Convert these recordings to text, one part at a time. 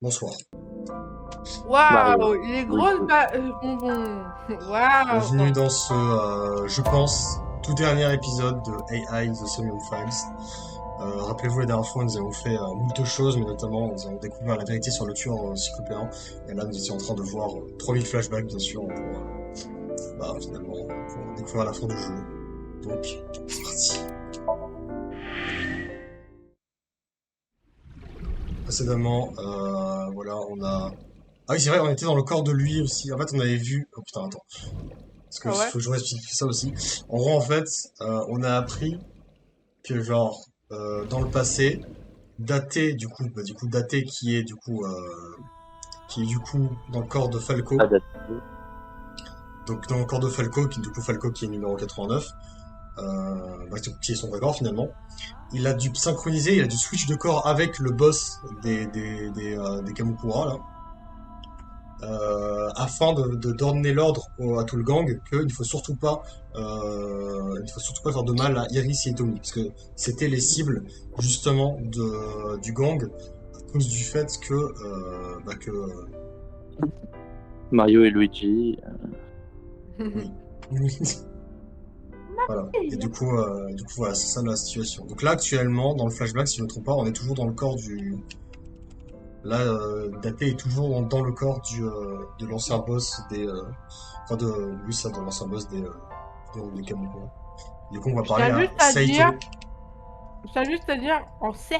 Bonsoir. Mario. Waouh, les Oui. grosses bonbons. Bienvenue Waouh. dans ce, je pense, tout dernier épisode de AI The Sonium Files. Rappelez-vous, la dernière fois, nous avons fait moult choses, mais notamment, nous avons découvert la vérité sur le tueur cyclopéen. Et là, nous étions en train de voir 3000 flashbacks, bien sûr, finalement, pour découvrir la fin du jeu. Donc, c'est parti. Précédemment, voilà, on a... Ah oui, c'est vrai, on était dans le corps de lui aussi. En fait, on avait vu... Oh putain, attends. Parce que Ah ouais. faut que je vous explique ça aussi. En gros, en fait, on a appris que genre dans le passé, Daté qui est du coup dans le corps de Falco. Adapté. Donc dans le corps de Falco, qui du coup Falco qui est numéro 89, qui est son vrai corps finalement. Il a dû synchroniser, il a dû switch de corps avec le boss des Kamukura là. Afin de d'ordonner l'ordre à tout le gang qu'il ne faut surtout pas faire de mal à Iris et Tommy parce que c'était les cibles justement du gang à cause du fait que Mario et Luigi. oui. Voilà. Et du coup voilà, c'est ça la situation. Donc là actuellement dans le flashback, si je ne me trompe pas, on est toujours dans le corps du là Daté est toujours dans le corps de l'ancien boss de l'ancien boss des Kamukura. Du coup, on va Je parler tiens à juste à Saito. dire, on sait.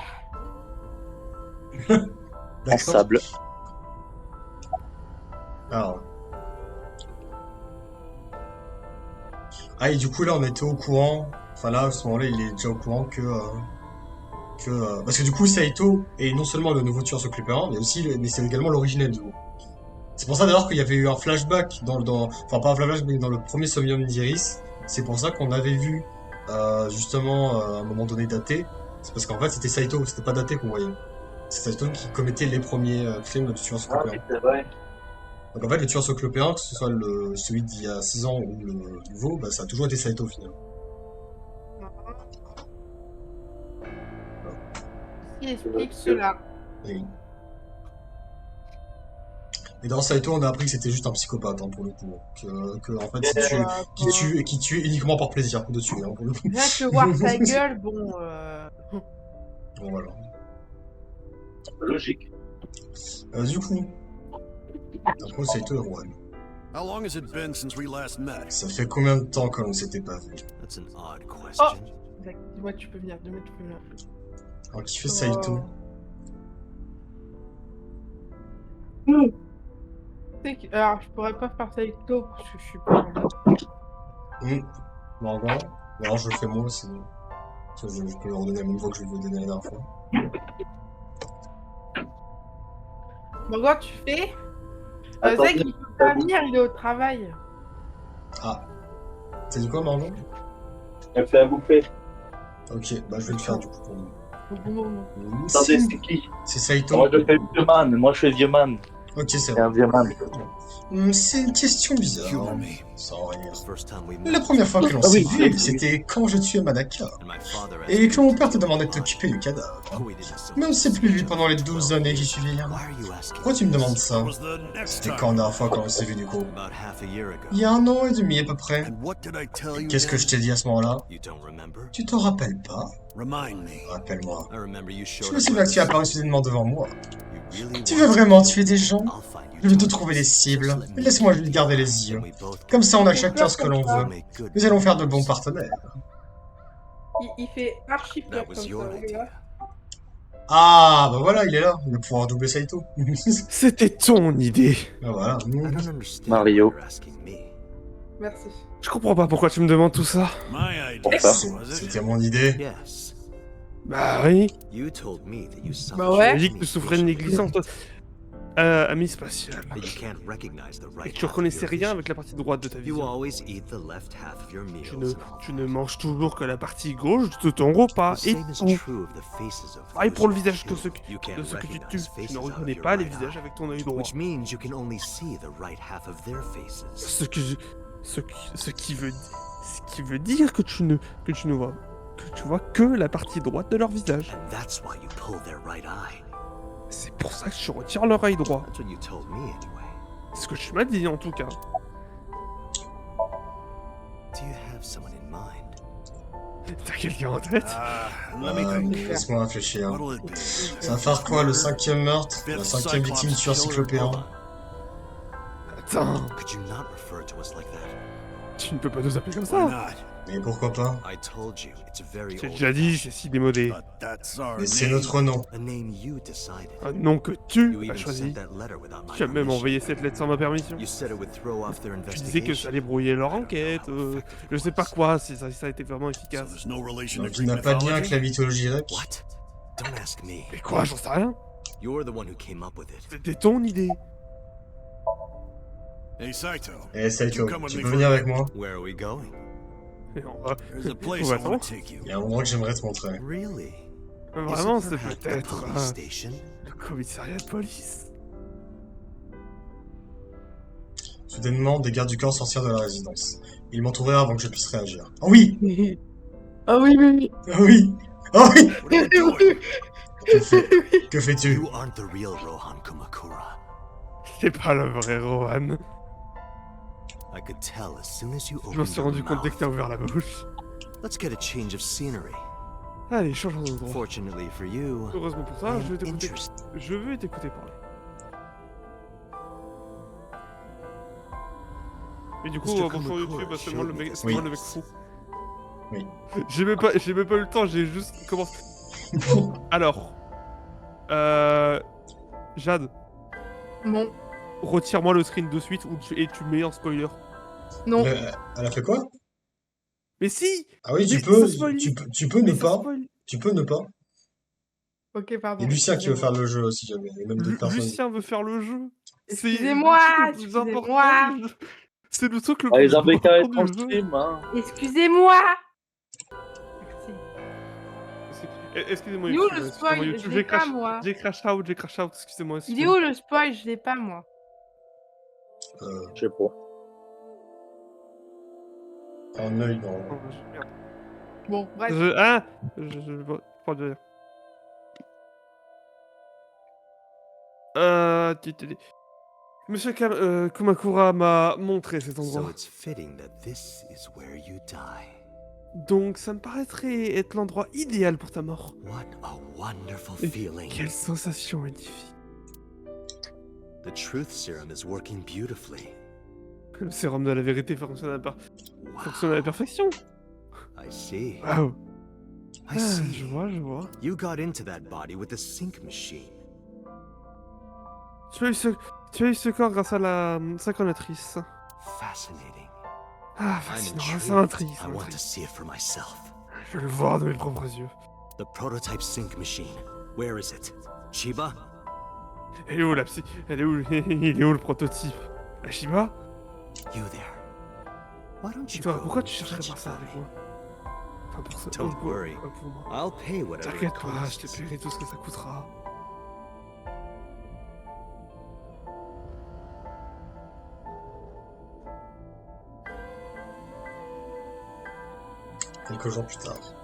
En D'accord. sable. Alors. Ah, et du coup, là, on était au courant. Enfin, là, à ce moment-là, il est déjà au courant parce que du coup, Saito est non seulement le nouveau tueur secret, mais c'est également l'originel du coup. C'est pour ça d'ailleurs qu'il y avait eu un flashback enfin pas un flashback, mais dans le premier Somnium d'Iris. C'est pour ça qu'on avait vu, justement, à un moment donné Daté. C'est parce qu'en fait, c'était Saito, c'était pas Daté qu'on voyait. C'est Saito qui commettait les premiers crimes du tueur secret. c'est vrai. Donc en fait, le tueur cyclopéen, que ce soit celui d'il y a 6 ans ou le nouveau, ça a toujours été Saito finalement. Qui explique cela. Et dans Saito, on a appris que c'était juste un psychopathe, hein, pour le coup. En fait, qui tue uniquement par plaisir de tuer, hein, pour le coup. Rien que voir sa gueule, bon. Bon, voilà. Logique. Du coup, après Saito et Juan. How long has it been since we last met? Ça fait combien de temps qu'on ne s'était pas vu? That's an odd question. Dis-moi, tu peux venir. Demain, tu peux venir. Alors, qui fait Saito? Alors, je pourrais pas faire Saito parce que je suis pas en mode. Margot? Alors, je le fais moi, sinon. Je peux le redonner la même voix que je lui ai donné la dernière fois. Margot, tu fais Attends, Zach, il peut pas venir, il est au travail. Ah. T'as dit quoi, Margot? Elle fait à bouffer. Ok, je vais le faire du coup pour nous. Attendez, c'est qui? C'est Saito. Moi je fais vieux man. Moi je fais vieux man. Ok, c'est C'est vrai. un vieux man. C'est une question bizarre. Humor me. Sans rien. The first time we met, La première fois que l'on Ah s'est oui, vu, oui. c'était quand je tuais Madaka. and my father asked Et me que mon to père te take demandait de my life. t'occuper du cadavre. We did this Mais on ne s'est plus vu since pendant les 12 années qui suivirent. Why are you asking? Pourquoi tu me demandes ça? That was the next C'était time. quand la dernière fois qu'on s'est vu du coup? About half a year ago. Il y a 1 an et demi à peu près. And what did I tell you? Qu'est-ce que then? je t'ai dit à ce moment-là? You don't remember? Tu t'en rappelles pas? Remind me. Rappelle-moi. I remember you Je showed me up souviens by que tu es the apparu sea. soudainement devant moi. You really Tu veux want vraiment to? tuer des gens? I'll find you Je vais te targets. trouver des cibles. Just let me Laisse-moi do lui it. garder les yeux. Then we both Comme ça, on a Faut chacun faire ce que comme l'on ça. veut. make good Nous allons faire de bons memories. partenaires. Il fait archi peur That comme was ça, your les idea. gars. Ah, voilà, il est là. Il va pouvoir doubler Saito. C'était ton idée. Voilà. I don't understand Mario. why you're asking me. Merci. Je comprends pas pourquoi tu me demandes tout ça. My idea, Pourquoi? was it? C'était mon idée. Yes. Bah oui. You told me that you suffered Bah ouais. Tu m'as dit que tu souffrais de négligence. Ami spatial. That you can't recognize the Et right que tu half of reconnaissais your rien vision. avec la partie droite de ta You vision. always eat the left half of your Tu meals. ne manges toujours que la partie gauche de ton repas The et same is tout. true of the faces of Pareil those pour le you visage kill. de ceux You can't que tu recognize tues. faces Tu ne out of reconnais your pas les right visages eye, avec ton œil droit. which means you can only see the right half of their faces. Ce qui veut dire que tu ne vois que tu vois que la partie droite de leur visage. And that's why you pull their right eye. C'est pour ça que je retire l'oreille droit. That's what you told me anyway. C'est ce que tu m'as dit en tout cas. Do you have someone in mind? T'as quelqu'un en tête? Let me think. Laisse-moi réfléchir. What'll it be? Ça va faire quoi, le 5e meurtre? La 5e victime sur Cyclopéen? Attends, Could you not refer to us like that? tu ne peux pas nous appeler comme Why ça. not? Mais pourquoi pas? I told you, it's a very J'ai old déjà dit, c'est si démodé. But that's our Mais c'est name. notre nom. a name you decided. Un nom que You tu as even choisi. sent that letter without my Tu as même permission. envoyé cette lettre sans ma permission. You said it would throw off their Tu disais que ça investigation. allait brouiller leur enquête, je sais pas quoi, si ça a été vraiment So efficace. there's no relation Donc to il n'a Greek pas de lien avec mythology? la mythologie grecque? What? Don't ask me. Mais quoi, j'en sais rien. You're the one who came up with it. C'était ton idée. Hey, Saito. Eh Saito, Come with tu me peux for- venir avec moi? Where are we going? Et on va- There's a place Ouais, I want attends. to take you. Il y a un endroit que j'aimerais te montrer. Really? Vraiment, Is it c'est perhaps the peut-être police station? le commissariat de police. Soudainement, des gardes du corps sortirent de la résidence. Ils m'entourèrent avant que je puisse réagir. Oh oui! Ah oui, oui, Oh oui! Oh oui! What are we doing? Que fais-tu? You aren't the real Rohan Kumakura. C'est pas le vrai Rohan. I could tell as soon as you Je me opened suis your rendu compte dès que t'as mouth. ouvert la bouche. Let's get a change of scenery. Allez, changeons d'endroit. Fortunately for you, Heureusement pour ça, je vais I'm t'écouter. interested. Je vais t'écouter parler. Et du coup, Mr. bonjour Kumakura YouTube, c'est showed moi le me mec, this c'est moi le place. mec fou. Oui. J'ai même pas eu le temps, j'ai juste commencé. Alors, Jade, Bon, retire-moi le screen de suite et tu mets en spoiler. non. Elle a fait quoi? Mais si! Ah oui, Mais tu peux, ça spoil. tu peux ne Mais ça pas. spoil. Tu peux ne pas. Ok, pardon. Et Lucien qui veut excusez-moi. faire le jeu aussi, jamais. Et même d'autres personnes. Lucien veut faire le jeu. C'est Excusez-moi, le truc le plus important excusez-moi. du jeu. C'est le truc le Ah, plus les embêteurs et important du jeu. stream, hein. Excusez-moi. Merci. Excusez-moi, Il est où YouTube, le excusez-moi, spoil? YouTube, Je l'ai pas, moi. J'ai crash out, excusez-moi. Il est où le spoil? Je l'ai pas, moi. Je sais pas. Un œil dans. Merde. Bon, bref. Je vois pas de rien. Monsieur Kumakura m'a montré cet endroit. So it's fitting that this is where you die. Donc ça me paraîtrait être l'endroit idéal pour ta mort. What a wonderful Et feeling. Quelle sensation magnifique. The truth serum is working beautifully. Le sérum de la vérité fonctionne à la perfection. I see. Waouh. I see. Je vois. You got into that body with the sync machine. Tu as eu ce corps grâce à la synchronatrice. Fascinating. Ah, I'm fascinant, ça intrigued. intrigue, I ça want to intrigue. see it for myself. Je vais le voir de mes propres yeux. The prototype sync machine. Where is it? Chiba? Elle est où la psy? Elle est où? Il est où le prototype? La Shiba? You there. Why don't Et you toi, go pourquoi tu and chercherais fetch par it ça for avec me? moi? Enfin, pour ça. Don't worry. Pour moi. I'll pay whatever it T'inquiète pas, je te costs. paierai tout ce que ça coûtera. Quelques jours plus tard.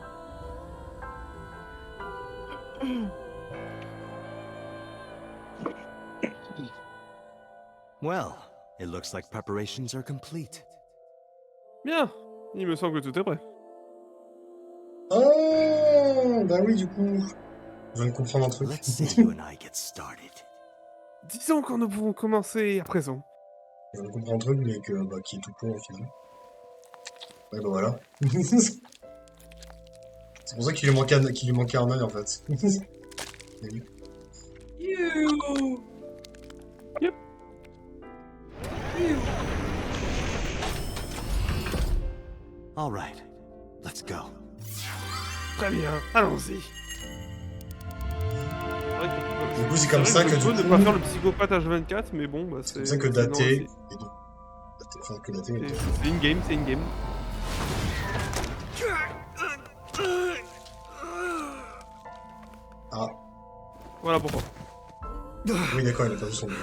Well, it looks like preparations are complete. Bien, il me semble que tout est prêt. Oh, bah oui, du coup. Je viens de comprendre un truc. Let's say you and I get started. Disons que nous pouvons commencer à présent. Je viens de comprendre un truc, mais que, bah, qui est tout con au final. Ouais, bah voilà. C'est pour ça qu'il lui manquait un œil en fait. T'as vu? You. All right, let's go. Très bien, allons-y. Du coup, c'est comme ça que je du peux ne coup- pas faire le psychopathe H24, mais bon, bah c'est. C'est pour ça que c'est daté. normal, Et donc, enfin, que daté. c'est une game, c'est une game. Ah, Voilà pourquoi. oui, d'accord, il a perdu son œil.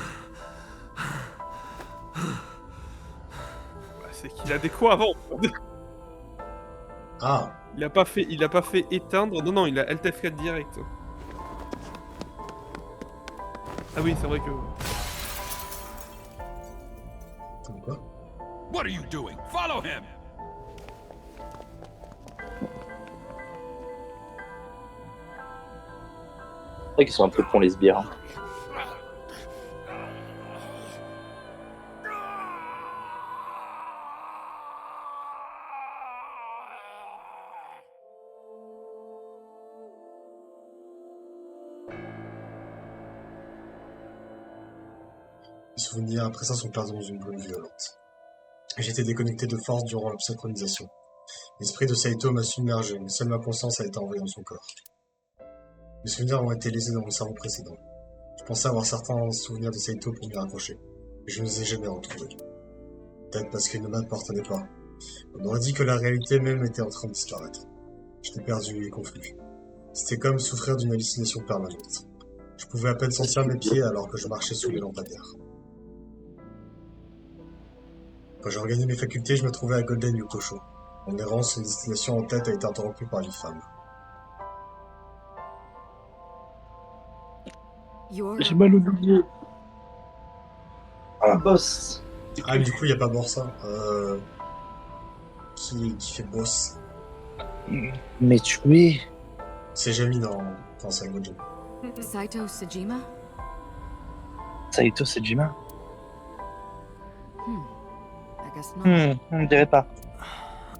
Bah, c'est qu'il a des quoi avant. Ah, Il a pas fait éteindre. Non, il a Alt F4 direct. Ah oui, c'est vrai que... Comme quoi. What are you doing? Follow him! C'est vrai qu'ils sont un peu cons les sbires. Hein. Les souvenirs après ça sont perdus dans une brume violente. J'ai été déconnecté de force durant la synchronisation. L'esprit de Saito m'a submergé, mais seule ma conscience a été envoyée dans son corps. Mes souvenirs ont été laissés dans mon cerveau précédent. Je pensais avoir certains souvenirs de Saito pour m'y raccrocher, mais je ne les ai jamais retrouvés. Peut-être parce qu'ils ne m'appartenaient pas. On aurait dit que la réalité même était en train de disparaître. J'étais perdu et confus. C'était comme souffrir d'une hallucination permanente. Je pouvais à peine sentir mes pieds alors que je marchais sous les lampadaires. Quand j'ai regagné mes facultés, je me trouvais à Golden Yokosho. Mon errance, une destination en tête a été interrompue par une femme. J'ai mal au dos. Ah, boss. Ah, mais du coup, il n'y a pas Borsa. Qui fait boss. Mais tu es. C'est Jamie dans... Enfin, c'est Gojo. Saito Sejima? Saito Sejima? I guess not. On ne dirait pas.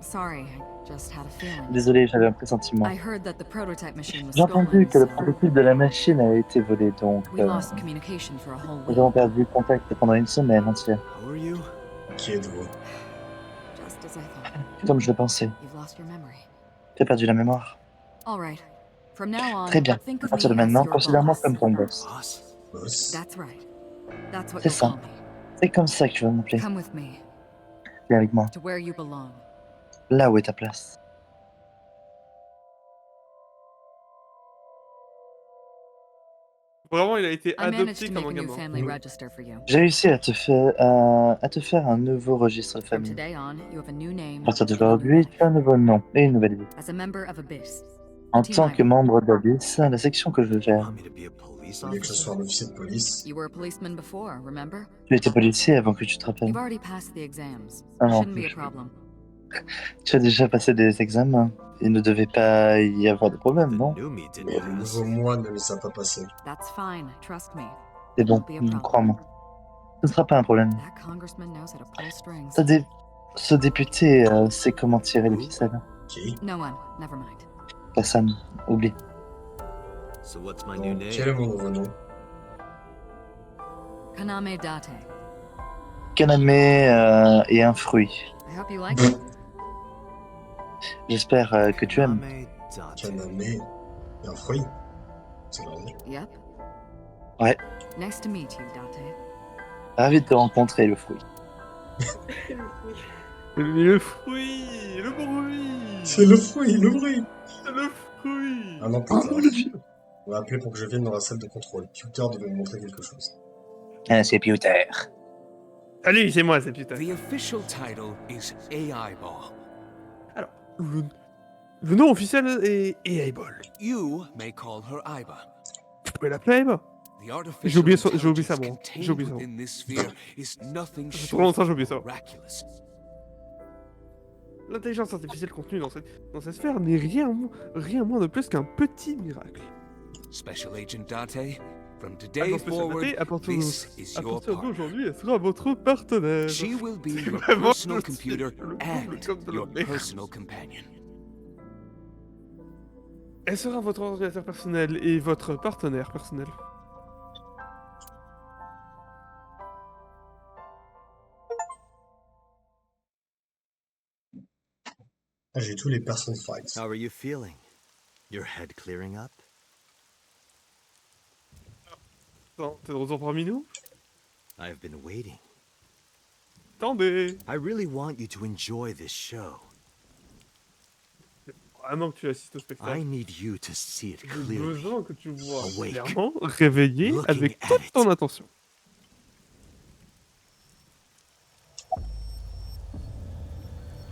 Sorry, I just had a feeling. Désolé, j'avais un pressentiment. I heard that the prototype machine was J'ai entendu stolen, que le so prototype de la machine a été volé, donc we lost communication for a whole nous avons week. perdu contact pendant une semaine entière, Who are you? Qui êtes-vous? Just as I thought. comme je le pensais. You've lost your memory. Tu as perdu la mémoire. All right. From now on, Très bien. think À of partir de me as maintenant, your considère-moi boss. comme ton boss. Boss? Boss? That's right. That's what C'est you'll ça. call me. C'est comme ça que tu vas m'appeler. Come with me Viens avec moi, to where you belong. là où est ta place. Vraiment, il a été I managed adopté to comme make un a new gamin. family register for you. J'ai réussi à te faire un nouveau registre de From famille. today on, you have a new name. À partir and a new d'aujourd'hui, life. tu as un nouveau nom et une nouvelle vie. As a member of Abyss, En team tant I que lead. membre d'Abyss, la section que je You gère. want me to be a police Vous voulez que je officer? sois un officier de police? You were a policeman before, remember? Tu étais policier avant que tu te rappelles. You've already passed the exams. Ah non. Shouldn't be a problem. Tu as déjà passé des examens. Il ne devait pas y avoir de problème, The non? new me didn't Mais le pass. nouveau moi ne les a pas passés. That's fine, trust me. C'est bon, Won't be a problem. crois-moi. Ce ne sera pas un problème. That congressman knows how to pull strings. Ce député sait comment tirer les ficelles. Ok. No one, never mind. Personne, oublie. So what's my new Quel est name? mon nouveau nom? Kaname Date. Kaname et un fruit. I hope you like it. J'espère que tu aimes. Kaname Date. Kaname et un fruit. C'est vrai. Yep. Ouais. Nice to meet you, Date. Ravi de te rencontrer, le fruit. Le fruit, le bruit. C'est le fruit, le bruit! Le fruit. Un an plus tard. On m'a appelé pour que je vienne dans la salle de contrôle. Pewter devait me montrer quelque chose. Ah, c'est Pewter. Allez, c'est moi, c'est putain. The official title is AI Ball. Alors, le nom officiel est AI Ball. You may call her Aiba. Vous pouvez l'appeler Aiba. The artificial oublié ça, j'ai oublié ça, intelligence bon. J'ai oublié contained ça. within this sphere is nothing Ça fait short trop longtemps que j'ai oublié ça. of miraculous. L'intelligence artificielle contenue dans cette sphère n'est rien moins de plus qu'un petit miracle. Special Agent Date, from today Agent spécial forward, Date, à partir this is à your partir partner. d'aujourd'hui, elle sera votre partenaire. She will be C'est your vraiment personal le computer style, le and double comme de la your merde. personal companion. Elle sera votre ordinateur personnel et votre partenaire personnel. Ah, j'ai tous les person fights. How are you feeling? Your head clearing up? Attends, t'es de retour parmi nous? I've been waiting. Attendez! I really want you to enjoy this show. Vraiment que tu assistes au spectacle. I need you to see it J'ai clearly. besoin que tu vois Awake. clairement, réveillé, Looking avec at toute it. ton attention.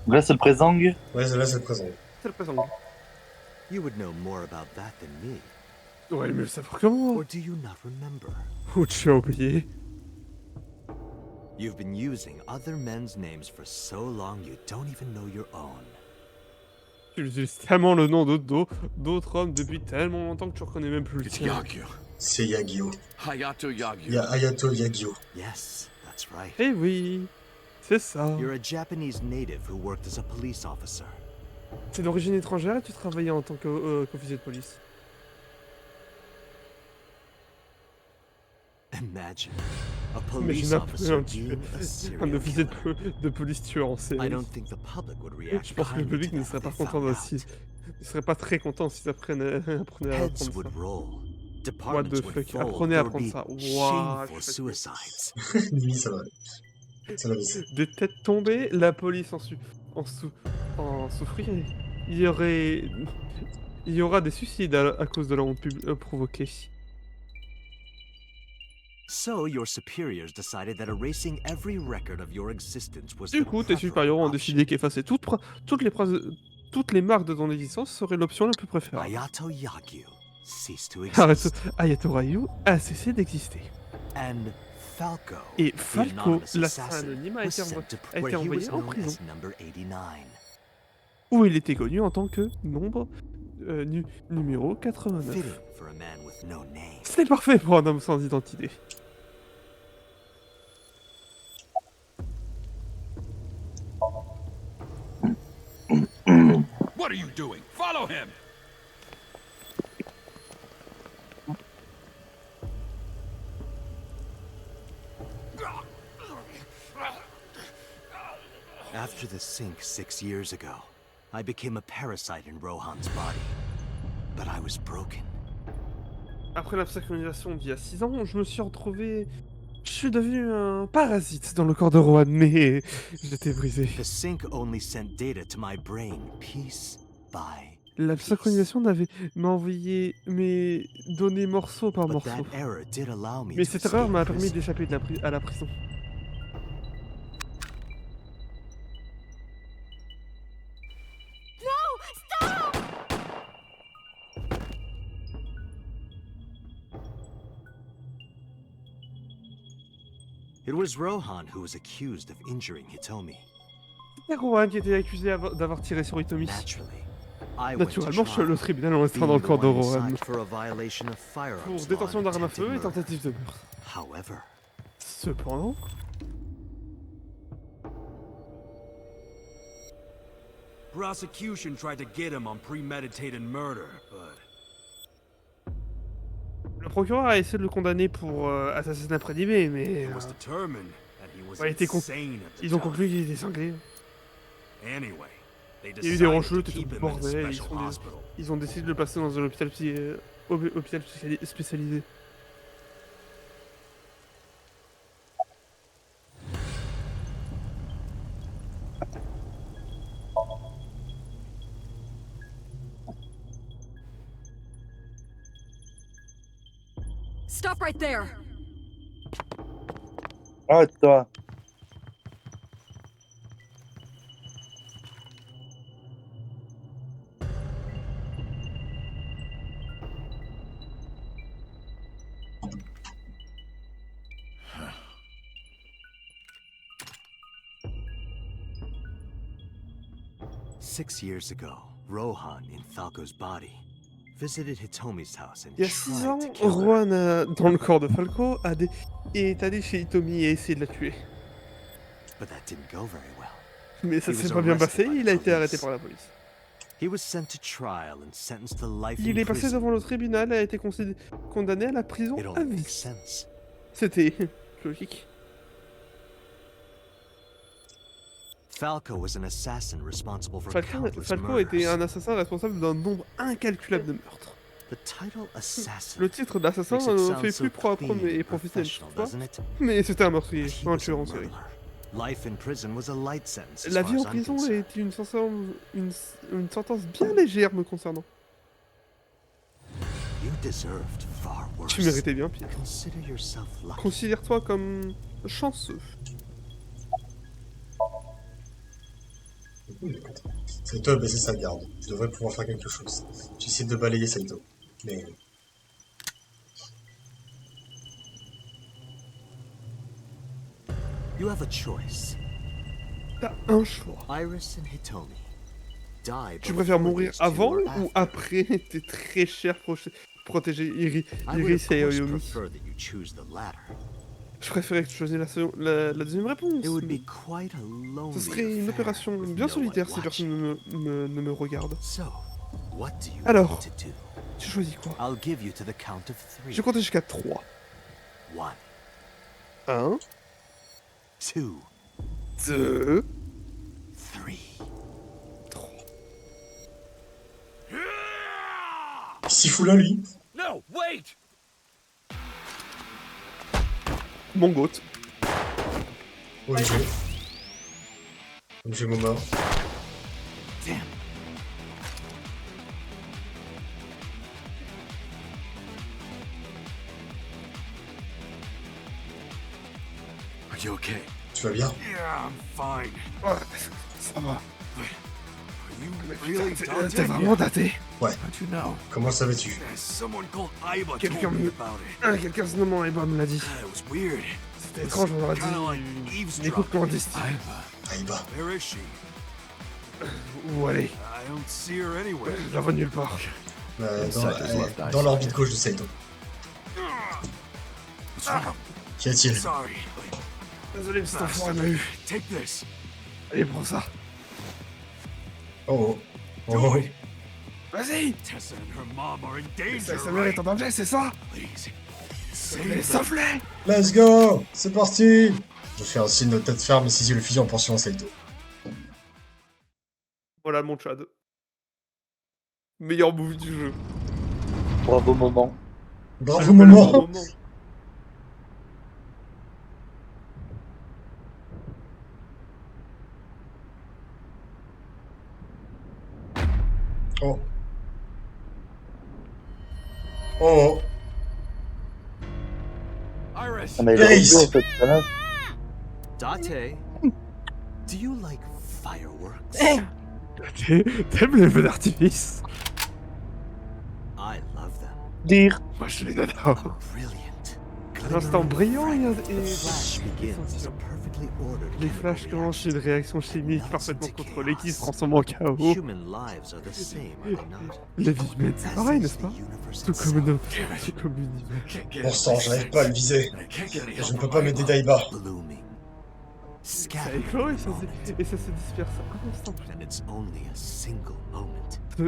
Donc là, c'est le présent. Ouais, là, c'est le présent. C'est le présent. You would know more about that than me. Ouais, mais le savoir comment? Or do you not remember? Oh, tu as oublié. You've been using other men's names for so long you don't even know your own. Tu utilises tellement le nom d'autres hommes depuis tellement longtemps que tu reconnais même plus le It's tien. Yagyu. C'est Yagyu. Hayato Yagyu. Il y a Hayato Yagyu. Yes, that's right. Eh oui, c'est ça. You're a Japanese native who worked as a police officer. C'est d'origine étrangère et tu travaillais en tant qu'officier de police. Imagine a police Imagine officer un being a serial un officier killer. de police tueur en I série. don't think the public would react Je pense que le kindly public to ne that serait if pas they content found aussi. out. Il serait pas très content s'ils apprenaient à Heads apprendre would ça. roll. What Departments the would fuck, fold. apprenez à There would apprendre be ça. Waouh, shameful je suis fatigué. suicides. Lui, ça va. Ça va baisser. Des têtes tombées, la police en souffrirait. Il y aura des suicides à cause de la honte provoquée. So your superiors decided that erasing every record of your existence was Du the coup, tes preferable supérieurs ont option. décidé qu'effacer toutes les marques de ton existence serait l'option la plus préférable. Hayato Yagyu ceased to Arrête, exist. Hayato Ryu a cessé d'exister. And Falco, Et the Falco, anonymous l'assassin assassin, anonyme, a was été sent to where he envoyé was en known prison. as Number 89. où il était connu en tant que nombre numéro 89. Fitting for a man with no name. C'est parfait pour un homme sans identité. What are you doing? Follow him! After the sink 6 years ago, I became a parasite in Rohan's body. But I was broken. Après la synchronisation d'il y a 6 ans, je me suis retrouvé... Je suis devenu un parasite dans le corps de Rohan, mais j'étais brisé. The sink only sent data to my brain, piece by La piece. synchronisation m'a envoyé mes données morceau par But morceau. that error did allow me Mais to cette erreur escape m'a permis prison. d'échapper à la prison. It was Rohan who was accused of injuring Hitomi. C'est Rohan qui était accusé d'avoir tiré sur Hitomi. Naturally, I went to Naturellement, je suis allé au trial, tribunal en restant being dans le the corps de one Rohan. inside for a violation of firearms Pour law détention and d'armes à attempted feu et murder. tentative de meurtre. However, Cependant, Prosecution tried to get him on premeditated murder, but le procureur a essayé de le condamner pour assassinat prédimé, mais it was determined that he was Ouais, il était insane at the ils ont time. conclu qu'il était cinglé. Anyway, they Il y a eu des decided to rechutes et tout keep le him in a bordel. special hospital. Ils ont décidé de le placer dans un hôpital, hôpital spécialisé. Stop right there! Arrête-toi. Six years ago, Rohan, in Falco's body, visited Hitomi's house and Il y a 6 ans, tried to kill her. Rohan, dans le corps de Falco, est allé chez Hitomi et a essayé de la tuer. But that didn't go very well. Mais ça He s'est was pas bien arrested passé, by il a été police. arrêté par la police. He was sent to trial and sentenced to life Il in est passé prison. devant le tribunal et a été condamné à la prison It à only makes vie. sense. C'était logique. Falco was an assassin responsible for countless Falco était murders. un assassin responsable d'un nombre incalculable de meurtres. The title assassin Le titre d'assassin makes it sound fait so plus propre clean et and professionnel, professional, je trouve pas. doesn't it? Mais c'était un meurtrier, But he un was tueur a en série. murderer. Life in prison was a light sentence as La far vie en as I'm prison concerned. est une sentence bien légère me concernant. You deserved far worse. Tu méritais bien pire. Consider yourself lucky. Considère-toi comme chanceux. Saito a baissé sa garde. Je devrais pouvoir faire quelque chose. J'essaie de balayer Saito. Mais You have a choice. T'as un choix. Iris and Hitomi. Die Tu préfères before mourir these two avant or ou après tes très chers protéger I would Iris of et course Aoyumi? prefer that you choose the latter. Je préférais que tu choisisses la deuxième réponse. It would mais be quite a lonely Ce serait une affair opération with bien no one solitaire si watching. personne ne me regarde. So, what do you Alors. want to do? Tu choisis quoi? I'll give you to the count of 3. Je compte jusqu'à 3. 1, 1, 2, 2, 3. 3. Sifoula, lui. No, wait! Mon goat. OMG. OMG Momo. Damn. Are you okay? Tu vas bien? Yeah, I'm fine. Ouais, ça va. Are you really Dante? T'es vraiment daté. How'd you know? Comment savais-tu? Yeah, someone called Aiba Quelqu'un told me me- about it. Quelqu'un se nommant Eba me l'a dit. It was weird. C'était étrange, on aurait dit Kinda like une écoute eavesdropping. clandestine. Aiba, Aïba. where is she? Ou allez, I don't see her anywhere. je la vois nulle part. Dans l'orbite gauche de Saito. What's wrong? Qu'y a-t-il? Sorry. Désolé, cet enfoiré m'a eu. Take this. Allez, prends ça. Oh oh. Oh Do oh. it. Vas-y. Tessa and her mom are in danger, Sa mère right? est en danger, c'est ça? Please. Allez, Save her. soufflez. Let's go! C'est parti! Je fais un signe de tête ferme et saisis le fusil en poursuivant Saito. Voilà mon Chad. Meilleur move du jeu. Bravo, moment. Bravo Momo! Oh. Oh. Iris. Ah, mais il est Iris. revenu, en fait, voilà. Date, do you like fireworks? T'aimes les feux d'artifice? I love them. Dire. Moi je les adore. A brilliant. L'instant brillant et Flash begins as a perfectly ordered les flashs chemical commencent une réaction chimique parfaitement contrôlée qui se transforme en chaos. Human lives are the same, are they not? La vie humaine, c'est As pareil, is n'est-ce the pas? universe Tout comme une itself, tout comme l'univers. Bon sang, j'arrive pas à le viser. I can't get any Je help ne peux from pas m'aider Aiba. d'Aïba. blooming, Ça scattering éclore et in a moment. et ça se disperse un instant plus And it's only a single moment.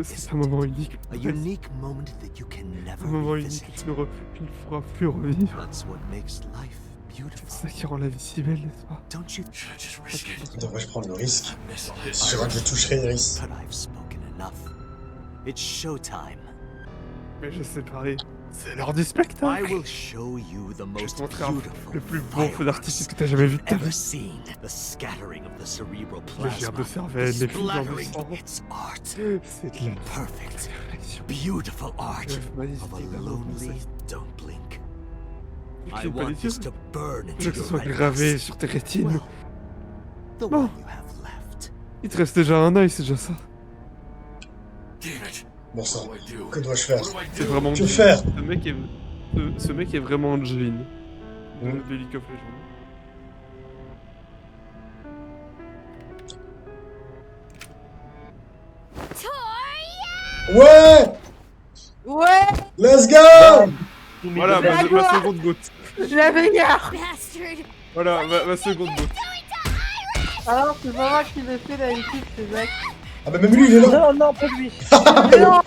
C'est un moment unique. A unique moment that you can never Un moment revisit. unique que tu ne pourras plus revivre. That's what makes life C'est beautiful. ça qui rend la vie si belle, n'est-ce pas? Don't you? Just risk it. Devrais-je prendre le risque? I'm missing Si je it. rate, je toucherai Iris. But I've spoken enough. It's showtime. Mais je sais parler. C'est l'heure du I spectacle. will show you the Je vais most te montrer beautiful le plus beau feu d'artifice fireworks que t'as jamais vu de ta ever vie. seen. The scattering of the cerebral Les gerbes plasma. de cervelle, les fumeurs de Splattering sang. its art. C'est de la Perfect, perfection. beautiful art Rêve of magnifique a d'un lonely conseil. don't blink. I Cligne pas les want yeux. this to burn Je into veux que ce your soit gravé retinas. sur tes rétines. Well, the Non. one you have left. Il te reste déjà un œil, c'est déjà ça. Damn it. Bon sang, What do I do? que dois-je faire? What do I C'est do? vraiment. Que faire? Ce mec est vraiment Angeline. De Mm. League of Legends. Ouais! Ouais, Let's go! Voilà, ma D'accord. seconde goutte. je la meilleure. Bastard! Voilà, ma seconde goutte. Alors, c'est pas moi qui le fais d'habitude, c'est Zach. Ah bah même lui il est là! Non, non, pas lui. Mais non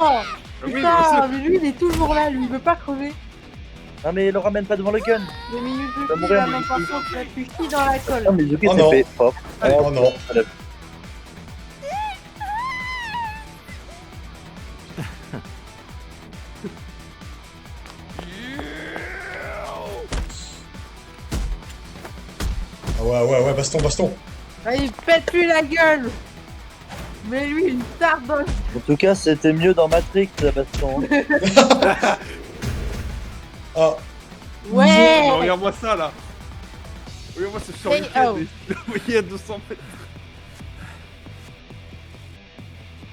Oui, Putain, mais lui, il est toujours là, lui, il veut pas crever. Non, mais le ramène pas devant le gun. 2 minutes de va vie, mourir, là, mais non, par il- contre, là, tu chies dans la colle. Non, mais Yuki Oh s'est non. fait pop. Oh non! Ah ouais, baston, baston! Allez, pète-lui la gueule. Mais lui, une tarte dans le... En tout cas, c'était mieux dans Matrix, la baston. Ah! Ouais. Non, regarde-moi ça là. Regarde-moi ce Hey, shuriken. oh. Il a envoyé à 200 mètres.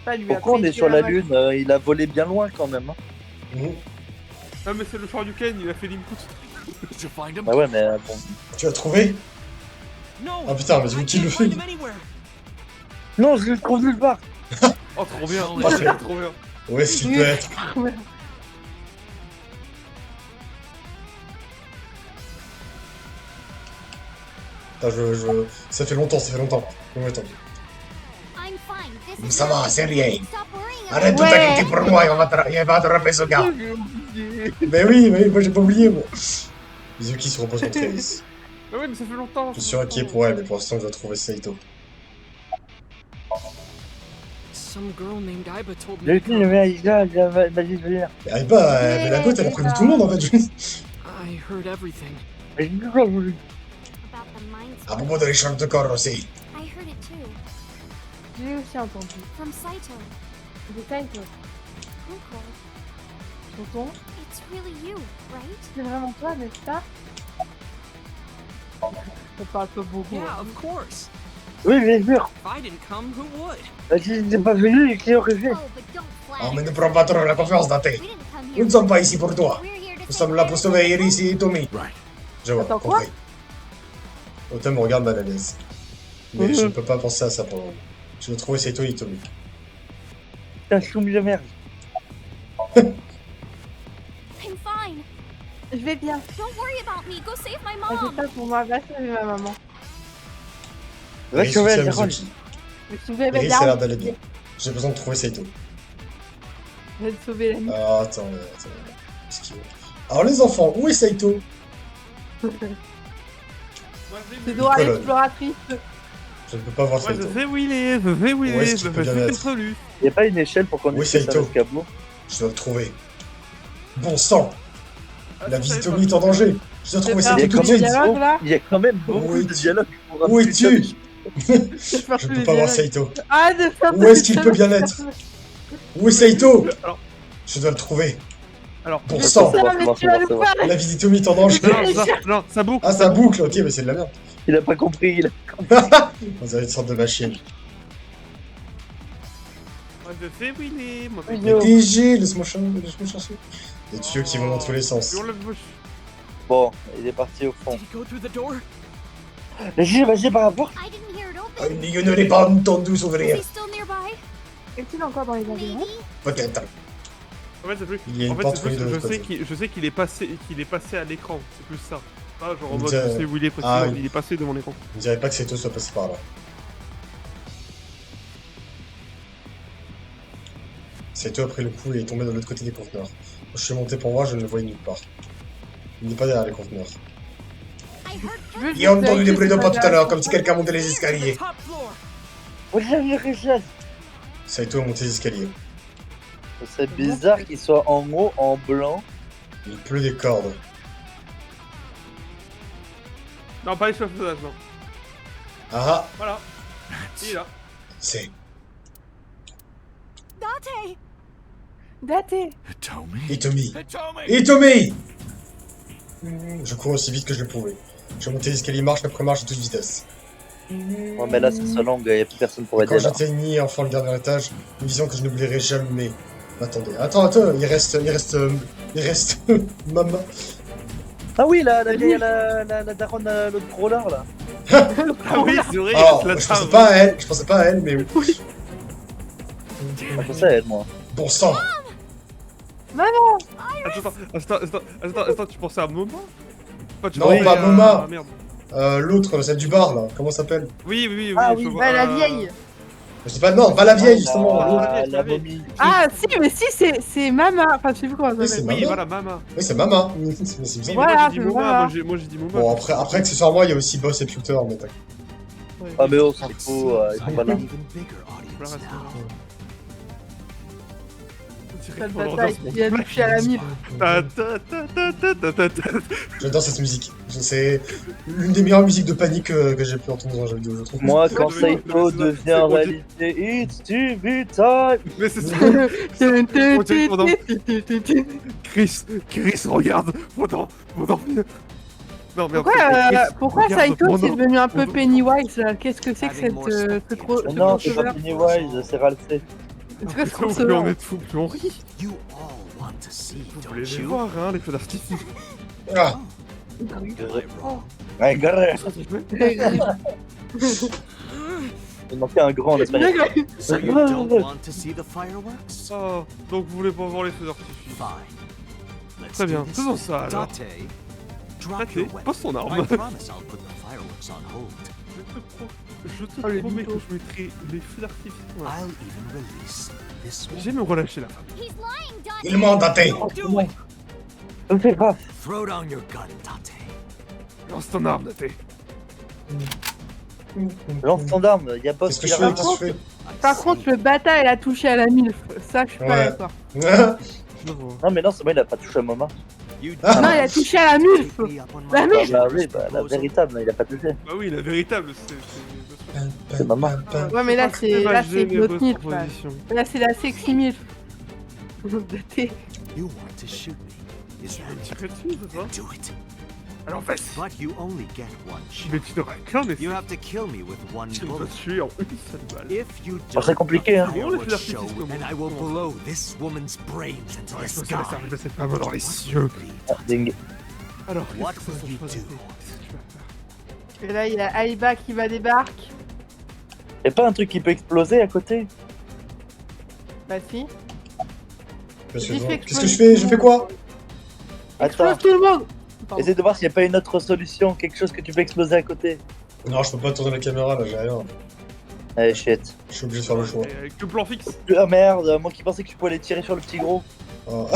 Ça lui a Pourquoi on pété est sur la main. lune Il a volé bien loin quand même. Hein. Mmh. Ah, mais c'est le shuriken, il a fait l'input. Did you find him? Bah ouais, mais bon. Tu as trouvé? No! Ah putain, mais c'est vous qui le fait. Find him anywhere. Non, je le trouve nulle part. Oh, trop bien. Ah, c'est- Trop bien. Où est-ce qu'il peut être? Ah, Ça fait longtemps, Bon, attends. I'm fine. This is Ça va, c'est rien. Stop worrying about Arrête de Ouais. t'inquiéter pour moi, il va attraper ce gars. Mais oui, moi j'ai pas oublié, moi. Mizuki se repose contre Alice. Ah ouais, mais ça fait longtemps. Je suis inquiet pour elle, mais pour l'instant, je dois trouver Saito. Some girl named Iba told me J'ai to vu le come. mec, vas-y, venir. Mais arrive pas, mais la côte, elle a prévu tout le monde en fait. I heard everything. about the mind À propos de l'échange de corps aussi. I heard it too. J'ai aussi entendu. From Saito. Détail, toi. Uncle, Tonton, it's really you, right? c'est vraiment toi, n'est-ce pas? Ça parle pas beaucoup. Yeah, of course. Oui, bien sûr. If I didn't come, who would? Si j'étais pas venu, qui aurait fait? Oh, but don't Oh, flatter mais ne yourself. prends pas trop la confiance, Date. We didn't come Nous here. ne sommes pas ici pour toi. We're here to Nous take sommes là pour care of sauver Iris et Tommy. Right. Je vois, Attends, quoi? compris. Automne me regarde mal à l'aise. Mais je ne peux pas penser à ça pour le moment. Je veux trouver Saito et Tommy. Putain, soumis de merde. I'm fine. Je vais bien. Don't worry about me. Go save my T'inquiète mom. pas pour moi, va sauver ma maman. Va Iris sauver soutient la daronne. Mizuki. Mais tu vais Iris a l'air d'aller bien. J'ai besoin de trouver Saito. Je vais te sauver la nuit. Ah, attends. Qu'est-ce qu'il y a? Alors les enfants, où est Saito? C'est Dora Colonne. l'exploratrice. Je ne peux pas voir Ouais, je Saito. sais où il est, je sais où il Où est-ce est, qu'il je peut bien fais être contre lui. Y'a pas une échelle pour qu'on Oui, ait fait ça Saito. l'escabeau? Je dois le trouver. Bon sang, Ah, la je vie de savais Tommy est en danger. Je dois trouver C'est Saito ça. tout de suite. Dialogue, là. Il y a quand même beaucoup Oui, de tu- dialogues pour Où un es-tu? putain de- Je ne peux pas voir Saito. Ah, de faire Où est-ce qu'il peut bien être? Où est Saito? Alors- Je dois le trouver. Alors, Bon Je sang, sais ça, mais tu vas nous parler. la vie de Tommy est en danger. non, ça boucle. Ah, ça boucle, ok, mais c'est de la merde. Il a pas compris, il a... On dirait une sorte de machine. Ouais, je sais où il est, moi. Oui. Mais DG, laisse-moi chancer. Des tuyaux qui vont dans tous les sens. Sur le bouche. Bon, il est parti au fond. Did he go through the door? Vas-y, par rapport. I didn't hear it Ah, open. je ne l'ai pas entendu Is s'ouvrir. he still nearby? Est-il encore dans les environs? Maybe. Peut-être. En fait, c'est plus. Il y a une En fait, porte c'est plus. de l'autre Je sais côté. qu'il est passé à l'écran. C'est plus ça. Pas genre en mode, Tiens. je sais où il est précisément. Ah, oui. Il est passé devant l'écran. Je ne dirais pas que Saito soit passé par là. Saito a pris le coup et est tombé de l'autre côté des conteneurs. Je suis monté pour voir, je ne le voyais nulle part. Il n'est pas derrière les conteneurs. I heard Je veux J'ai entendu des juste bruits de pas tout à l'heure, derrière. comme si quelqu'un montait les To the escaliers. top floor. Moi, j'ai vu quelque chose. Saito a monté les escaliers. Ce serait bizarre qu'il soit en haut, en blanc. Il pleut des cordes. Non, pas les chauffages, non. Ah, Voilà. Il est là. c'est... Date. Daté. Tommy? Et Tommy. Hey, Tommy! Et Tommy! Je cours aussi vite que je le pouvais. Je montais les escaliers marche après marche à toute vitesse. Ouais, mais là, c'est sa langue, il y a plus personne pour Quand aider là. j'atteignnis enfin le dernier étage, une vision que je n'oublierai jamais m'attendait. Attends, il reste maman. Ah oui, la vieille, la daronne, l'autre gros lard là. Ah oui, c'est vrai, il Oh, reste la je trame. pensais pas à elle, mais oui. Je pensais à elle, moi. Bon sang. Attends, tu pensais à Moma? Tu Non, pensais pas à- Moma. Ah, merde. L'autre, celle du bar là, comment ça s'appelle? Oui, Ah je oui, vois, bah la vieille. Je sais pas, non, pas la vieille justement. La momie. Ah si, mais si, c'est Mama. Enfin, je sais plus comment Oui, ça c'est s'appelle. Oui, Mama. voilà, Mama. Oui, c'est Mama. C'est Oui, bizarre. mais Voilà, moi j'ai dit c'est Moma, Mama. moi j'ai dit Moma. Bon, après accessoirement, il y a aussi Boss et Pewter, mais t'as... Ah, mais on s'en fout, ils sont pas là. Even bigger audience now. Ça le bataille, il a touché à la mire. J'adore cette musique. C'est l'une des meilleures musiques de panique que j'ai pu entendre dans un jeu vidéo, je trouve. Moi, quand Ouais, Saito c'est- devient c'est- en réalité, it's TV time. Mais c'est ça. Chris, regarde, faut dormir. Non, mais Pourquoi Saito c'est devenu un peu Pennywise là? Qu'est-ce que c'est que cette ce Mais non, c'est pas Pennywise, c'est Ralphie. C'est quoi ce Plus on crossover? est fou, plus on rit. You all want to see, Vous voulez don't les you? voir, hein, les feux d'artifice. Ah, Désolé. Ouais, grrr. Il manquait un grand en espagnol. So you don't want to see the fireworks? Oh, donc vous voulez pas voir les feux d'artifice. Fine. Let's Très bien, do this. faisons ça alors. Date, drop Date, your weapon. pose ton arme. I promise I'll put the fireworks on hold. Je te Oh, le promets que mytho. je mettrai les feux d'artifice. Ouais. I'll even release this one. J'ai me relâcher là. He's lying, Dante. Il ment, Dante. Do it! Ne fais pas. Throw down your gun, Date. Lance ton arme, Date. Lance ton arme, y'a pas Qu'est-ce que je fais? Qu'est-ce que je Par contre, le bâtard, il a touché à la milf. Ça, je suis pas Ouais. d'accord. fais? Je vois. Non, mais non, c'est moi, il a pas touché à Mama. You Ah. Non, il a touché à la milf. take me up on my La milf. Bah oui, bah, la véritable, il a pas touché. Bah oui, la véritable, c'est. C'est maman. Ouais, mais là, c'est ma là, c'est généreuse notre milf. proposition. Là, c'est la sexy milf. Date. You want to shoot me? Is Tu that veux me it? tirer dessus, c'est ça? Do it. Alors fesse. But you only get one Mais shot. tu n'auras qu'un essai. You have to kill me with one Tu vas bullet. tuer en une seule balle. If you Oh, don't, c'est compliqué, hein. a Comment les fireworks feux d'artifice show, commencent? and I will blow this woman's brains into Ouais, the je peux sky. laisser arriver cette femme dans les cieux. Ah, ding. Alors, What qu'est-ce que ça will you change, do? Date? Qu'est-ce que tu vas faire? Et là, il y a Aiba qui va débarquer. Y'a pas un truc qui peut exploser à côté? Bah si. Qu'est-ce Il fait que je fais? Je fais quoi? Attends, Explose tout le monde. Pardon. essaie de voir s'il y a pas une autre solution, quelque chose que tu peux exploser à côté. Non, je peux pas tourner la caméra là, j'ai rien. Allez, shit. Je suis obligé de faire le choix. Et avec le plan fixe. Ah merde, moi qui pensais que tu pouvais aller tirer sur le petit gros. Oh.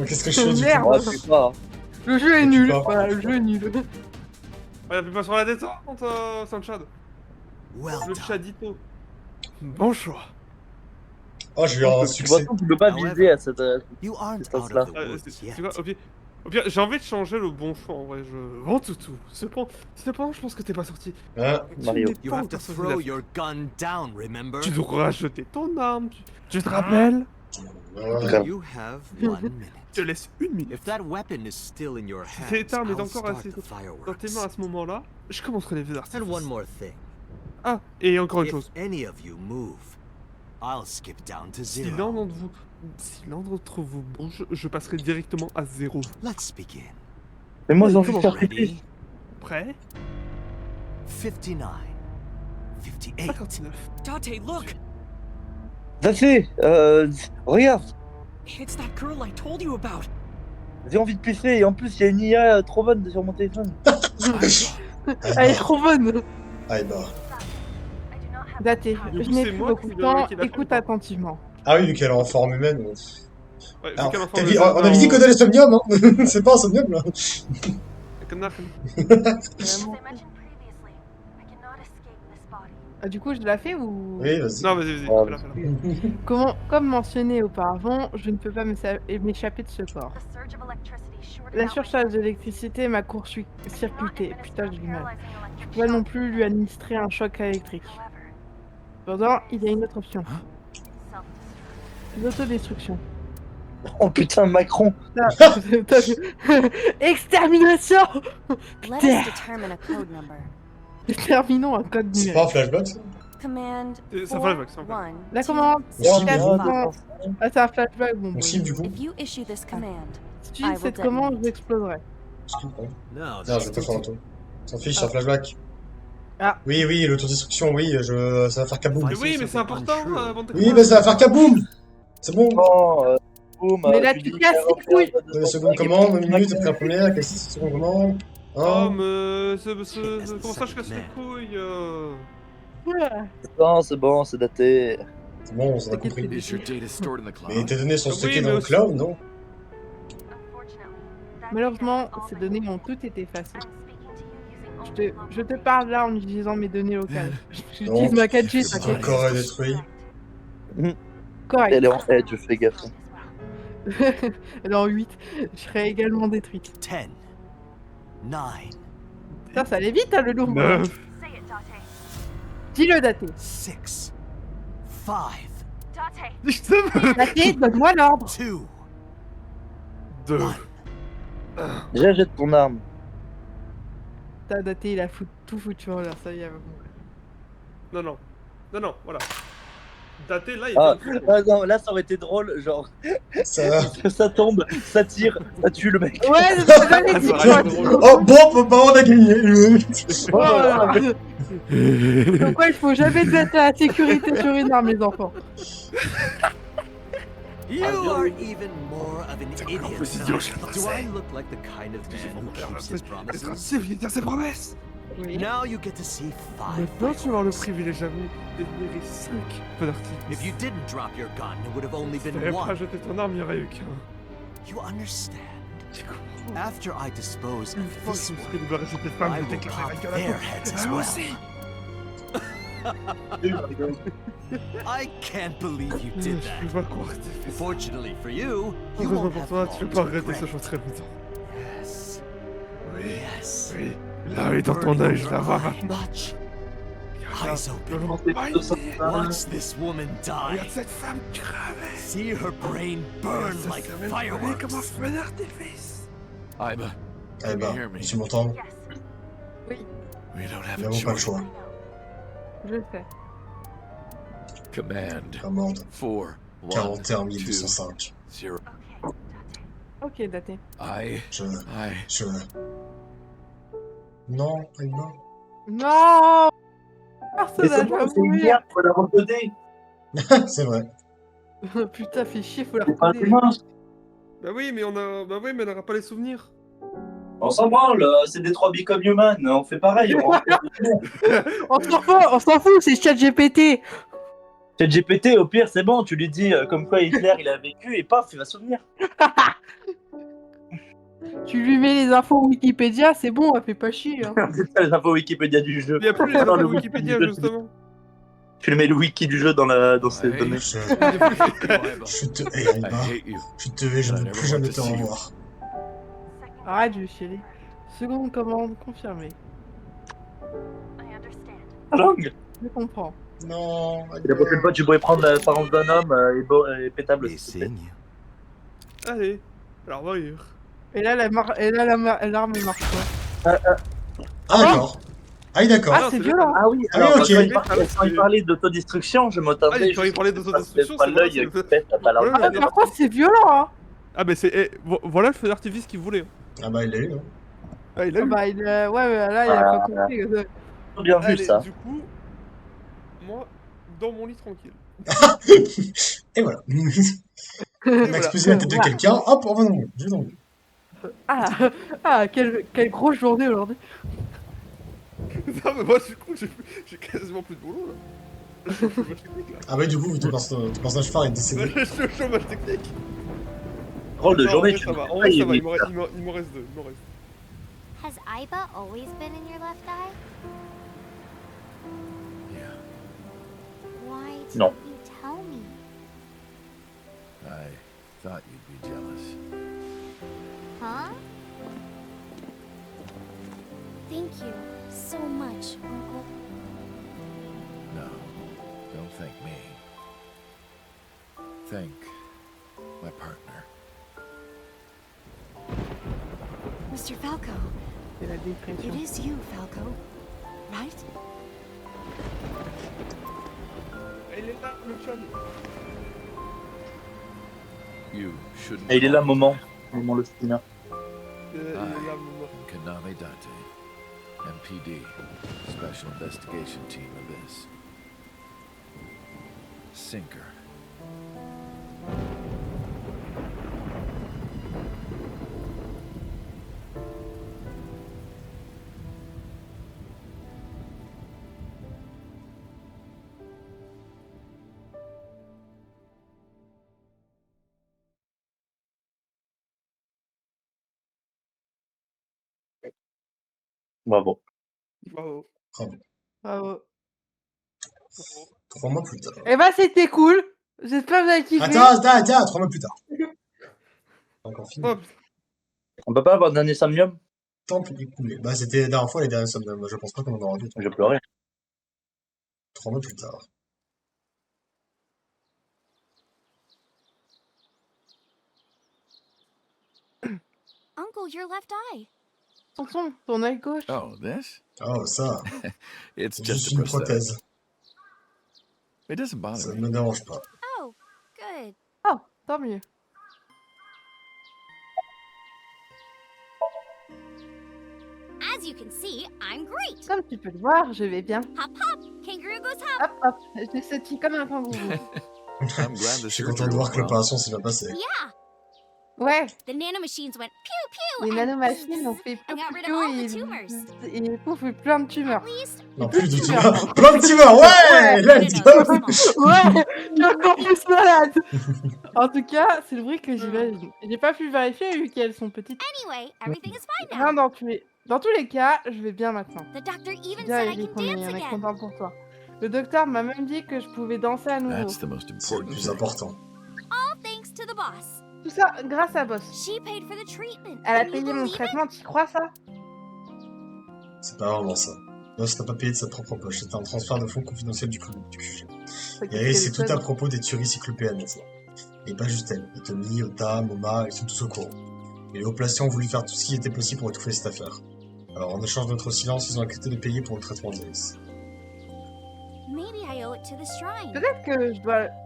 Qu'est-ce que je fais du Merde. coup? Ouais, c'est pas. Le jeu est Tu nul. pars. Voilà, le jeu est nul. Ouais, appuie pas sur la tête, c'est un Chad. Well Le done. Chadito. Bon choix. Oh, j'ai eu un Tu vois, succès. tu peux pas viser à cette. You aren't C'est out ça. of the woods C'est yet. quoi, au pire, j'ai envie de changer le bon choix en vrai. Je vends tout. Cependant, je pense que t'es pas sorti. Hein? Mario. Tu n'es You pas have to encore sorti de throw la- your gun down, remember? Tu devras jeter ton arme. Tu te rappelles? Ouais. You have 1 minute. Je te laisse une minute. If that weapon is still in your hands, Cette arme est I'll encore start assez the dans tes fireworks. mains à ce moment-là. Je commencerai les feux d'artifice. And one more thing. Ah, et encore une If chose. any of you move, I'll skip down to Si zero. l'un d'entre vous bouge, je passerai directement à 0. Let's begin. Mais moi, j'ai envie de Comment faire ça pipi. Ready? Prêt? 59. 58. 59. Dante, look! Zafé, regarde, It's that girl I told you about. j'ai envie de pisser et en plus, il y a une IA trop bonne sur mon téléphone. Elle est trop bonne. Ah, bah. Date, Du je coup, n'ai c'est plus moi beaucoup qui de le- temps. qui l'a fait, Écoute pas. attentivement. Ah oui, vu qu'elle est en forme humaine. Ouais, vu Alors, qu'elle a t'as forme dit- de- on a dit que de l'Esomnium, hein. C'est pas un Somnium là. Connard. Vraiment. Ah, du coup, je la fais ou... Oui, vas-y. Non, vas-y, Ah, fais-la, fais-la. Comme mentionné auparavant, je ne peux pas m'échapper de ce corps. La surcharge d'électricité m'a court-circuité. Putain, j'ai du mal. Je peux pas non plus lui administrer un choc électrique. Cependant, il y a une autre option. L'autodestruction. Oh putain, Macron. Extermination. Let Putain. us determine a code number. Terminons un code C'est pas un numérique. flashback ça? Command C'est un flashback, c'est un 4, 1, Là, 2, comment Merci, one, bien. 5. Ah, c'est un flashback, bon. On skip du coup. If you issue this command, Si tu dis cette commande, j'exploserai. Skip, hein. No, Non, je that's vais pas too faire un tour. S'en fiche, c'est un flashback. Ah. Oui, oui, l'autodestruction, oui, ça va faire kaboom. Mais oui, mais c'est important avant de Oui, mais ça va faire kaboom. C'est bon. Oh, boum, Mais là, tu tu dis casses les couilles. Seconde commande, 1 minute après la première, quelle seconde commande? Oh, Hein? mais comment ça je casse les couilles Non, c'est bon, c'est daté. C'est bon, on a compris. Is your data stored in the cloud? Mais tes données sont Oui, stockées mais dans le aussi- cloud, non? Malheureusement, ces données ont toutes été effacées. Je te parle là en utilisant mes données locales. J'utilise ma 4G, Ton t'inquiète. corps est détruit. Correct. Elle est en edge, fais gaffe. Elle est en 8. Je serai également détruite. 10. 9. Ça allait vite, hein, le loup. 9. Dis-le, Daté. 6. 5. Daté, donne-moi l'ordre. 2. 2. Déjà, jette ton arme. T'as Daté, il a tout foutu en l'air, ça y est. Non, voilà. Daté, là, il Ah, vient de- ah non, là ça aurait été drôle, genre Ça... ça tombe, ça tire, ça tue le mec. Ouais, c'est ce que j'allais Ah, dire. ça aurait été drôle. Oh bon, bah, on a gagné. Oh là là. Donc ouais, il faut jamais mettre la sécurité sur une arme, les enfants. You are even more of an idiot. plus than idiot, I je am. le Do sais. I look like the kind of man who keeps his promises? C'est bien dire ses promesses. Oui. Now you get to see 5 Maintenant, tu vas avoir le privilège à vous d'énumérer 5 feux If d'artifice. you didn't drop your gun, it would have only Si been t'avais pas one. jeté ton arme, il y aurait eu qu'un. You understand? Tu comprends? After I dispose Une of fois que this je me one, serai débarrassé de cette femme, I je will déclarerai la pop gueule à their toi. heads as Ah, moi well. aussi. I can't believe you did Je that. peux pas croire que t'as fait ça. Fortunately for you, you Heureusement won't pour have toi, tu peux long pas to regretter ce regret. choix très longtemps. Yes. Oui, Yes. oui. Là, oui, dans ton œil, je la vois maintenant. Much. Eyes open. Le monde pas ici. Watch this woman die. Regarde cette femme crever. See her brain burn Regarde like cette femme crever comme un fireworks. feu d'artifice. Iba, Eh ben, tu m'entends? we don't have Nous a n'avons pas le choice. choix. Je le sais. Command Commande 4 1 41 205. 0. Ok, daté. Je... I Non, Aïma. Non. Mais Personnage c'est va bon, c'est une mourir. guerre, faut la redonner. C'est vrai. Putain, fait chier, faut la C'est pas reconnaître. humain. Bah oui, mais on a... Bah oui, mais on n'aura pas les souvenirs. On s'en branle, c'est des 3 Become Human, on fait pareil. On s'en fout, c'est ChatGPT. C'est GPT, au pire, c'est bon, tu lui dis comme quoi Hitler il a vécu et paf, il va se souvenir. Tu lui mets les infos Wikipédia, c'est bon, elle fait pas chier. Hein. C'est ça les infos Wikipédia du jeu. Il n'y a plus les Dans infos le Wikipédia, wiki du jeu. justement. Tu lui mets le wiki du jeu dans ses Ouais. données. Je, Iba, je te hais, I Aïma. hate you. Je te hais, je ne veux plus jamais te revoir. Arrête, je vais chialer. Seconde commande confirmée. Langue. Je comprends. Non, La prochaine fois, tu pourrais prendre l'apparence d'un homme et pétable. Les s'il te plaît. signes. Allez, alors voyure. Et là, l'arme elle marche pas. Ah d'accord. Ah oui, d'accord. Ah, non, c'est c'est violent. Ah oui, Ah oui, alors ok. quand il parlait d'autodestruction, je Ah, m'attendais. il fallait parler d'autodestruction, C'est pas c'est vrai, l'œil c'est- qui pète, t'as pas Ouais, l'arme. ouais, Par contre, c'est violent, hein. Ah, mais c'est... voilà le feu d'artifice qu'il voulait. Ah bah il l'a eu. Hein. Ah, il a Ah eu. bah, ouais, là, il a pas compris. Bien vu Allez, ça. du coup, moi, dans mon lit tranquille. Et voilà. On Et a voilà. explosé la tête de Voilà. quelqu'un. Hop, on va dans le jeu. Ah, quelle grosse journée aujourd'hui. Non, mais moi, du coup, j'ai quasiment plus de boulot, là. Je suis au chômage technique, là. Ah bah du coup, ton personnage phare est décédé. Je suis au chômage technique. Drôle de Non, en journée, vrai, tu ça va, me en vrai, ça va, oui. il m'en reste deux, il m'en reste. Has Iba always been in your left eye? Yeah, Why didn't No. you tell me? I thought you'd be jealous. Huh? Thank you so much, Uncle. No, don't thank me. Thank my partner. Mr. Falco, C'est la dépression. it is you, Falco. Right? Il est là, le chum. You shouldn't. Et il est là, call moment le spinner. Il est là, maman. Kaname Date, MPD, Special Investigation Team Abyss. Sinker. Bravo. Bravo. Bravo. 3 mois plus tard. Eh bah, c'était cool. J'espère que vous avez kiffé. Attends, 3 mois plus tard. Encore fini. Oh, On peut pas avoir d'un insomnium? Temps écoulé. Bah c'était la dernière fois les derniers sommes. Je pense pas qu'on en aura d'autres. Je pleurais. 3 mois plus tard. Uncle, your left eye. Tonton, ton œil gauche. Oh, this? Oh ça, It's c'est just juste a une prosthetic. prothèse. It doesn't bother Ça ne me. me dérange pas. Oh, good. Oh, tant mieux. As you can see, I'm great. Comme tu peux le voir, je vais bien. Hop, hop. Kangaroo goes hop. Hop, hop, je sautille comme un kangourou. I'm glad Je the suis surgery content de voir went que well. l'opération s'est bien passée. Yeah. Ouais, The nanomachines went pew pew. les and nanomachines ont fait I got rid of piou all the tumors. et pouf, plein de tumeurs. At least Non, Plus plus de tumeurs. tumeurs. Plein de tumeurs, ouais! Let's go! Ouais, je suis encore plus malade. En tout cas, c'est le bruit que j'imagine. J'ai pas pu vérifier vu qu'elles sont petites. anyway, everything is fine Rien now. dans tous les cas, je vais bien maintenant. The doctor even Bien, said I Eric, can on est dance again. content pour toi. Le docteur m'a même dit que je pouvais danser à nouveau. That's the most C'est le important plus thing. important. All thanks to the boss. Tout ça grâce à Boss. She paid for the treatment. Elle a Can you payé mon believe it? traitement, tu crois ça? C'est pas vraiment ça. Boss n'a pas payé de sa propre poche. C'était un transfert de fonds confidentiel du QG. Et c'est tout à propos des tueries cyclopéennes maintenant. Et pas juste elle. Et Tommy, Ota, Moma, ils sont tous au courant. Et les hauts placés ont voulu faire tout ce qui était possible pour étouffer cette affaire. Alors en échange de notre silence, ils ont accepté de payer pour le traitement d'Iris. Maybe I owe it to the shrine. Peut-être que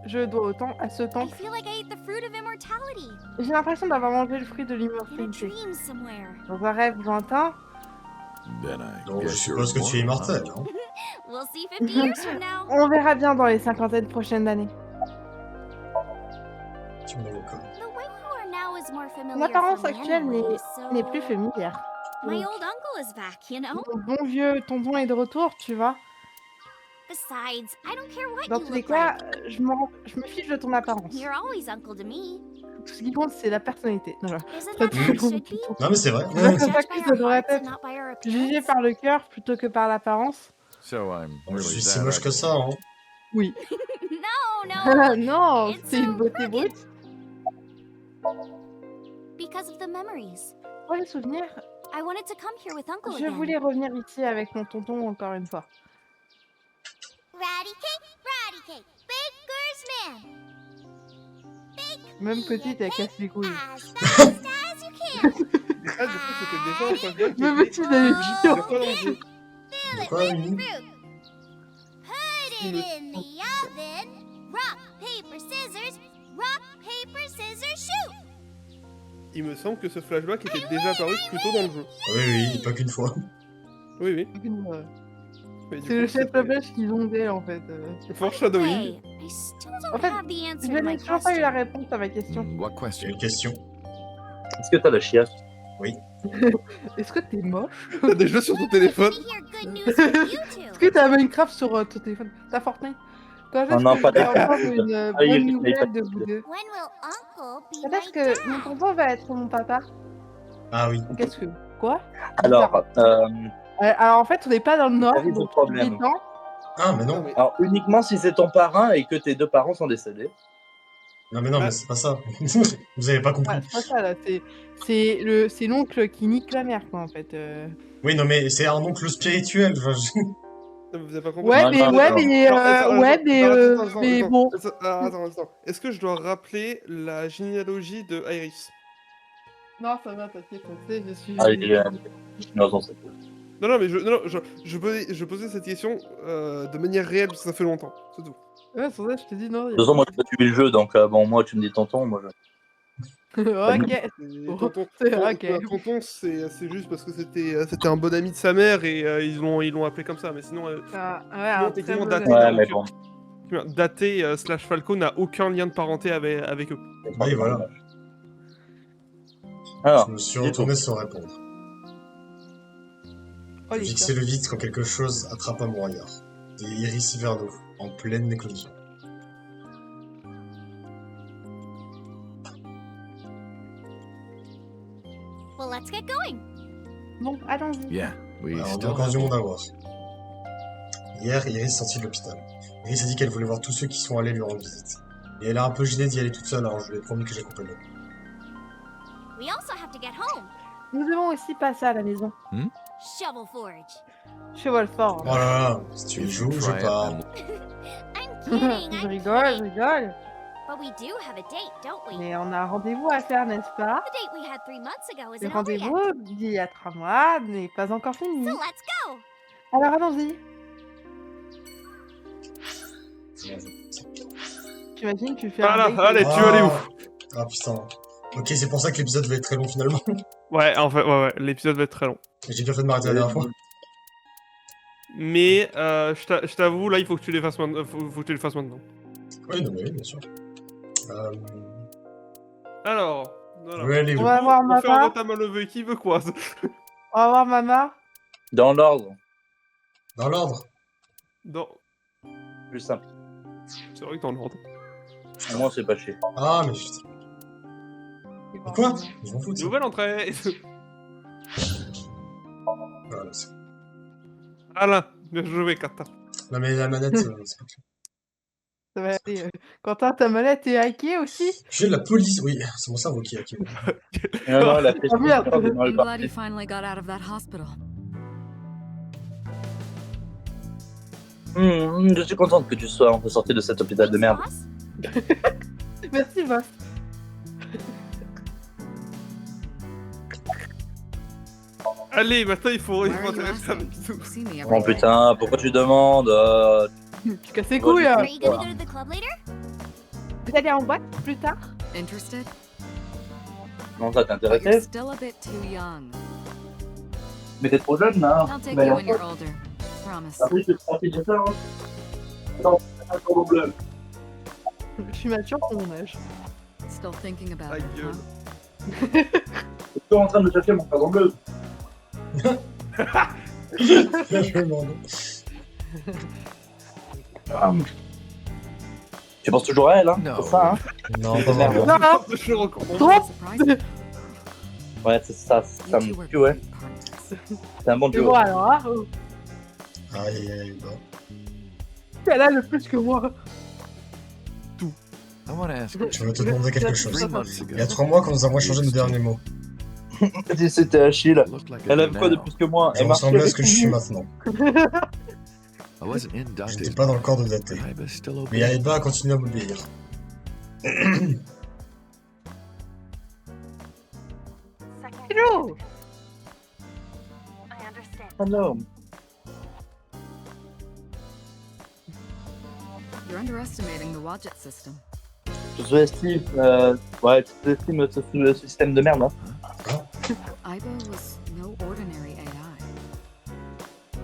je dois autant à ce I temple. feel like I ate the fruit of immortality. J'ai l'impression d'avoir mangé le fruit de In a l'immortalité. dream somewhere. Dans un rêve lointain, Then I Donc je guess you're suppose que tu es immortal, immortel, hein. We'll see 50 years from now. on verra bien dans les cinquantaines prochaines années. Tu me l'évoques. The way you are now is more familiar Mon apparence for me actuelle anyway, so... n'est plus familière. My old uncle is back, you know? Mon bon vieux tonton est de retour, tu vois. Besides, I don't care what Dans you tous les look cas, like. je me fiche de ton apparence. You're always uncle to me. Tout ce qui compte, c'est la personnalité. Non, Isn't Pas that tout how le it monde. should be? Non mais c'est vrai. C'est comme Judge ça by que our ça devrait hearts, être. not by our Jugé appearance. par le cœur plutôt que par l'apparence. So I'm Je really suis si that moche que ugly. ça, hein. Oui. No, non, It's c'est une so beauté rugged. brute. Because of the memories. Pour les souvenirs, I wanted to come here with uncle je again. voulais revenir ici avec mon tonton encore une fois. Ratty cake, baker's man. Même petite, elle casse les couilles. As fast as you can. Ah, du coup, c'était déjà un flashback qui Même était- petite, elle est de chiante. quoi dans le jeu. De quoi, Mimi? Put it in the oven. Rock, paper, scissors. Rock, paper, scissors, shoot. Il me semble que ce flashback était déjà apparu plus tôt dans le jeu. Oui, oui, pas qu'une fois. Oui, oui. Mais du C'est le coup, chef c'était- pêche qu'ils ont dit en fait. Foreshadowing. Hey, I still don't En fait, have the answer Je to my n'ai toujours pas eu la question. réponse à ma question. What J'ai question? une question. Est-ce que t'as la chiasse? Est-ce que t'es moche? T'as des jeux sur ton téléphone? Let me hear good news from you two. Est-ce que t'as Minecraft sur ton téléphone? T'as Fortnite? Quand est-ce non, que pas je vais d'accord. entendre une Ah, il bonne est nouvelle pas- de vous deux? When will uncle be Quand my est-ce que mon dad? tonton va être mon papa? Ah oui. Qu'est-ce que... Quoi? Alors, Alors en fait, on n'est pas dans le nord, J'arrive au donc problème. étant, Ah mais non. alors, uniquement si c'est ton parrain et que tes deux parents sont décédés. Non mais non, mais c'est pas ça. Vous avez pas compris. ah, c'est pas ça là, c'est l'oncle qui nique la mère quoi en fait. Oui, non mais c'est un oncle spirituel. Enfin, Vous avez pas compris? Ouais, Non, mais non, ouais, non. mais Attends, mais attends, bon. Attends. Est-ce que je dois rappeler la généalogie de Iris? Non, ça va, t'inquiète, tu sais, je suis. Allez, non, non, c'est Non, mais je posais cette question de manière réelle parce que ça fait longtemps, c'est tout. Ouais, c'est ça, je te dis non. De toute façon, moi, j'ai pas tué le jeu, donc bon, moi, tu me dis tonton, moi, je... Ok. Et Oh, tonton, c'est ok. tonton, c'est juste parce que c'était un bon ami de sa mère et ils l'ont appelé comme ça, mais sinon, Ah, ouais, non, un très techniquement bon daté, ami. Ouais, mais bon. Daté slash Falco n'a aucun lien de parenté avec eux. Oui, voilà. Alors, Je me suis retourné sans répondre. Oh, Je les fixais le vide quand quelque chose attrapa mon regard. Des iris hivernaux, en pleine éclosion. Well, let's get going. Bon, allons-y. Yeah, we Alors, on a still encore du have monde à voir. Hier, Iris sortit de l'hôpital. Iris a dit qu'elle voulait voir tous ceux qui sont allés lui rendre visite. Et elle a un peu gêné d'y aller toute seule, alors je lui ai promis que j'accompagnais. We also have to get home. Nous devons aussi passer à la maison. Shovel Forge. Cheval fort. Oh là là, si tu y You joues, should je try it pars. and- I'm kidding. Je I'm rigole, je kidding. rigole. But we do have a date, don't we? Mais on a un rendez-vous à faire, n'est-ce pas? The date we had 3 months ago Le isn't over rendez-vous yet. d'il y a 3 mois n'est pas encore fini. So let's go. Alors allons-y. T'imagines, tu fais Voilà, un date allez, tu veux aller où? Ah putain. Ok, c'est pour ça que l'épisode va être très long finalement. Ouais, en fait, ouais, l'épisode va être très long. J'ai bien fait de m'arrêter la dernière fois. Mais je t'avoue, là, il faut que tu les fasses maintenant. Faut que tu les fasses maintenant. Oui, non, mais oui, bien sûr. Alors, voilà. Je vais aller On où? va voir Pour faire Mama. notamment lever, qui veut quoi? On va voir Mama. Dans l'ordre, Dans l'ordre. Non, plus simple. c'est vrai que dans l'ordre. Au moins, c'est pas chier. Ah, mais juste. Quoi? Je m'en fous de ça. Nouvelle entrée. Voilà, c'est- Alain, bien joué, Kata. Non, mais la manette, c'est pas clair. Ça va aller. Quentin, ta manette est hackée aussi? Je fais de la police, oui, c'est mon cerveau qui est hacké. Non, la question, Ah, merde. c'est pas dans le I'm glad parti. you finally got out of that hospital. Je suis contente que tu sois enfin sorti de cet hôpital de merde. Boss? Merci, boss. Allez, maintenant il faut Why are you intéresser à asking? l'épisode. You see me every Oh day. putain, pourquoi tu demandes Tu casses les couilles. Are you gonna go to the club later? Vous allez en boîte plus tard? Interested? Non, ça But you're t'intéressait? still a bit too young. Mais t'es trop jeune là. I'll take you when you're older. Promise. Après, je te transmets ça, hein. Attends, un cordon bleu. Je suis mature pour mon âge. Still thinking about Ta it, gueule. huh? Je suis en train de chercher mon cordon bleu. Je vais demander. Tu penses toujours à elle, hein? No. C'est ça, hein? Non, pas vraiment. Non, non. Toujours au courant. Trop. Surprising. Ouais, c'est ça, ça You two me were tue, ouais. great partners. C'est un bon Mais duo. bon, alors, hein, Aïe, aïe, aïe, bah. elle a le plus que moi. I want to ask you. Je voulais te demander quelque 3 chose. months ago, Il y a 3 mois, quand nous avons échangé nos derniers mots, Si c'était Achille, I looked like I elle do aime quoi de now. plus que moi? je Elle marche ressemblais à ce avec que je suis nous. maintenant. I wasn't in Je Dante's n'étais pas dans le corps de but Date. I was still Mais obeying. Aïba a continué à m'obéir. Hello. Oh non. You're underestimating the Wadjet system. Tu sous-estimes, ouais, tu sous-estimes ce système de merde, hein. Ibo was no ordinary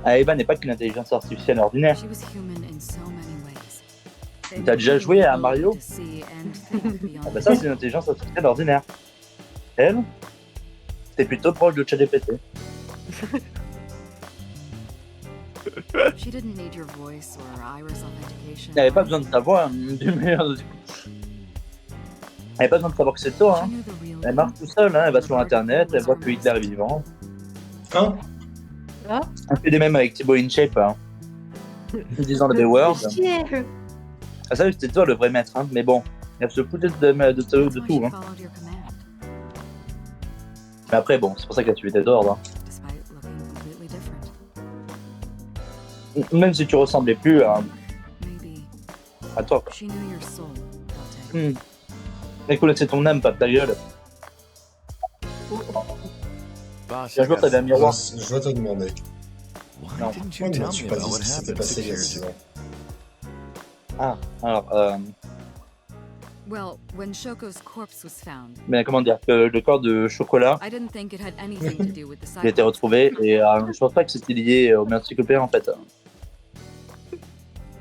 AI. Aeba n'est pas qu'une intelligence artificielle ordinaire. She was human in so many ways. T'as déjà joué à Mario? To see and think beyond Ah bah ça, c'est une intelligence artificielle ordinaire. Elle, c'est plutôt proche de ChatGPT. She didn't need your voice or iris authentication. Elle n'avait pas besoin de ta voix, hein, du meilleur. Elle n'avait pas besoin de savoir que c'est toi, She hein. knew the real Elle you. marche tout seul, hein. Elle va sur internet, elle voit que Hitler est vivant. Hein? Elle fait des mèmes avec Thibaut InShape, hein. Disant des words. Chier. Ah ça, c'était toi le vrai maître, hein. Mais bon, elle se foutait de That's why tout, she hein. followed your command, Mais après, bon, c'est pour ça qu'elle a suivi tes ordres, hein. despite looking completely different. Même si tu ressemblais plus Maybe à toi, quoi. she knew your soul, Dante. Elle connaissait ton âme, pas ta gueule. Boss, Un I jour, got t'avais un miroir. Je dois te demander. Why No. didn't Pourquoi you ne tell m'as-tu me pas about dit what ce qui s'était happened passé 6 il y a years 6 ago? ans? Alors, Well, when Shoko's corpse was found, mais comment dire, que le corps de chocolat, I didn't think it had anything to do with the il a été cyber. retrouvé, et je pense pas que c'était lié au meurtre psychopathe, en fait.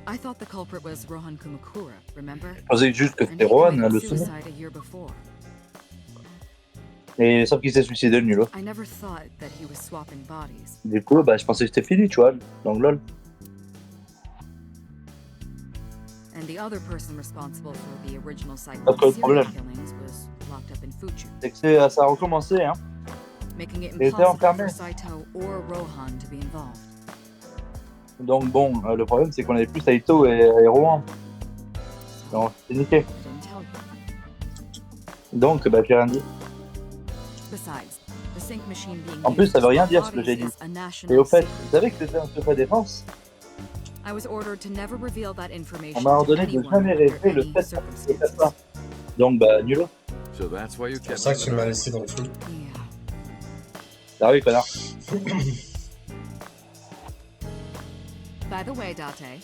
I thought the culprit was Rohan Kumakura, remember? Je pensais juste que And c'était he Rohan, committed le souvenir. suicide a year before. Et sauf qu'il s'est suicidé, nul. I never thought that he was swapping bodies. Du coup, bah, je pensais que c'était fini, tu vois, donc lol. And the other person responsible for the original cycle Pas of trop de serial problème. killings was locked up in Fuchu, C'est que ça a recommencé, hein. making it Il était impossible enfermé. for Saito or Rohan to be involved. Donc bon, le problème c'est qu'on avait plus Saito et Rohan. Donc c'est niqué. I didn't tell you. Donc, bah, j'ai rien dit. Besides, the sync machine being En plus, used ça veut to rien swap dire ce que j'ai bodies dit. is a Et national au fait, secret. vous savez que c'était un secret défense? I was ordered to never reveal that information On m'a to ordonné de anyone jamais under révéler le any fait de faire circumstances. ça. Donc, bah, nul. So that's why you C'est pour kept ça me que in tu the m'as dark. laissé dans le flou. Yeah. Ah oui, connard. By the way, Date,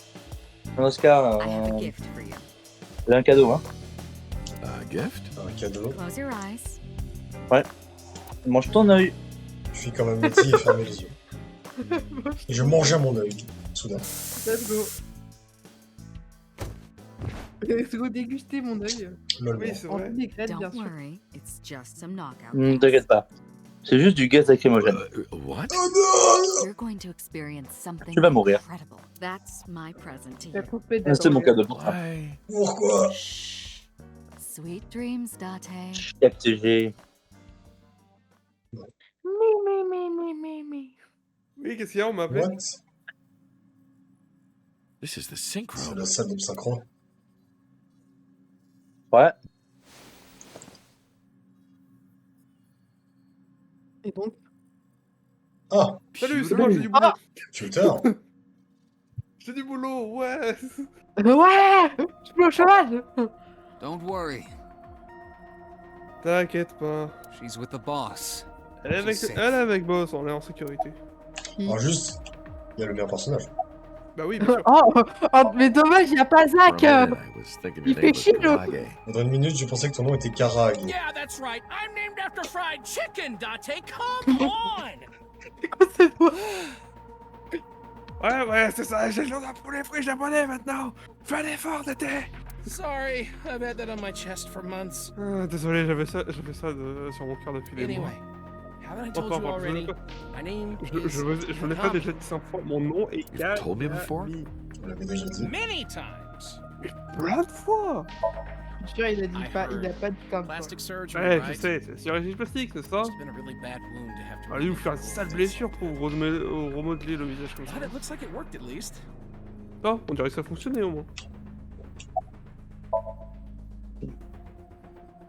Oscar, I have a gift for you. c'est un cadeau, hein. Gift? Un cadeau. Close your eyes. Mange ton œil. Je suis quand même petit et fermer les yeux. Et je mangeais mon œil, soudain. Let's go. Let's go déguster mon œil. Lol, Oui, bon. c'est En vrai. vinaigrette, bien Don't sûr. worry, it's just some knockout. T'inquiète pas. C'est juste du gaz lacrymogène. What? You're going to experience something Tu vas mourir. incredible. That's my present to La you. poupée C'est mon d'Adrien. cadeau pour toi. Why? Pourquoi? Shh. Sweet dreams, Date. FTG. Oui, qu'est-ce qu'il y a? On m'a appelé. What? This is the C'est synchro. la salle de synchro. Ouais. Et donc, Ah, Salut, c'est moi, j'ai du boulot. tuteur. J'ai du boulot, ouais. ouais, je peux au chômage. Don't worry, T'inquiète pas. she's with the boss. Elle est avec, She's safe. elle est avec Boss, on est en sécurité. Alors juste, il y a le meilleur personnage. Bah oui, bien sûr. Oh, mais dommage, il n'y a pas For a Zach. minute, I was thinking il your fait name chier, was le- Karage. Pendant une minute, je pensais que ton nom était Karag. Yeah, that's right. I'm named after fried chicken, Date. Come on! C'est quoi cette voix? Ouais, c'est ça, j'ai le nom d'un poulet frit japonais maintenant. Fais un effort, Tété. Sorry, I've had that on my chest for months. Ah, désolé, j'avais ça sur mon cœur depuis des mois. Anyway, haven't I Enfin, told you enfin, already? My name je n'ai pas déjà dit 5 fois, mon nom est You've told me before? Kagami. On l'avait déjà dit. Many times. Plein de fois. Je suis sûr, il a dit I pas, il a heard. pas dit comme ça. Plastic surgery, Ouais, je right? sais, c'est chirurgie plastique, c'est ça? It's been a really bad wound to have to Allez vous faire une relive sale for blessure pour remodeler le visage comme ça. But it looks like it worked at least. Non, on dirait que ça fonctionnait au moins.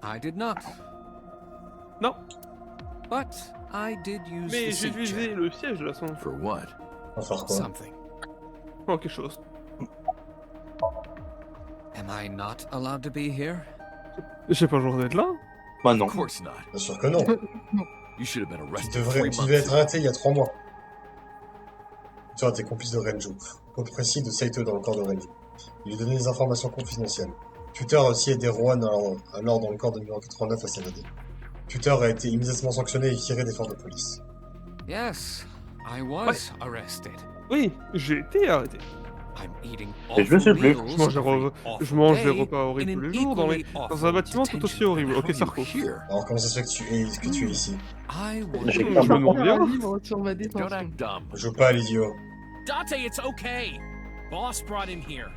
I did not. Non, But I did use mais the j'ai seat utilisé chair. le siège de la son. For what? On va faire quoi? Something. Oh, quelque chose. Am I not allowed to be here? J'ai pas le droit d'être là. Bah non. Of course not. Bien sûr que non. You should have been Tu arrested devais 3 être months ago. arrêté il y a 3 mois. Tu as été complice de Renju. Au précis de Saito dans le corps de Renju. Il lui donnait des informations confidentielles. Tuteur a aussi aidé Rohan alors dans le corps de numéro 89 à s'évader. Tuteur a été immédiatement sanctionné et viré des forces de police. Yes, I was arrested. Oui, j'ai été arrêté. I'm eating Et je sais awful plus. meals Je mange des every re- awful je mange des day repas horribles in tous an les jours dans equally un awful bâtiment tout aussi detention. horrible. How Ok, are ça you repose. here? Alors comment ça se fait que tu es ici? I J'ai want pas Je me demande Un bien. livre sur ma Don't détention. act dumb. Joue pas à l'idiot. Date, it's okay. Boss brought him here.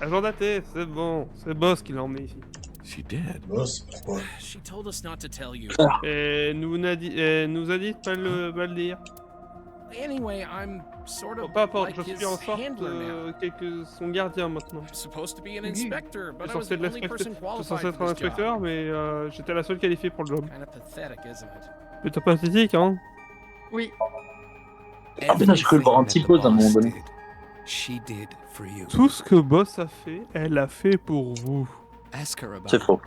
Agent daté, c'est bon. C'est Boss qui l'a emmené ici. She did. Boss, pourquoi? She told us not to tell you. Et nous a dit de pas le dire. Anyway, I'm sort Bon, of peu importe, like je his suis en sorte handler now. son gardien maintenant. I'm supposed to be an Oui. inspector, but Je I was suis the only person censé qualified être for un this job. inspecteur, mais j'étais la seule qualifiée pour le job. Kind of pathetic, isn't it? Plutôt pathétique, hein? Oui. Ah putain, j'ai cru le voir en Everything petit pause à un that the moment boss donné. did, she did for you. Tout ce que Boss a fait, elle l'a fait pour vous. Ask her about C'est it. faux.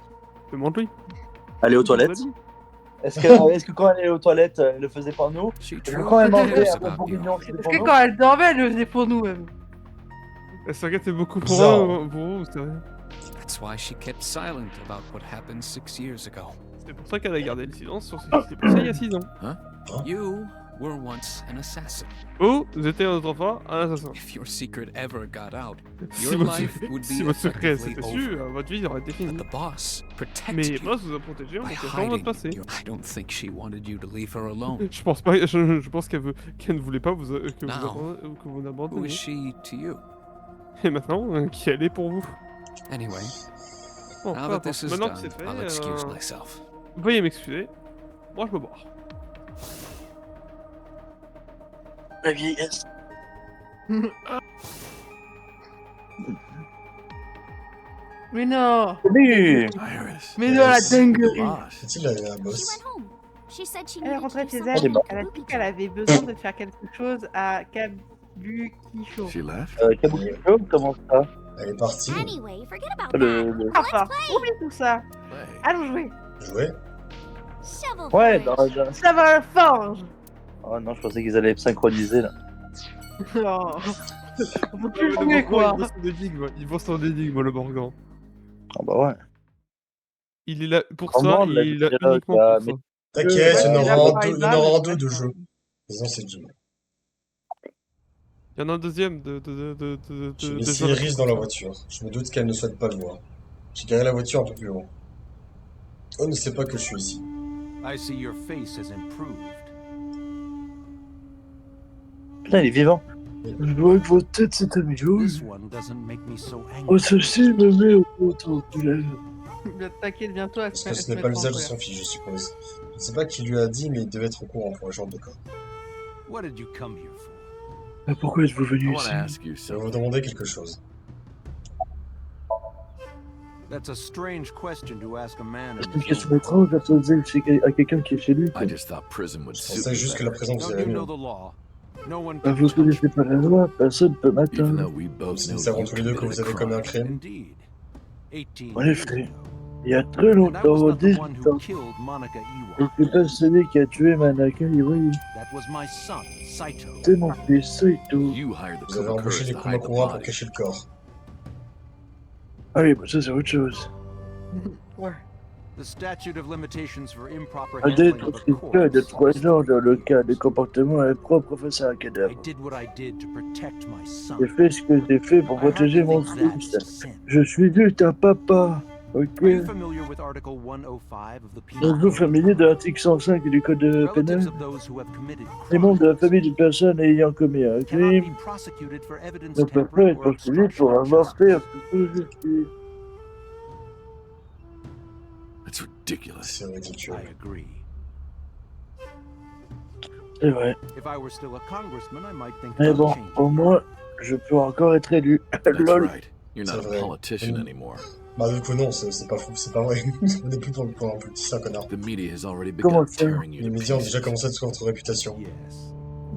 Demande-lui. Aller aux toilettes. Est-ce que quand elle est aux toilettes, elle le faisait pour nous? She Est-ce que truly quand elle mangeait cares après about you. bourguignon, c'était Est-ce pour que nous? quand elle dormait, elle le faisait pour nous même? Elle s'inquiète beaucoup pour Bizarre. vous, c'est vrai. That's why she kept silent about what happened 6 years ago. C'est pour ça qu'elle a gardé le silence sur ce qui s'est passé il y a 6 ans. You were once an assassin. Vous étiez autrefois un assassin. If your secret ever got out, Si your votre, life would si be votre secret effectively s'était su, over. votre vie aurait été finie. But the boss protected Mais you Boss vous a protégé en by cachant votre hiding passé. you. I don't think she wanted you to leave her alone. Je pense pas, je pense qu'elle ne voulait pas que Now, vous Who n'abandonniez. is she to you? Et maintenant, qui elle est pour vous? Anyway, Bon, now peu that importe. this is Maintenant que done, c'est fait, I'll excuse myself. veuillez m'excuser. Moi, je me barre. La vieillesse. Mais non. Salut. Iris. Mais non, la dinguerie. Boss. Est-il un She boss? went home. She said she Elle est needed to rentrée do chez something elle. with Elle a dit Kabuki. qu'elle avait besoin de faire quelque chose à Kabukicho. She left? Kabukicho, comment ça? Elle est partie. Anyway, forget about Le... that. Enfin, oublie tout ça. Play. Allons jouer. Jouer? Shovel Ouais, fish. Ça va la forge. Oh non, je pensais qu'ils allaient synchroniser là. Oh. On peut plus Le jouer, Morgan, quoi. il vend son énigme, le Morgan. Ah bah ouais. Il est là pour Comment ça, on l'a il est là dit, uniquement là, pour ça. T'inquiète, il y en Ouais, aura là, un par deux, il y en exemple, aura un deux de bref, jeu. Disons, c'est Jim. Il y en a un deuxième J'ai de laissé jeu Iris dans la comme ça. voiture. Je me doute qu'elle ne souhaite pas le voir. J'ai garé la voiture un peu plus loin. On ne sait pas que je suis ici. I see your face has improved. Putain, il est vivant. Je vois que votre tête s'est améliorée. This one doesn't make me so angry. Oh, ceci me met au poteau. T'inquiète, bientôt, elle Parce se que ce se n'est pas mettra en l'usage de colère. son fils, je suppose. Je ne sais pas qui lui a dit, mais il devait être au courant pour un genre de cas. What did you come here for? Mais pourquoi êtes-vous I venu want ici? to ask you Je vais vous something. demander quelque chose. That's a strange question to ask a man C'est in une his question own étrange à poser à quelqu'un qui est chez lui. I just thought prison would Je suit pensais me juste que la better. prison vous Don't irait you mieux. know the law? No one Bah, can vous touch connaissez pas la loi, personne ne peut Even m'atteindre. though we both Si know nous savons you tous les deux que committed vous a avez commis un crime. crime. Indeed. 18 En years effet, ago. il y a très And I was longtemps, not the 18 one who ans, killed Monica je Ewok. suis pas celui qui a tué Manaka Iwai. That was my son, Saito. C'est mon fils, Saito. You hired the Vous avez embauché Kumakuras les to hide the Kumakura pour body. cacher le corps. Ah oui, bah ça c'est autre chose. Ouais. The statute of limitations for improper Un handling d'être of a fiscal de corpse 3 is ans dans le 3 cas de years. comportement impropre face à un I cadavre. did what I did to protect my son. J'ai fait ce que j'ai fait pour I protéger hardly mon think fils. that's sin. Je suis juste un papa. Ok. Are you familiar with Article 105 of the Penal Êtes-vous Code? familier de l'article 105 du code pénal? Relatives of those who have committed Les membres de la crimes famille d'une personne ayant commis un cannot crime be prosecuted for evidence ne peuvent pas tampering être or poursuivis obstruction pour of avoir fait un justice. peu de justice. That's ridiculous. C'est ridicule. I agree. C'est vrai. If I were still a congressman, I might think Mais about bon, changing. au moins, je peux encore être élu. That's Lol. right. You're not C'est a vrai. politician Mm. anymore. Bah du coup non, c'est pas fou, c'est pas vrai. On n'est plus pour un politicien, connard. The media has already Comment begun ça? tearing you Les to médias ont déjà pieces. commencé à détruire votre réputation. Yes.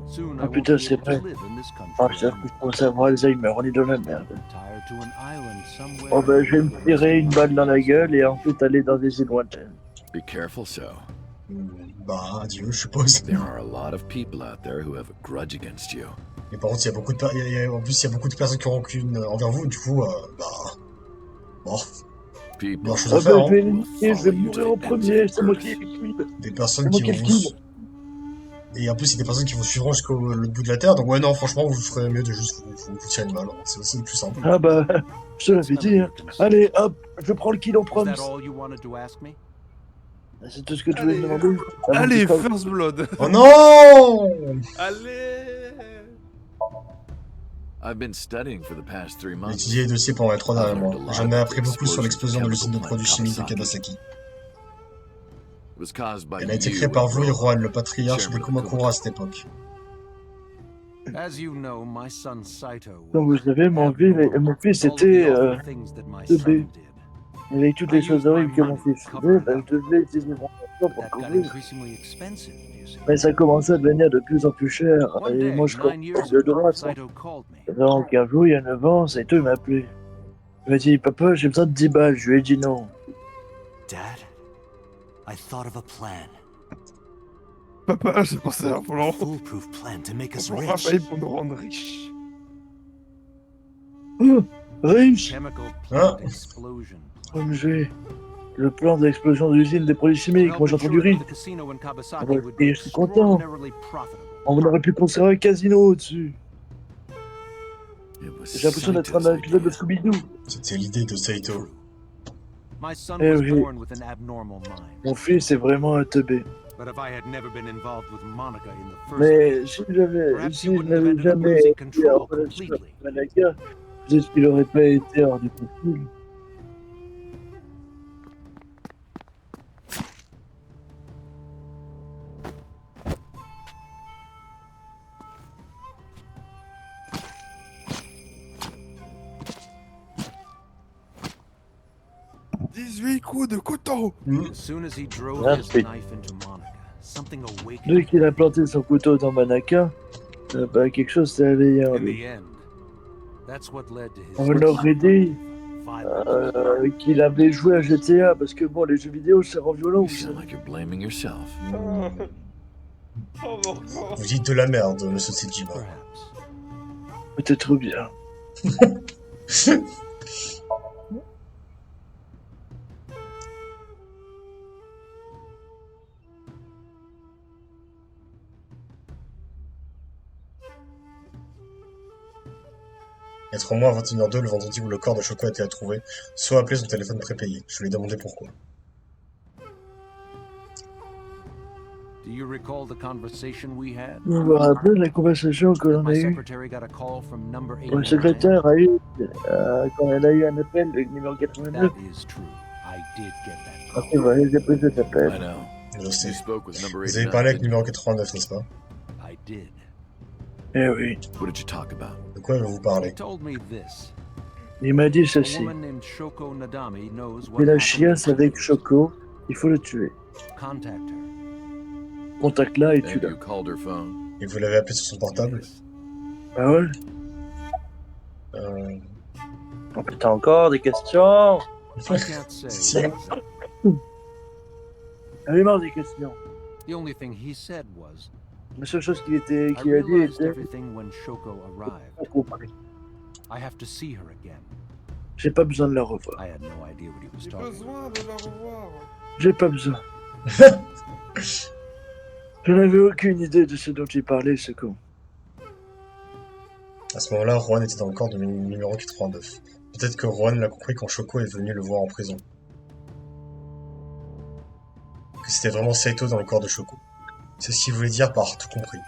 Soon I Ah won't putain, be c'est able to vrai. live in this country Ah, c'est que je anymore. commence à avoir Alzheimer, on est dans la merde. Retired to an island somewhere Oh bah, je vais in me the tirer une western balle dans la United gueule et States. ensuite aller dans des îles lointaines. Be careful, so. Bah adieu, je suppose. There are a lot of people out there who have a grudge against you. Mais par contre, il y a beaucoup de en plus, il y a beaucoup de personnes qui ont rancune envers vous, du coup, bah... Bon, People Bon, chose à Ah faire, bah, hein. je vais will niquer, je follow vais you mourir to en the ends premier, of c'est moi the qui ai earth. des personnes C'est moi qui qui vont ai le vous... kill. Et en plus, c'est des personnes qui vous suivront jusqu'au l'autre bout de la Terre, donc ouais, non, franchement, vous ferez mieux de juste vous tirer une balle, hein. C'est aussi le plus simple. Ah bah, je te l'avais None of dit. your Hein. concern. Allez, hop, je prends le kill en Is proms. that all you wanted to ask me? C'est tout ce que tu voulais me Allez. demander. Avant Allez, que je First Blood. Oh non! Allez. I've been studying for the past 3 J'ai months. étudié les dossiers pendant les 3 derniers mois. J'en ai appris beaucoup sur l'explosion de l'usine de produits chimiques de Kawasaki. It was caused by Elle a été you créée par and vous et Rohan. Juan, le patriarche des Kumakura à cette époque. As you know, my son Saito Comme vous was savez, mon fils all of the était awful things that my bébé. son did. avec toutes les choses horribles que mon fils faisait, ben, je devais utiliser mon argent pour That got couvrir. increasingly expensive, you see. Mais ça commençait à devenir de plus en plus cher. One Et day, moi, je 9 commençais years de ago, droite. Saito called me. Donc, un jour, il y a 9 ans, Saito il m'a appelé. Il m'a dit, papa, j'ai besoin de 10 balles. Je lui ai dit non. Dad, I thought of a plan. Papa, j'ai pensé à un plan. Foolproof plan to make us On rich. Raphaël pour nous rendre riches. Oh, riche Chemical Hein? plant explosion. OMG. Le plan d'explosion de l'usine des produits chimiques. Moi, j'ai entendu rire. The casino in Kawasaki Ouais, would be et je suis content. extraordinarily profitable. On aurait pu construire un casino au-dessus. It was J'ai l'impression d'être un Saito's épisode de idea. Scooby-Doo. C'était l'idée de Saito. My son Eh was oui. born with an abnormal mind. Mon fils est vraiment un teubé. But if I had never been involved with Monica in the first Mais place, si perhaps je he wouldn't have n'avais ended up jamais losing été en control relation avec completely. Manaka, peut-être qu'il n'aurait pas été hors du contrôle. « 18 coups de couteau !» As soon as he drove Ah, his c'est- knife into Monica, something awakened Dès qu'il a planté son couteau dans Manaka, bah, quelque chose s'est réveillé en in lui. the end. That's what led to his On aurait dit violent qu'il avait joué à GTA, parce que bon, les jeux vidéo, ça rend violent. You vous sound savez. like you're blaming yourself. Oh, Morgan. Vous dites de la merde, monsieur Sejima. perhaps. Peut-être bien. Il y a 3 mois, à 21h02, le vendredi où le corps de Shoko a été retrouvé, So a appelé son téléphone prépayé. Je lui ai demandé pourquoi. Do you recall the conversation we had? Vous vous rappelez la conversation que l'on a My eue? secretary got a call from number Le 89. secrétaire a eu, quand elle a eu un appel, le numéro 89. That is true. I did get that Après, voilà, j'ai pris cet I appel. know. Je sais. You spoke with number Vous avez 89. parlé avec numéro 89, n'est-ce pas? I did. Eh oui. What did you talk about? De quoi avez-vous He parlé? told me this. Il m'a dit A ceci. woman named Shoko Nadami knows what C'est la happened chiasse in avec Tokyo. Shoko, il faut le tuer. Contact her. Contacte-la et And tue-la. you called her phone? Et vous l'avez appelé sur son portable? Ah ouais? Oh putain, encore des questions? I can't say. Si. J'en ai marre des questions. The only thing he said was, La seule chose qu'il I a dit realized était... everything when Shoko arrived. Pas compris. I have to see her again. J'ai pas besoin de la revoir. I had no idea what he was J'ai talking besoin about. de la revoir. J'ai pas besoin. Je n'avais aucune idée de ce dont il parlait, ce con. À ce moment-là, Juan était dans le corps de numéro 89. Peut-être que Juan l'a compris quand Shoko est venu le voir en prison. Que c'était vraiment Saito dans le corps de Shoko. C'est ce qu'il voulait dire par tout compris.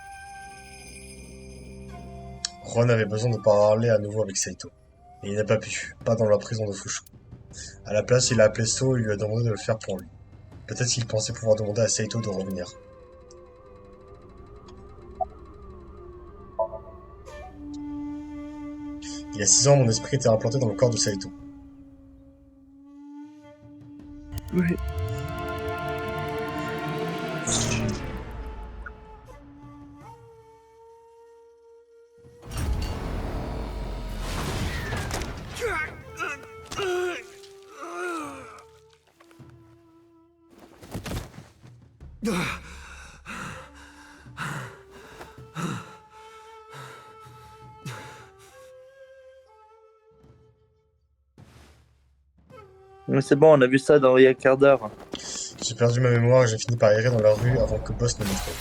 Juan avait besoin de parler à nouveau avec Saito. Et il n'a pas pu, pas dans la prison de Fushu. À la place, il a appelé So et lui a demandé de le faire pour lui. Peut-être qu'il pensait pouvoir demander à Saito de revenir. Il y a 6 ans, mon esprit était implanté dans le corps de Saito. Oui. Mais c'est bon, on a vu ça dans il y a un quart d'heure. J'ai perdu ma mémoire et j'ai fini par errer dans la rue avant que Boss ne me trouve.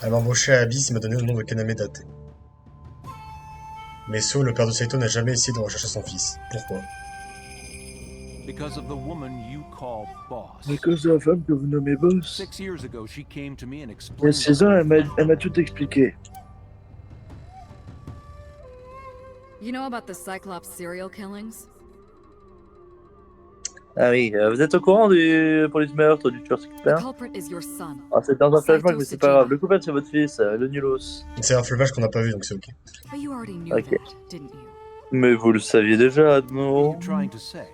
Elle m'a embauché à Abyss et m'a donné le nom de Kaname Date. Mais So, le père de Saito, n'a jamais essayé de rechercher son fils. Pourquoi? Because of the woman you call boss. À cause de la femme que vous nommez Boss. 6 years ago, she came to me and Il y a explained. 6 ans, elle m'a tout expliqué. You know about the Cyclops serial killings? Ah oui, vous êtes au courant du police meurtre du tueur The secrétaire? culprit is your son. Ah, c'est dans un flashback, mais c'est pas Saito grave. Le coupable, c'est votre fils, le nulos. C'est un flashback qu'on n'a pas vu, donc c'est ok. But you already knew Ok. that, didn't you? Mais vous le saviez déjà, What are non? you trying to say?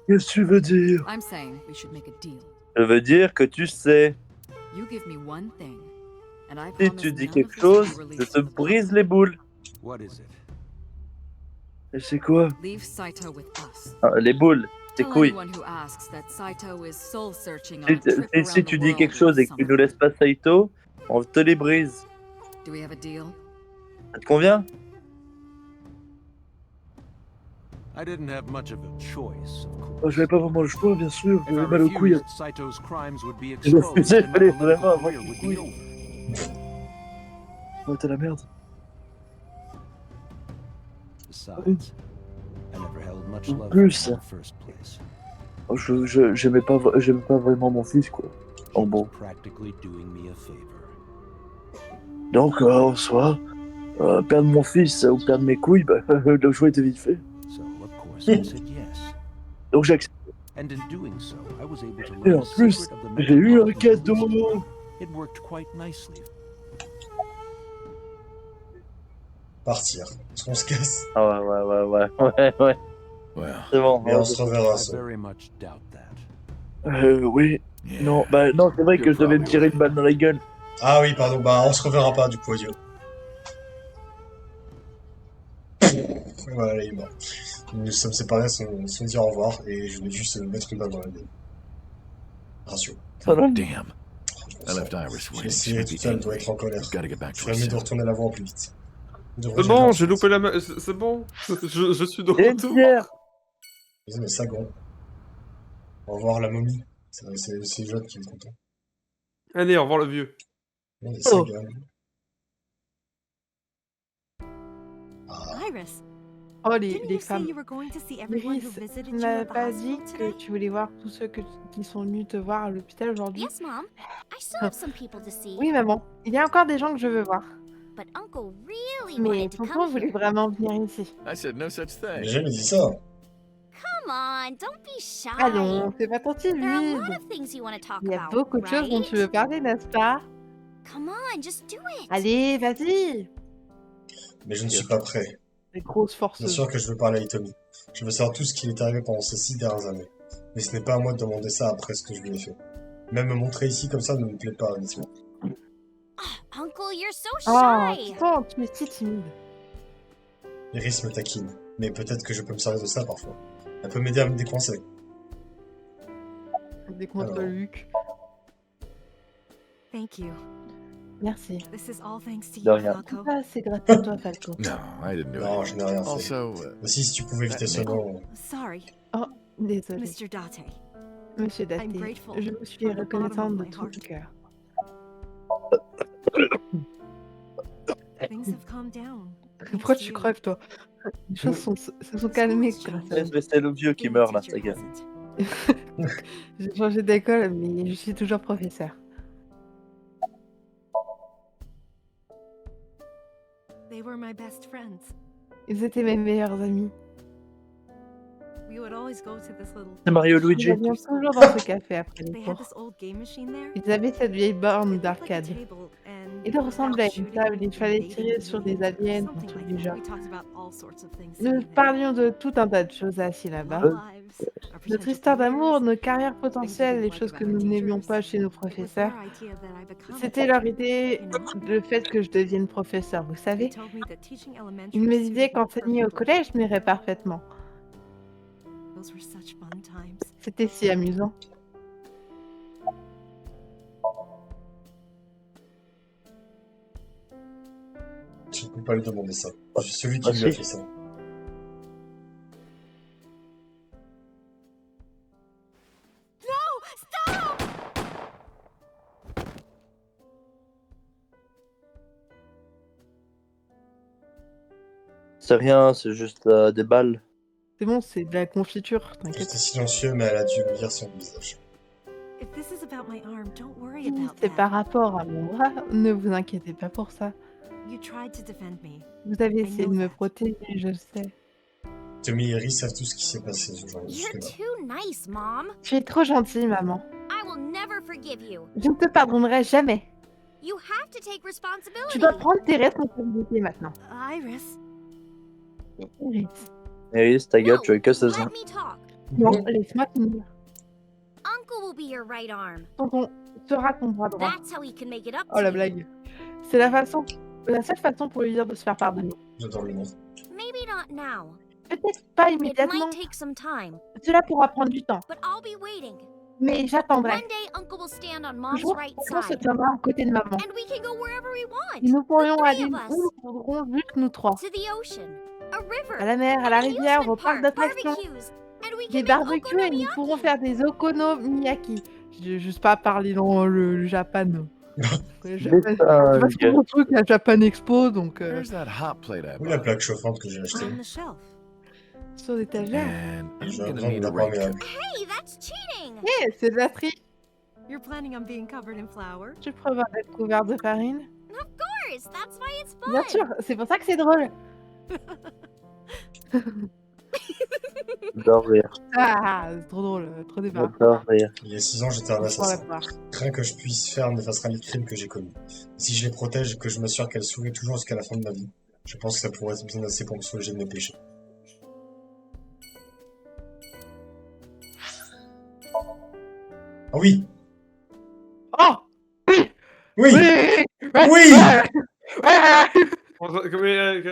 Qu'est-ce que tu veux dire? I'm saying we should make a deal. Je veux dire que tu sais, You give me one thing, and I si promise tu dis none quelque of this chose, will be je released te to the brise les boules. What is it? Et c'est quoi? Leave Saito with us. Ah, les boules, tes Tell couilles. anyone who asks that Saito is soul searching on Si, a trip si around tu the dis world quelque chose et que tu with nous laisses pas Saito, on te les brise. someone. Do we have a deal? Ça te convient? I didn't have much of a choice, of course. Oh, je n'avais pas vraiment le choix, bien sûr. If I J'avais mal aux couilles. refused, Saito's crimes would be Je exposed refusais, and my fallait political vraiment avoir career des would be couilles. over. Oh, t'es la merde. Besides, I never held much En love for plus, him in the first place. oh, j'aimais pas vraiment mon fils, quoi. En bon. Practically doing me a favor. Donc, en soi, perdre mon fils ou perdre mes couilles, bah, le choix était vite fait. So, of course, I said yes. Donc, j'ai accepté. And in doing so, I was able to Et learn en the plus, secret of the j'ai eu un Metropolitan cadeau. Police. It worked quite nicely. Partir. Parce qu'on se casse. Ah ouais. Well, C'est bon. Mais on se reverra, I So. very much doubt that. Oui. yeah. Non, bah non, c'est vrai que je devais me tirer une balle dans la gueule. Ah oui, pardon, bah on se reverra pas, du coup, adieu. Voilà, là, il est mort. Nous nous sommes séparés sans dire au revoir, et je voulais juste mettre une balle dans la gueule. Ratio. Damn. I left Iris Je waiting. vais She essayer might tout be seul, doit angry. être en colère. Gotta get back Je to ferais her mieux de cell. retourner la voir au plus vite. C'est bon, j'ai loupé la main. C'est bon, je suis de Et une retour. bière. Vas-y, mais Sagon. Au revoir la momie. C'est Jade qui est content. Allez, au revoir le vieux. Non, mais Oh. Sagan. Iris, Oh, didn't les you say femmes. you were going to see everyone who Iris, visited tu you m'avais at the pas dit hospital que today? tu voulais voir tous ceux qui sont venus te voir à l'hôpital aujourd'hui? Yes, Mom. I still have some people to see. Oui, maman. Il y a encore des gens que je veux voir. But Uncle really Mais wanted to tonton come voulait here. vraiment venir ici. I said no such J'ai thing. jamais dit ça. Come on, don't be shy. Allons, fais pas ton There are a timide. lot of things you want to talk Il y a about, beaucoup de choses dont tu veux right? parler, n'est-ce pas? Come on, just do it. Allez, vas-y. Mais je ne suis pas prêt. Les grosses Bien forceuses. sûr que je veux parler à Itomi. Je veux savoir tout ce qui est arrivé pendant ces 6 dernières années. Mais ce n'est pas à moi de demander ça après ce que je lui ai fait. Même me montrer ici comme ça ne me plaît pas, honnêtement. Uncle, you're so Oh, shy. tonton, tu es si timide. Iris me taquine. Mais peut-être que je peux me servir de ça parfois. Elle peut m'aider à me décoincer. Des contre Alors. Luc. Thank you. Merci. This is all thanks to De you, rien. Falco. Ah, c'est grâce à toi, Falco. No, I didn't do Non, it. je n'ai rien fait. Also, Aussi, si tu pouvais éviter ce nom. Sorry, Désolé. Mr. Date. Monsieur Daté, I'm grateful je vous suis from the reconnaissante bottom de of my tout heart. le cœur. Things have calmed down. Pourquoi thanks to tu you. crèves, toi? Les choses se sont calmées grâce à vous. Mais c'est le vieux qui Being meurt a là, teacher ta gueule. wasn't. J'ai changé d'école, mais je suis toujours professeur. They were my best friends. Ils étaient mes meilleurs amis. We would always go to this little. C'est Mario Nous Luigi. allions toujours dans ce café après les They had cours. this old game machine there. Ils avaient cette vieille borne It looked like a d'arcade. table, and Il ressemblait à une shooting table, il and fallait invading tirer the sur des building, aliens, un something truc like du that. genre. We talked about all sorts of things Nous sitting there. parlions de tout un tas de choses assis là-bas. Our lives, our Notre potential histoire d'amour, careers, nos carrières things we potentielles, didn't les like choses que about nous our n'aimions teachers. pas chez nos It was professeurs. their idea that I become a C'était teacher, leur idée, you know? le fait que je devienne professeur, vous They savez. told me that teaching Ils elementary me suited disaient me qu'enseigner au perfectly. collège m'irait parfaitement. Those were such fun times. C'était si amusant. Je ne peux pas lui demander ça. Je suis celui qui Ah, lui a si. fait ça. C'est rien, c'est juste des balles. C'est bon, c'est de la confiture, J'étais t'inquiète. silencieux, mais elle a dû lire son visage. If this is about my arm, don't worry Si about c'est that. par rapport à mon bras, ne vous inquiétez pas pour ça. You tried to defend me. Vous avez I essayé know de me that. protéger, je le sais. Tommy et Iris savent tout ce qui s'est passé ce jour You're jusque-là. too nice, Mom. Tu es trop gentille, maman. I will never forgive you. Je ne te pardonnerai jamais. You have to take responsibility. Tu dois prendre tes responsabilités maintenant. Iris, Iris. Iris, ta gueule, No, tu veux que ça. let me talk. Non, laisse-moi finir. Uncle will be your right arm. Tonton sera ton bras droit. That's how he can make it up Oh to la you. blague. C'est la seule façon pour lui dire de se faire pardonner. J'adore le nom. Maybe not now. Peut-être pas It immédiatement. might take some time, Cela pourra prendre du temps. but I'll be waiting. Mais j'attendrai. One day, Uncle will stand on Un Mom's jour, right tonton se side, tiendra à côté de maman. and we can go wherever we want. Et nous pourrions The three aller of où us. nous voudrons, vu que nous trois. To the ocean, a river, À la mer, à la rivière, amusement au parc park, d'attractions. barbecues, and we Des can make barbecues et nous pourrons okonomiyaki. faire des okonomiyaki. Je n'ose pas parler dans le Japan. Le Japan. C'est pas trop mon truc, la Japan Expo, donc Where's that hot plate I Où est la bought? plaque chauffante que j'ai achetée? on the shelf. sur l'étagère. And I'm J'ai gonna besoin need de a la rate première. card. Hey, that's cheating. C'est de la triche. You're planning on being covered in flour? Tu prévois d'être couvert de farine? Of course, that's why it's fun. Bien sûr, c'est pour ça que c'est drôle. J'adore rire. Ah, c'est trop drôle, trop débat. J'adore rire. Il y a 6 ans, j'étais un On pourra assassin. la voir. Rien que je puisse faire n'effacera les crimes que j'ai commis. Si je les protège et que je m'assure qu'elles sourient toujours jusqu'à la fin de ma vie, je pense que ça pourrait être bien assez pour me soulager de mes péchés. Ah oui! Oh! Oui! Oui! Oui! Mais,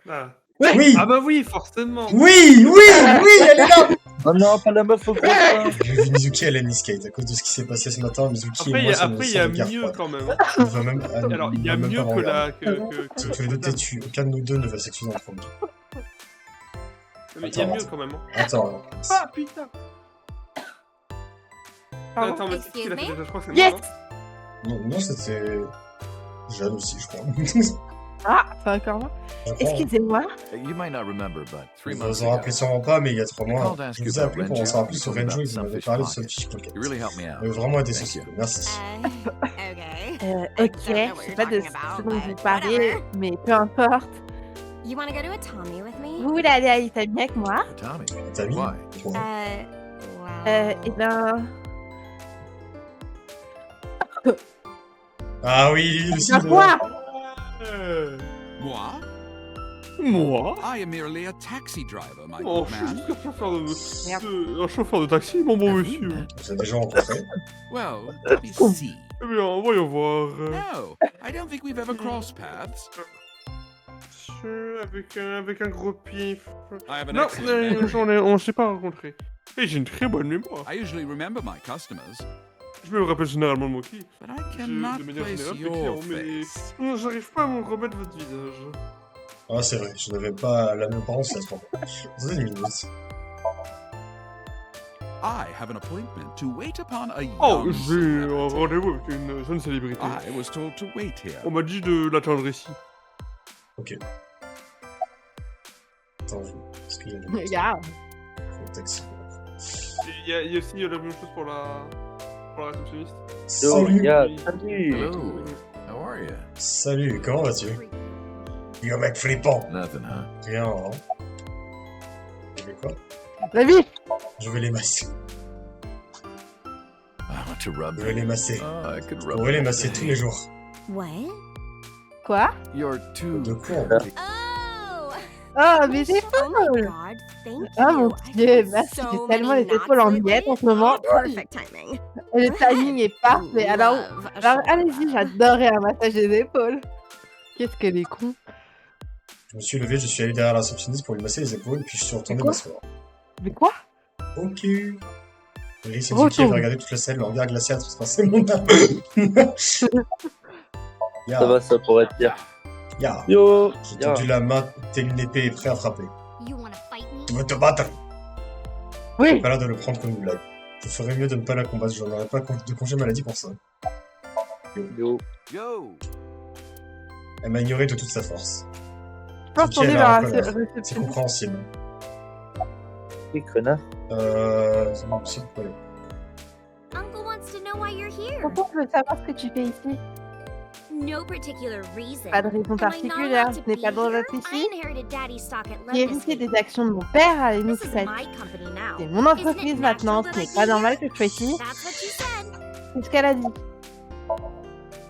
ah. Oui. Ah bah oui, forcément. Oui, elle est là. Oh non, pas la meuf au gros sein. J'ai vu Mizuki à Lenny Skate à cause de ce qui s'est passé ce matin. Mizuki Après, et moi, ça il y a mieux quand même. On va même, Alors, il y a mieux que la... Ils sont tous les deux têtus. Aucun de nous deux ne va s'excuser en premier. Mais il y a mieux quand même. Attends. Ah putain. Pardon. Attends, mais c'est qui l'a fait déjà? Je crois que c'est Yes. moi, Non, c'était... Jeanne aussi, je crois. Ah, c'est encore moi. Je crois. Excusez-moi. You might not remember, but 3 Vous months vous en ago, rappelez sûrement pas, mais il y a 3 I mois, called to ask je you vous ai about appelé pour en Renjo. savoir plus You sur told me Renjo et about vous m'avez Sunfish parlé de Pocket. Sunfish Pocket. You really helped me Vous out. m'avez vraiment été Thank sensible. you. Merci. Ok, je sais pas de ce dont vous parlez, mais peu importe. You want to go to a Tommy with me? Vous voulez aller à l'Italie avec moi? Tommy, T'as mis? why? Ouais. Eh ben... Ah oui, lui aussi. Ben quoi? Moi? Moi? I am merely a taxi driver, my Oh, good je suis man. juste un chauffeur de taxi, mon bon monsieur. Vous avez déjà rencontré? Well, let me see. Eh bien, voyons voir. No, I don't think we've ever crossed paths. Avec un gros pif. I have an Non, excellent on s'est pas rencontrés. Et j'ai une très bonne mémoire. I usually remember my customers, Je me rappelle généralement de moi qui. but I cannot De manière place générale, your clients, mais face. j'arrive pas à me remettre votre visage. Ah, c'est vrai, je n'avais pas la même apparence à ce moment. Attendez une minute. I have an appointment to wait upon a Oh, young j'ai un celebrity. rendez-vous avec une jeune célébrité. I was told to wait here. On m'a dit de l'attendre ici. Ok. Attends, est-ce qu'il y a le Regarde. taxi? Il y a aussi la même chose pour la réceptionniste. Salut! Salut. Hello. How are you? Salut, comment vas-tu? Yo mec flippant! Nothing, huh? Rien, hein? Je vais quoi? La vie. Je vais les masser. I want to rub Je vais les masser. Oh, I could Je rub pourrais les them masser all tous day. les jours. What? Quoi? You're too... De quoi? Oh! Oh, mais c'est Oh my cool. god, thank Ah you. mon I dieu, found merci, so j'ai tellement many les épaules en knots miettes en lately. ce moment. Perfect timing. Et le timing est parfait. Alors allez-y, j'adorerais un massage des épaules. Qu'est-ce qu'elle est con. Je me suis levé, je suis allé derrière la réceptionniste pour lui masser les épaules, puis je suis retourné Quoi? m'asseoir. Mais quoi? Ok. Iris et Mizuki avaient regardé toute la scène, le regard glacé a transpercé mon âme. Ça va, ça pourrait être pire. Ya. Yo. J'ai tendu la main, telle une épée et prêt à frapper. You wanna fight me? Tu veux te battre? Oui. J'ai pas l'air de le prendre comme une blague. Je ferais mieux de ne pas la combattre, j'en aurais pas de congé maladie pour ça. Yo. Yo! Elle m'a ignoré de toute sa force. Je pense qu'on Ok, est alors, vers la voilà. C'est réception. compréhensible. Quel connard. C'est mon petit problème. Uncle wants to know why you're here. Pourquoi je veux savoir ce que tu fais ici? No particular reason. Pas de raison Am I not particulière, allowed ce to n'est pas be drôle here? d'être I ici. inherited Daddy's stock at J'ai Lemnis hérité Gate. des actions de mon père à This is l'Initiative. my company now. C'est mon entreprise maintenant, ce n'est pas normal que je sois ici. That's what you said. C'est ce qu'elle a dit.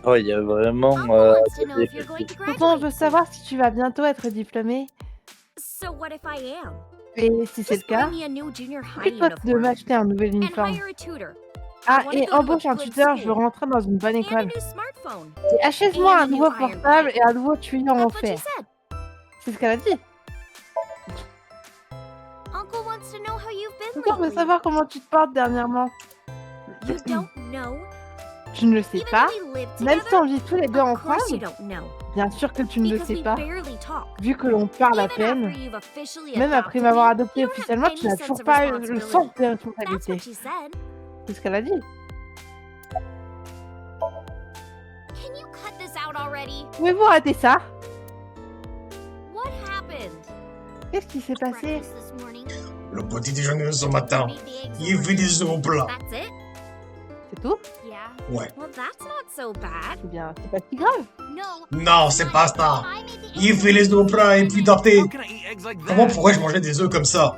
Oh, il y a vraiment... Uncle wants to know if you're going to Tonton, je graduate. veux savoir si tu vas bientôt être diplômé. So what if I am? Et si c'est le Just cas, buy me a new junior high fais-toi de uniform m'acheter un nouvel and uniforme. hire a tutor. Ah, I wanna et go to a embauche un good tuteur, je veux school. rentrer dans une bonne And a école. new smartphone. Et achète-moi And un a new nouveau iron portable pipe. et un nouveau tuyau en That's what you fer. said. C'est ce qu'elle a dit. Uncle wants to know how you've been Tonton, je veux lately. savoir comment tu te portes dernièrement. You don't know? Je ne le sais Even pas. though we live Même si together? on vit tous les deux Of course you ensemble, don't know. bien sûr que tu ne le Because sais we pas. barely talk. Vu que l'on parle à Even peine, after you've officially même après adopted m'avoir me, adopté you don't have officiellement, tu any n'as sense toujours of pas eu le responsibility. sens de That's responsabilité. what you said. C'est ce qu'elle a dit. Can you cut this out already? Pouvez-vous arrêter ça? What happened? Qu'est-ce qui s'est passé? Breakfast this morning. Le petit déjeuner de ce matin. Made the eggs Il fait des œufs au plat. That's it? C'est tout? Yeah. Ouais. Well, that's not so bad. Eh bien, c'est pas si grave. No. Non, c'est pas ça. I made the Il eggs. fait les œufs au plat et puis tapé. How can I eat eggs like that? Comment pourrais-je manger des œufs comme ça?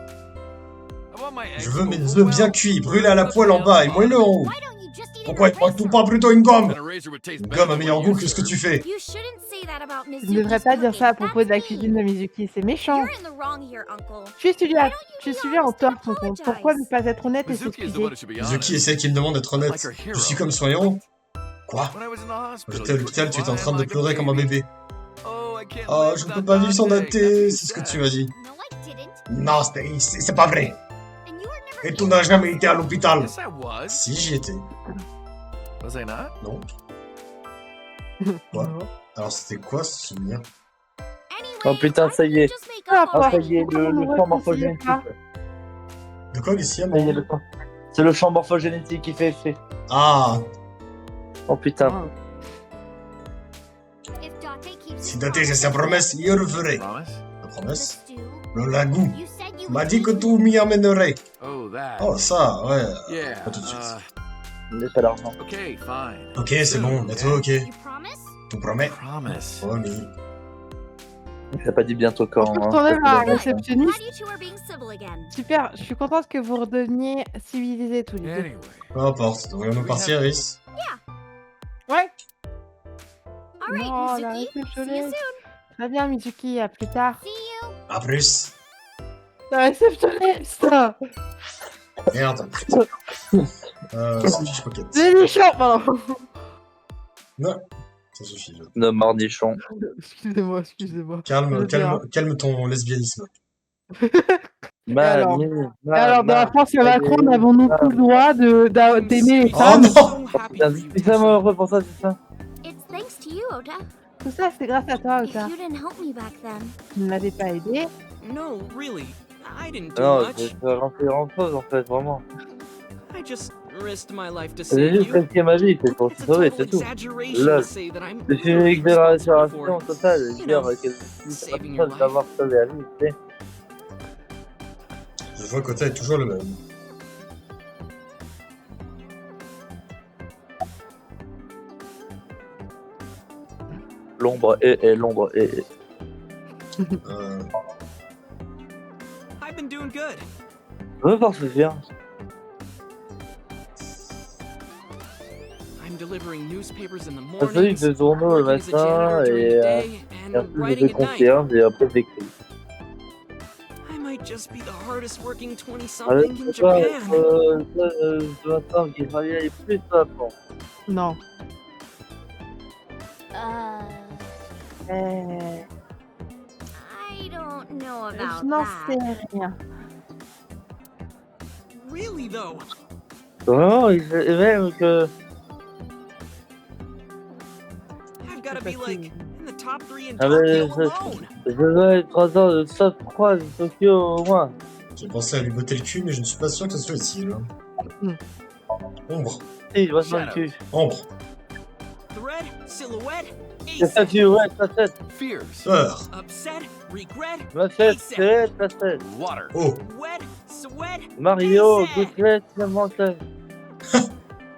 I want my eggs Je veux mes over œufs well, bien cuits, brûlés à la poêle en bas et moelleux en haut. Why don't you just eat Pourquoi an tu manges eraser? tout pas plutôt une gomme? and a razor would taste Une better gomme a than meilleur what goût you que ce que tu serve. fais. You shouldn't say that about Miss Tu ne devrais Yuki's pas dire cooking. ça à propos de la That's cuisine mean. de Mizuki, c'est méchant. You're in the wrong here, Uncle. Je suis Why don't je you suis be en honest tort, and tonton. apologize? Pourquoi ne pas être honnête et Mizuki is the s'excuser? one who should be Mizuki est honest. celle qui me demande d'être Like honnête. her hero. Je suis comme soignant. Quoi? When I was in the hospital, J'étais à you l'hôpital, were tu étais en train crying de like a pleurer comme un baby. bébé. Oh, I Oh, je peux pas vivre sans dater, c'est ce que tu m'as dit. No, I didn't. Non, c'est pas vrai. And you were never Et tu n'as jamais été à l'hôpital. Yes, I was. Si, j'y étais. Was I not? Non. Quoi? Alors, c'était quoi ce souvenir? Anyway, Oh putain, ça y est. just make Ah, up. Ah, ça y est, le champ Pourquoi morphogénétique. pas De quoi, Lucie? Ça y est, le champ. C'est le champ morphogénétique qui fait effet. Ah, Oh putain. Ah. If Date keeps si his dater c'est sa promesse, il le ferait. Promise? La The promesse? stew, Le lagoon you said you m'a would dit que take tout m'y amènerait. Oh, that. Oh, ça, ouais. Yeah. Pas tout de suite. Mais pas d'argent. Okay, fine. Ok, c'est bon, bientôt, ok. You promise? Tu promets? Promise. Promis. T'as pas dit bientôt quand. Je peux hein. retourner voir la Glad réceptionniste. you two are being civil again. Super, je suis contente que vous redeveniez civilisés tous les deux. Anyway. Peu importe, devrions-nous partir, Iris? Ouais. All right, Non, la Mizuki. See you réceptionniste. soon. Très bien, Mizuki, à plus tard. See you. À plus. La réceptionniste. Merde. Ça suffit, Pocket. C'est méchant, pardon. Non, ça suffit. là. Le marnichon. Excusez-moi, excusez-moi. Calme, Je calme, calme ton lesbianisme. Alors, Alors, dans la France et Macron, avons-nous tout le droit d'aimer les Oh femmes? non! C'est ça, moi, heureux pour ça, c'est ça. It's thanks to you, Ota. Tout ça, c'est grâce à toi, If Ota. you didn't help me back then. Tu ne m'avais pas aidé. No, really. I didn't do Non, much. c'est vraiment fait grand chose en fait, vraiment. I just risked my life to J'ai save juste you. risqué ma vie, c'est pour It's te a sauver, total c'est tout. exaggeration Là, to say that I'm je suis une exagération totale, You dire know, que saving c'est your pas d'avoir sauvé la vie, tu sais. Je vois que est toujours le même. L'ombre et l'ombre et. I've been doing good. Je veux voir ce vient. I'm delivering newspapers in the J'ai fait mornings, des journaux le working as a matin janitor during et the day, and ensuite j'ai writing fait at night. concierge et après j'écris. I might just be the hardest working Allez, 20-something in c'est pas Japan. ce matin qu'il fallait aller plus avant. Non. I don't know about Je n'en that. sais rien. Really though, Vraiment, et même que. I've got to be like in the top 3 in Ah ben, Tokyo alone. je dois être 3 ans de top 3 de Tokyo au moins. J'ai pensé à lui botter le cul, mais je ne suis pas sûr que ce soit utile. Ombre. Si, je vois ça le cul. Ombre. Thread, silhouette, C'est ça, tu ouais, ta tête. Fears. Peur. upset, regret, Ma tête, c'est ta tête. Water. Oh. wed, sweat, Mario, Ace. Gouttelette, Clémentine.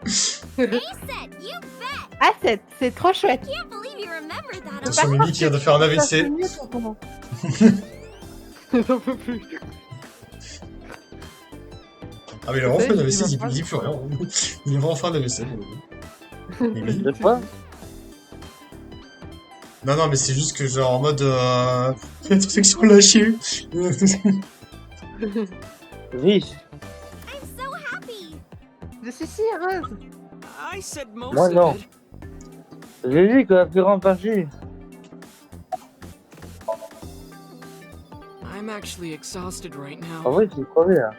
Ace said, you bet. Ah, c'est trop chouette. Can't believe you remembered that. Attention, Mimi qui vient de faire un Ça, c'est AVC. mieux pour comment. J'en peux plus. Ah, mais il a vraiment fait un Tu AVC, sais, il dit plus rien. Il a vraiment fait un AVC. pour le coup. Mimi. De quoi? Non, non, mais c'est juste que, genre, en mode. Les trucs sont lâchés. Riche. I'm so happy. Je suis si heureuse. I said most Moi, non. of it. J'ai dit que la plus grande partie. I'm actually exhausted right En now, vrai, je suis crevé là.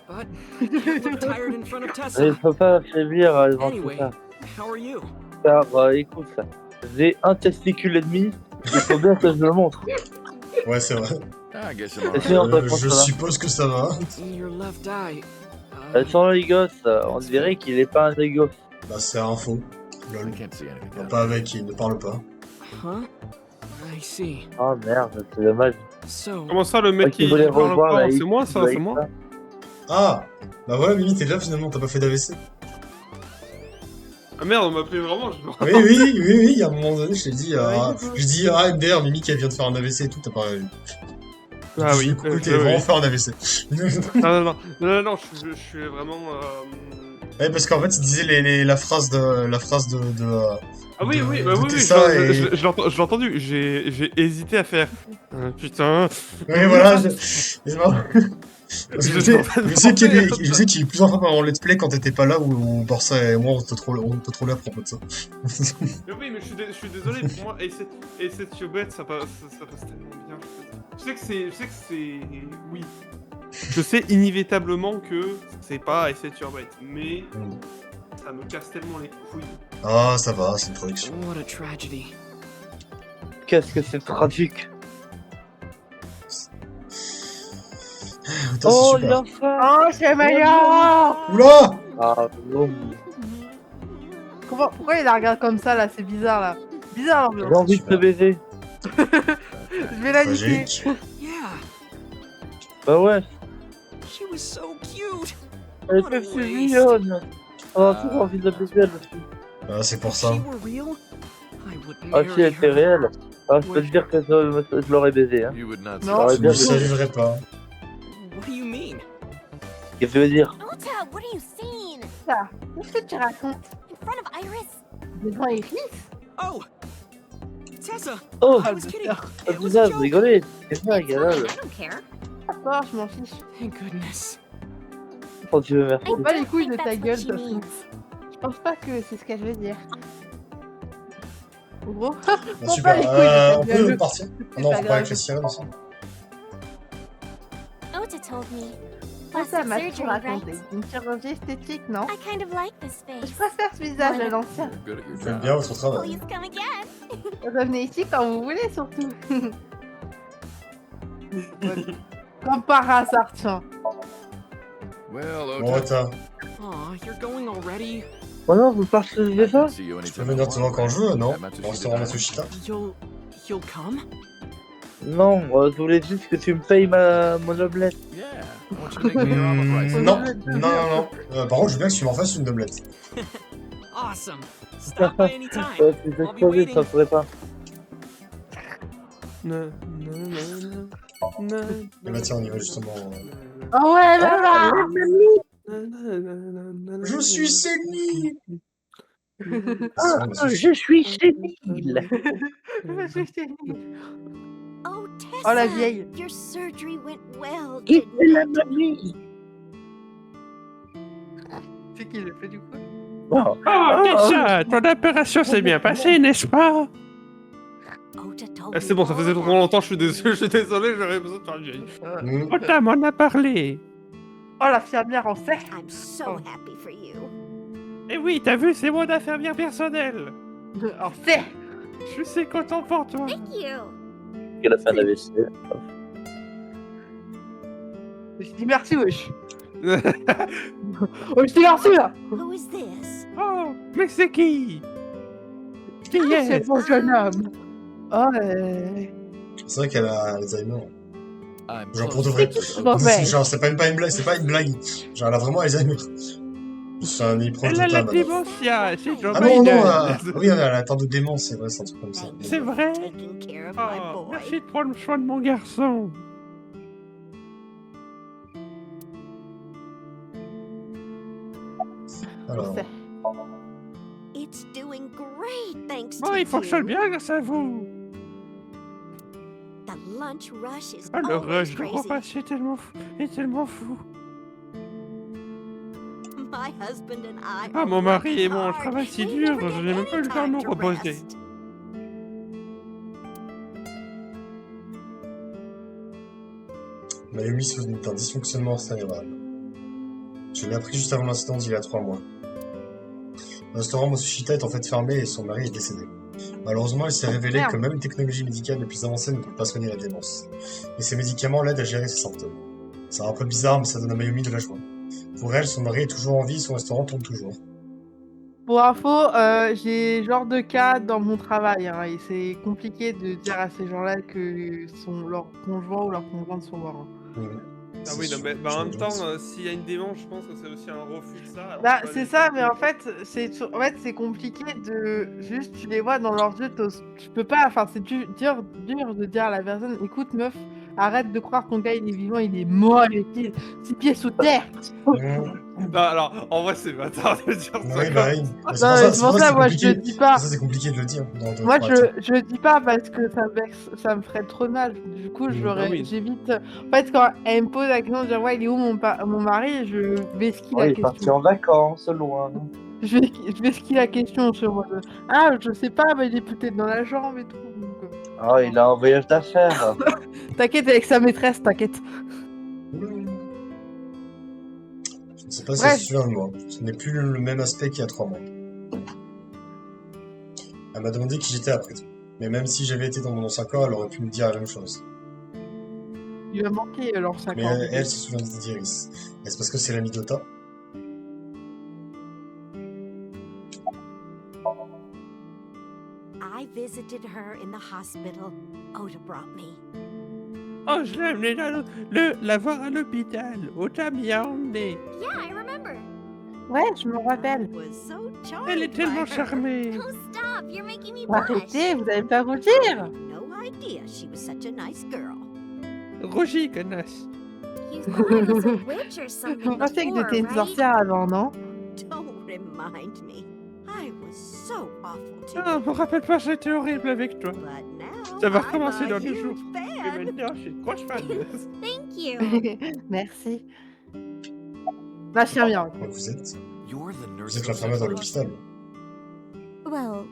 but I can't look tired in front of Mais il Tessa. faut pas faiblir devant tout Anyway, ça. how are you? Car, écoute ça. J'ai un testicule et demi. Il faut bien que je le montre. Ouais, c'est vrai. I guess I'm Et alright. sinon, toi, Je ça va. suppose que ça va. Your left eye. Sans les gosses, on dirait qu'il est pas un des gosses. Bah, c'est un faux. Lol. I can't see anything. Non, pas avec, il ne parle pas. Huh? I see. Oh merde, c'est dommage. So, Comment ça, le mec Qui qui voulait parle revoir pas? la C'est moi, ça, c'est moi. Ah! Bah voilà, Mimi, t'es là finalement, t'as pas fait d'AVC. Ah merde, on m'appelait vraiment. Je... Oui, oui, oui, oui, à un moment donné, je t'ai dit, je dis, ah, MDR, Mimi qui vient de faire un AVC et tout, t'as pas. Ah oui, Écoute, t'es oui. vraiment faire un AVC. Non, je suis vraiment. Ouais, parce qu'en fait, il disait la phrase de. Ah oui, de- oui, bah de oui, oui, Tessa et- je l'ai entendu. J'ai hésité à faire. Putain. Oui, voilà, Parce que je sais qu'il y a eu plusieurs fois en let's play quand t'étais pas là où Borsa et moi on te trollait à propos de ça. Mais oui, mais je suis désolé, pour moi, et cette Yobette, ça passe tellement bien. Je sais que c'est... Oui. Je sais inévitablement que c'est pas Ace Yobette, mais ça me casse tellement les couilles. Ah, ça va, c'est une traduction. What a tragedy. Qu'est-ce que c'est tragique. Putain, Oh, c'est super. l'enfant. Oh, c'est meilleur. Oula! Ah, non. Pourquoi il la regarde comme ça, là? C'est bizarre, là. Bizarre, J'ai l'ambiance. envie de te baiser. Je vais la niquer. Magique. Yeah, Bah ouais, she was so cute. elle What a est si waste. mignonne. On a toujours envie de la baiser, elle aussi. Ah, c'est pour If ça. she were real, I would Ah, marry si elle était her. réelle, ah, je peux te dire que je l'aurais baisé. Hein. You would not Non. Je ne saluerai pas. What do you mean? Qu'est-ce que tu veux dire? Ota, what are you seeing? Ça, qu'est-ce que tu racontes? In front of Iris? Devant Iris? Oh, Tessa. Oh, I was kidding. t'as It dit was ça, a vous joke. rigolez. C'est ça, It's fine, galère. I don't care. D'accord, je m'en fiche. Thank goodness. Oh, tu veux merci. Prends pas les don't couilles de think ta that's gueule, what she ça se means. Je pense pas que c'est ce qu'elle veut dire. En gros, Bon, prends super. pas les couilles de On ta gueule. peut partir. Ah non, pas faut pas grave. avec les sirènes aussi. Ota told me. Ça, ça m'a Plastic tout surgery, raconté. right? Une chirurgie esthétique, non? I kind of like this face. Je préfère ce visage à l'ancien. You're good at your Vous faites job. bien votre travail. Please come again. Revenez ici quand vous voulez, surtout. Comme par hasard, tiens. Well, Bon, Ota, Ota, Aw, you're going already? Oh non, vous partagez ça? see you tu peux anytime venir you te voir want. quand je veux, non? At Matsushita Au restaurant Diner. Matsushita. You'll come? Non, je voulais juste que tu me payes mon omelette. Yeah, I want you to make me your armor price. Non. Par contre, je veux bien que tu m'en fasses une omelette. Awesome. Stop by anytime. Ouais, tu t'es I'll be crevé, waiting. ça ferait pas. Et bah tiens, on y va justement. Oh ouais, là Je suis sénile! Ah, je suis sénile. Oh, Tessa. Oh, la vieille. Your surgery went well. Qui didn't fait la it? mamie? C'est qui le fait du coup? Bon. Oh, Kesha, ton opération s'est bien passée, n'est-ce pas? Ota told Ah, c'est bon, ça faisait trop longtemps, je suis désolé, j'aurais besoin de faire une vieille. Ota m'en a parlé. Oh, l'infirmière en fait. I'm so happy for you. Eh oui, t'as vu, c'est mon infirmière personnelle. En fait. Je suis content pour toi. Thank you. Elle a fait un AVC. Je dis merci, wesh. Oh, je dis merci là. Who is this? Oh, mais c'est qui? Qui C'est est-ce? bon jeune homme. Oh, C'est vrai qu'elle a Alzheimer. I'm Genre pour close de vrai. to the- Bon, ouais. Genre, c'est pas une blague, c'est pas une blague. Genre, elle a vraiment Alzheimer. C'est un proche Elle de a la ta madame. démentia, c'est Joe Ah non, Biden. oui, elle a atteint de démence, c'est vrai, c'est un truc comme ça. C'est vrai? Taking care of Oh, my boy. merci de prendre soin de mon garçon. Alors, It's doing great, thanks Bon, to il fonctionne you. bien grâce à vous. The lunch rush is Ah, le always rush de crazy. repas, c'est tellement fou. My husband and I Ah, are mon mari et working moi, on hard. travaille si We dur, never je get n'ai même any pas eu le temps de time nous to reposer. rest. Mayumi souffre d'un dysfonctionnement cérébral. Je l'ai appris juste avant l'incident d'il y a 3 mois. Le restaurant Matsushita est en fait fermé et son mari est décédé. Malheureusement, il s'est révélé Merde. que même les technologies médicales les plus avancées ne peuvent pas soigner la démence. Et ces médicaments l'aident à gérer ses symptômes. C'est un peu bizarre, mais ça donne à Mayumi de la joie. Pour elle, son mari est toujours en vie, son restaurant tourne toujours. Pour info, j'ai genre de cas dans mon travail, hein, et c'est compliqué de dire à ces gens-là que leur conjoint ou leur conjointe sont morts. Hein. Ah oui, non, mais en même temps, s'il y a une démence, je pense que c'est aussi un refus de ça. alors Bah, tu peux c'est aller- ça, mais en fait, c'est compliqué de juste, tu les vois dans leurs yeux, tu peux pas, enfin, c'est dur de dire à la personne, écoute meuf, arrête de croire que ton gars il est vivant, il est mort, il est 6 pieds sous terre. Non, alors, en vrai, c'est bâtard de dire ça. Oui, bah oui. Mais Non, mais c'est pour ça, moi, je compliqué. le dis pas. Ça, c'est compliqué de le dire. Moi, je dis pas parce que ça me ferait trop de mal. Du coup, Ah oui. j'évite. En fait, quand elle me pose la question de dire ouais, il est où mon mari, je vais skier Ouais, la il est parti question. en vacances, loin. Je vais skier la question sur moi. Ah, je sais pas, mais il est peut-être dans la jambe et tout. Donc, Oh, il a un voyage d'affaires. T'inquiète avec sa maîtresse, t'inquiète. Je ne sais pas si Bref. c'est sûr, moi. Ce n'est plus le même aspect qu'il y a 3 mois. Elle m'a demandé qui j'étais après tout. Mais même si j'avais été dans mon ancien corps, elle aurait pu me dire la même chose. Il va manquer alors 5 Mais ans. elle se souvient d'Iris. Est-ce parce que c'est l'ami d'Ota? I visited her in the hospital. Ota brought me. Oh, je l'ai amené la voir à l'hôpital. Ota m'y a emmené. Yeah, I remember. Ouais, je me rappelle. I was so charmed Elle est tellement by her. charmée. Oh, stop! You're making me blush. Arrêtez, vous allez pas vous dire. No idea she was such a nice girl. Roger, connasse. You thought I was a witch or something Vous pensez que before, j'étais une right? sorcière avant, non? Don't remind me. I was so awful to Ah, you. me rappelle pas, j'étais horrible avec toi. But now Ça va I'm recommencer a dans 2 huge jours. fan. Et maintenant, je suis grosse fan. Thank you. Merci. Bah, je tiens bien. Quoi vous êtes? You're the nurse. Vous êtes l'infirmière dans l'hôpital. Well,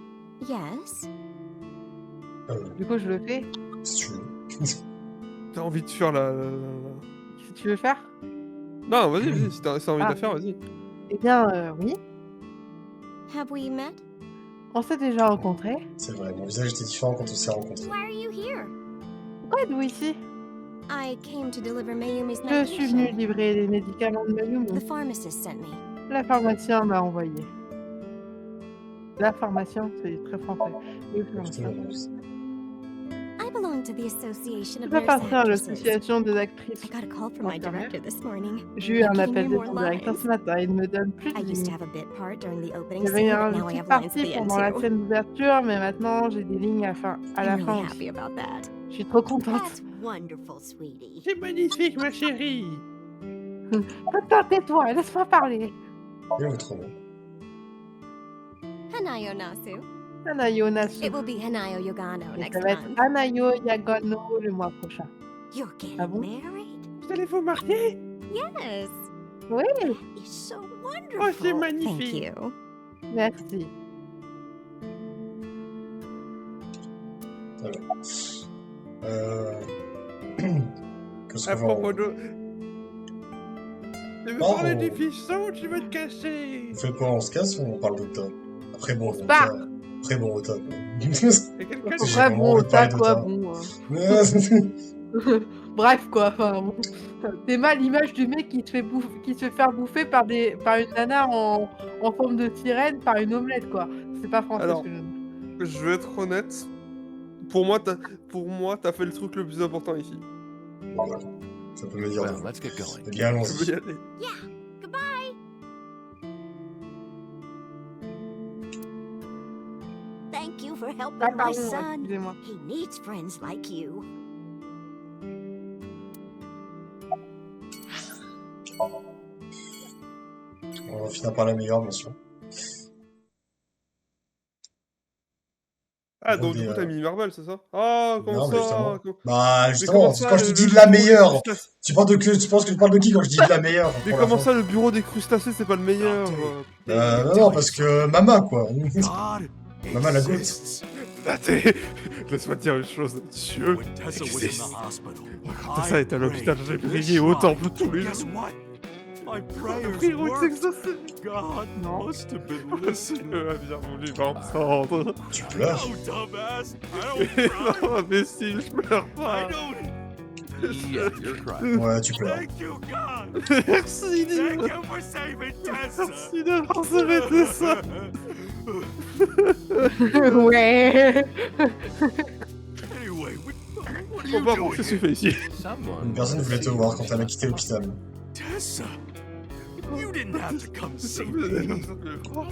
yes. Du coup, je le fais. Si tu veux. T'as envie de faire la... Si tu veux faire. Non, vas-y, si t'as envie de la faire, vas-y. Eh bien, oui. Have we met? On s'est déjà rencontrés. C'est vrai, mon visage était différent quand on s'est rencontrés. Why are you here? Pourquoi êtes-vous ici? I came to deliver Mayumi's Je suis venue medication. livrer les médicaments de Mayumi. The pharmacist sent me. La pharmacienne m'a envoyé. La pharmacienne, c'est très français. Le pharmacien. I belong to the Association Je of fais Nurse partie à Actresses. l'association des actrices. I got a call from my director this morning. J'ai eu un Can you appel hear de more son directeur lines? ce matin. Il me donne plus I de used to lignes. have a bit part during the opening J'avais scene, une but now I petite have lines at partie the end pendant la too. scène d'ouverture, mais maintenant j'ai des lignes à la I'm fin really aussi. happy about that. Je suis trop contente. That's wonderful, sweetie. C'est magnifique, ma chérie. Attends, tais-toi, laisse-moi parler. Et votre nom? Hanayo Nasu. Hanayo Nasu. It will be Hanayo Yogano Et next ça va être month. Hanayo Yagano le mois prochain. You're getting Ah bon? married? Vous allez vous marier? Yes. Oui, It's so Oh, wonderful. c'est Thank magnifique. you. merci. Qu'est-ce qu'on À va propos de... Tu veux Oh. parler des fissons ou tu veux te casser? On fait quoi? On se casse ou on parle d'Ota? Après bon, Ota. Bah. Après bon, Ota. quoi. Y'a quelqu'un J'ai qui... Bref, vraiment bon, envie de ça parler quoi, d'Ota. bon. Bref, quoi, enfin bon. C'est mal l'image du mec qui se fait faire bouffer par une nana en forme de sirène par une omelette, quoi. C'est pas français Alors. ce que je dis. Je vais être honnête. Pour moi, t'as fait le truc le plus important ici. Voilà. Ça peut me dire. Well, let's get going. Eh bien, Je veux y allons-y. aller. Goodbye. Thank you for helping Ah, my pardon, son. excusez-moi. He needs friends like you. On va finir par la meilleure, bien sûr. Ah, donc Mais, du coup, t'as mis Marvel, c'est ça? Ah, comment Non, mais ça? justement. comment- Bah, Mais justement, comment c'est ça, quand je te le- dis le de la bureau des meilleure. crustacés- Tu penses que je parle de qui quand je dis de la meilleure? Mais pour comment l'instant ça, le bureau des crustacés, c'est pas le meilleur? Non, parce que Mama, quoi. God Mama la goutte. exists. Attends, laisse-moi te dire une chose. Dieu When Tessa was in existe. the hospital, Tessa est à I l'hôpital, prayed j'ai this prié au shrine. temple tous les Guess jours. what? My prayers Frérot, il worked. s'exauçait. God Non. must have been listening. Dieu a bien voulu m'entendre. Tu pleures? No, dumbass. I don't cry. Non, imbécile, je pleure pas. I don't. Yeah, you're crying. Ouais, tu pleures. Thank you, God. Merci, Thank you for saving Tessa. merci d'avoir sauvé ça. Ouais. Anyway, what are Bon, you bah, doing qu'est-ce que tu here? fais ici? Une personne voulait te voir quand elle a quitté l'hôpital. Tessa, you didn't have to come see me. I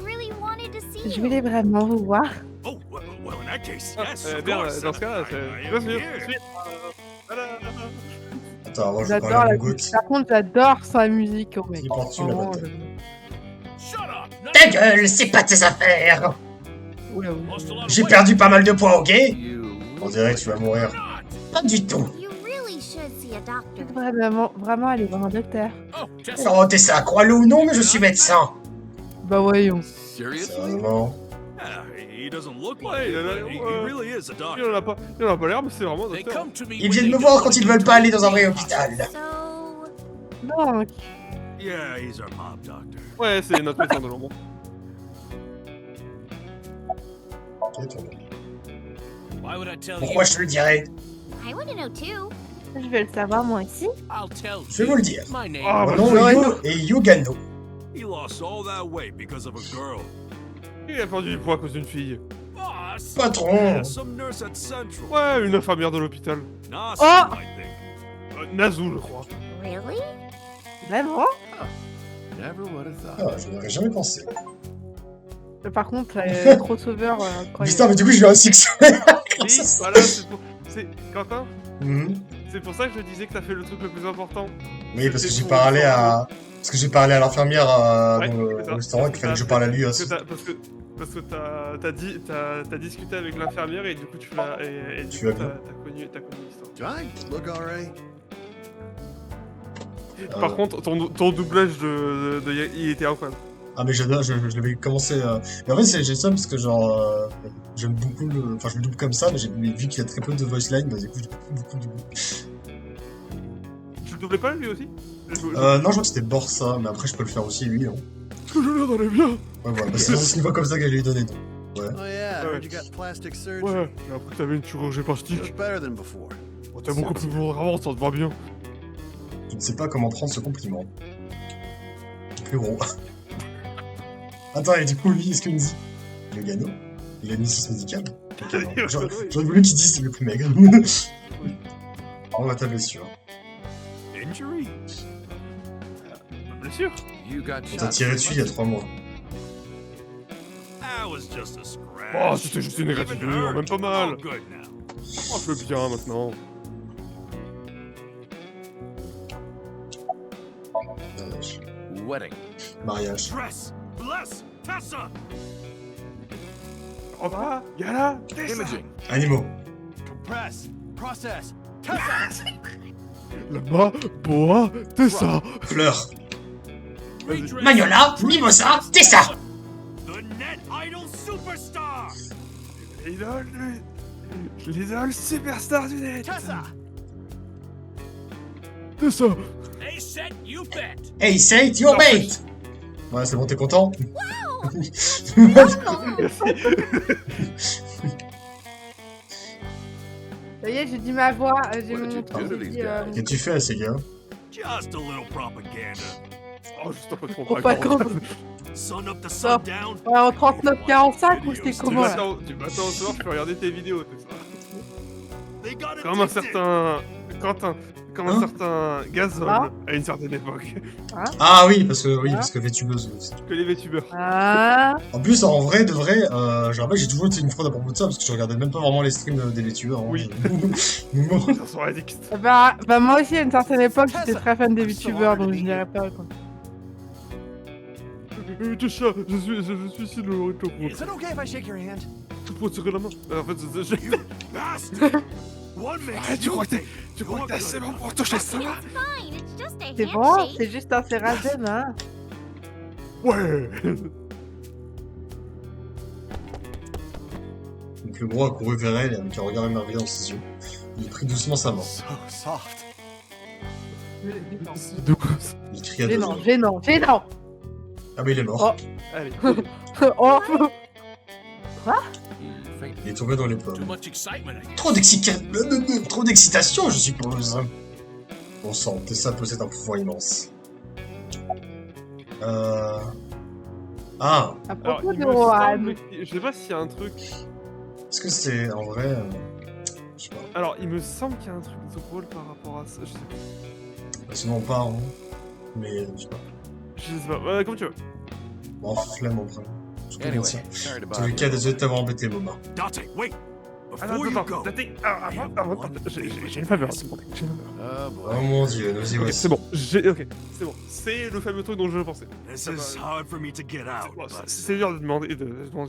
really wanted to see Je you. voulais vraiment vous voir. Oh, well, in that case, yes, of Bien, course. dans ce cas-là, I c'est... am Vas-y, here. suis. Voilà. Attends, moi je vais J'adore parler à la mon goût. musique. Par contre, j'adore sa musique, oh mec. Il porte dessus, la Vraiment, bataille. Ta gueule, c'est pas tes affaires. Oula, J'ai perdu pas mal de poids, ok? On dirait que tu vas mourir. Pas du tout. You really should see a doctor. Vraiment, elle est vraiment docteur. Oh, t'es ça, crois-le ou non, mais je suis médecin. Bah voyons. Sérieusement. He doesn't look Ouais, like il it, en a- but he ouais. really is a Il doctor. en a pas l'air, mais c'est vraiment un They docteur. come to me Ils when viennent they me get voir quand ils veulent pas aller dans un vrai something. hôpital. So, Non, Yeah, he's our mob doctor. Ouais, c'est notre médecin de l'ombre. Ok, toi. Why would I tell Pourquoi je te le dirais? I want to know too. je vais le savoir moi aussi. I'll tell Je vais vous le dire. My name. Ah, Mon bah, nom j'aurais- est Yu et Yugano. He lost all that weight because of a girl. Il a perdu du poids à cause d'une fille. Boss. Patron. Yeah, some nurse at Central. Ouais, une infirmière de l'hôpital. Nasu, Oh. I think. Nazou, je crois. Really? Vraiment. Never would have thought. Ah, je n'aurais jamais pensé. Par contre, le crossover Putain, incroyable. mais du coup, je vais un six. Oui, voilà, c'est Quentin, Mhm. c'est pour ça que je disais que t'as fait le truc le plus important. Oui, parce que C'était j'ai pour- parlé à... Parce que j'ai parlé à l'infirmière Ouais, dans le c'est ça. restaurant et qu'il fallait que je T'as- parle à lui Parce aussi. que t'as discuté avec l'infirmière et du coup tu l'as et du Tu coup l'as t'as connu l'histoire. Do I look alright? Par contre, ton doublage il était incroyable. Ah, mais j'adore, je l'avais commencé... Mais en fait, j'ai ça parce que genre... j'aime beaucoup le... Enfin, je le double comme ça, mais vu qu'il y a très peu de voice line, bah du coup, j'ai beaucoup de double. Tu le doublais pas lui aussi? Non, je crois que c'était Borsa, mais après, je peux le faire aussi, lui. Hein. Parce que je l'air d'aller bien. Ouais, voilà, bah, c'est ce niveau comme ça qu'elle lui donné. Donc. Ouais. Oh yeah, I Ouais. heard you got plastic surgery. Ouais, j'ai appris que t'avais une chirurgie You plastique. look better than before. Oh, t'es beaucoup plus lourd avant, ça te va bien. Je ne sais pas comment prendre ce compliment. Plus gros. Attends, et du coup, lui, est-ce qu'il me dit le Gano? Il a une licence médicale? Ok, non. J'aurais voulu qu'il dise le plus maigre. On va ta blessure. Injury? Bien sûr. You got On t'a shot. tiré dessus il y a 3 mois. That was just a scratch. Oh, c'était juste une Even égratignure, hurt. même pas mal. All good now. Oh, je veux bien maintenant. Mariage. Wedding. Mariage. Press. Bless. Tessa. Repas, gala, Tessa. Imaging. Animaux. Compress. Process. Tessa. Lama, Boa, Tessa. Fleurs. Redress. Magnola, Mimosa, Tessa. The Net Idol Superstar. L'idole superstar du net. Tessa. Tessa. They set you bet. Hey, say it your bait. Ouais, c'est bon, t'es content? Ça y est, j'ai dit ma voix, j'ai What did mon you truc, do to j'ai these dit, guys? Qu'est-ce que tu fais à ces gars? Just a little propaganda. Oh, juste un peu trop. Faut pas d'accord. con. Sun up to Ça. sundown. Ouais, en 39-45 ou c'était Du comment là? matin au soir, je peux regarder tes vidéos, Tessa. They got Comme un addicted. certain Quentin, comme un Hein certain Gazole Ah. à une certaine époque. Ah oui, parce que VTubeuse aussi. Que les VTubers. Ah, En plus, en vrai, de vrai, je rappelle, j'ai toujours été une fraude à propos de ça, parce que je regardais même pas vraiment les streams des VTubers. Hein. Oui. Je- Ça sont addicts. bah moi aussi à une certaine époque j'étais très fan des VTubers donc je dirais pas quoi. Tessa, je suis ici le retour. Is it okay if I shake your hand? Tu peux tirer la main. En fait, Bastard. One makes Ah, tu you crois que think. t'es assez bon pour toucher ça? It's fine. It's just a C'est bon, handshake. c'est juste un Serrazem hein. Ouais. Donc le gros a couru vers elle, avec un regard émerveillé dans ses yeux. Il prit doucement sa main. So soft. De quoi? Il cria de joie. Gênant. Ah mais il est mort. Allez. Oh He fainted. Il est tombé dans les pommes. Too much excitement, I guess. Trop d'excitation, je suppose. Bon sang, Tessa possède un pouvoir immense. Ah, à Alors, propos il de me Rohan. semble que- je sais pas s'il y a un truc. est-ce que c'est en vrai... je sais pas. Alors, il me semble qu'il y a un truc drôle par rapport à ça. Je sais pas. Sinon pas, hein. Mais je sais pas. Je sais pas. Comme tu veux. Bon, flemme en vrai. Je peux Anyway, mentir. sorry to En tous les bother cas, you. désolé de t'avoir embêté, Boba. Dante, wait. Before you go, J'ai une faveur à te demander. J'ai une faveur. Oh mon dieu, nous y Ok, voici. c'est bon, c'est bon. C'est le fameux truc dont je pensais. this is hard for me to get out. Bon, but- c'est dur de demander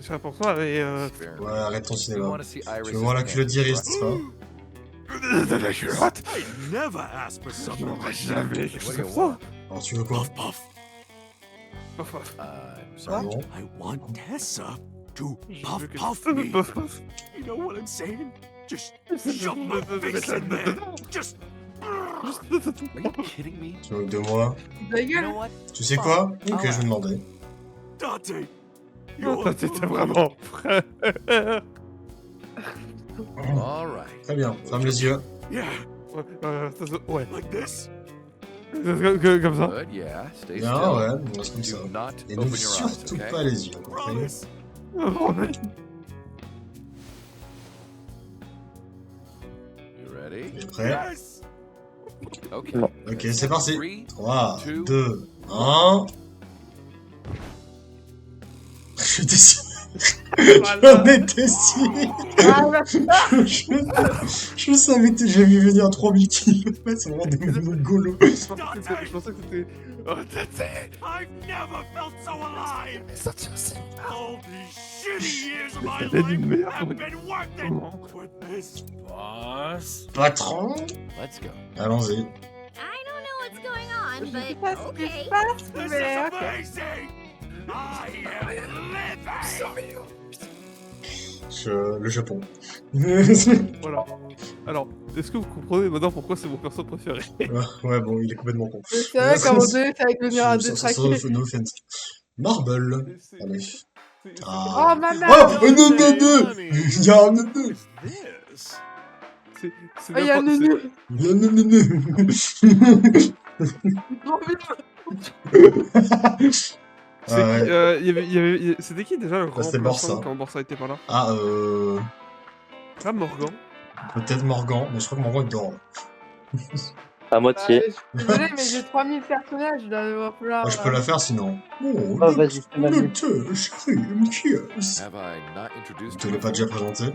ça pour toi, mais Ouais, arrête ton cinéma. wanna see Tu Iris veux voir la again, culotte d'Iris, right? n'est-ce pas? la culotte. I never asked for something. J'aurais jamais quelque chose comme ça. Alors tu veux quoi? Puff, puff. Puff, puff. I'm Ah sorry. bon? I want Tessa to Je puff veux que- puff me. Puff, puff. You know what I'm saying? Just Je- shove my face in there. Just. Are you kidding me? Tu veux que de moi? Ta You know gueule. what? Tu sais quoi? Ok, je vais demander. Dante. Toi, t'étais vraiment prêt. All right. Très bien, ferme les yeux. Yeah, Ouais, like this. comme ça. Good, yeah. Stay Bien, still. ouais, on reste comme ça. Do not Et open n'ouvre your eyes, surtout okay? pas les yeux, compris? Promise. You ready? T'es prêt? Yes. Okay. Ok, c'est parti. 3, 2, 2, 1. Je suis déçu. J'en étais sûr. Je savais que j'ai vu venir à 3000 km. C'est vraiment des golos. Je pensais que c'était. Oh, that's it. I've never felt so alive. All these shitty years of my C'était une life merde. have been worth it for this. Boss. Patron. Let's go. Allons-y. I don't know what's going on, Je sais but pas ce qui okay. se passe, This is mais ok. amazing. I am living. Le Japon. Voilà. Alors, est-ce que vous comprenez maintenant pourquoi c'est mon perso préféré? Ouais, bon, il est complètement con. Je savais qu'à un moment donné, ça allait devenir un Ça, détraqué. no offense. Marble. Mais c'est- Allez. c'est- Ah. Oh, maman! Oh, non, non, non. Il y a un non, non. This. c'est Oh, y'a un n'importe- neuneu! Il y a un non, non, non. Trop bien. C'est Ouais. qui, c'était qui déjà le grand c'était remplaçant Borsa. quand Borsa était pas là? Ah, Ah, Morgan. peut-être Morgan, mais je crois que Morgan il dort. Là. À moitié. Je suis désolée, mais j'ai 3000 personnages, là, il va falloir... Ah, je peux la faire sinon. Oh, Oh, vas-y, fais-la mieux. le chéri, monsieur. Have I not introduced Tu you l'as pas déjà before? présenté?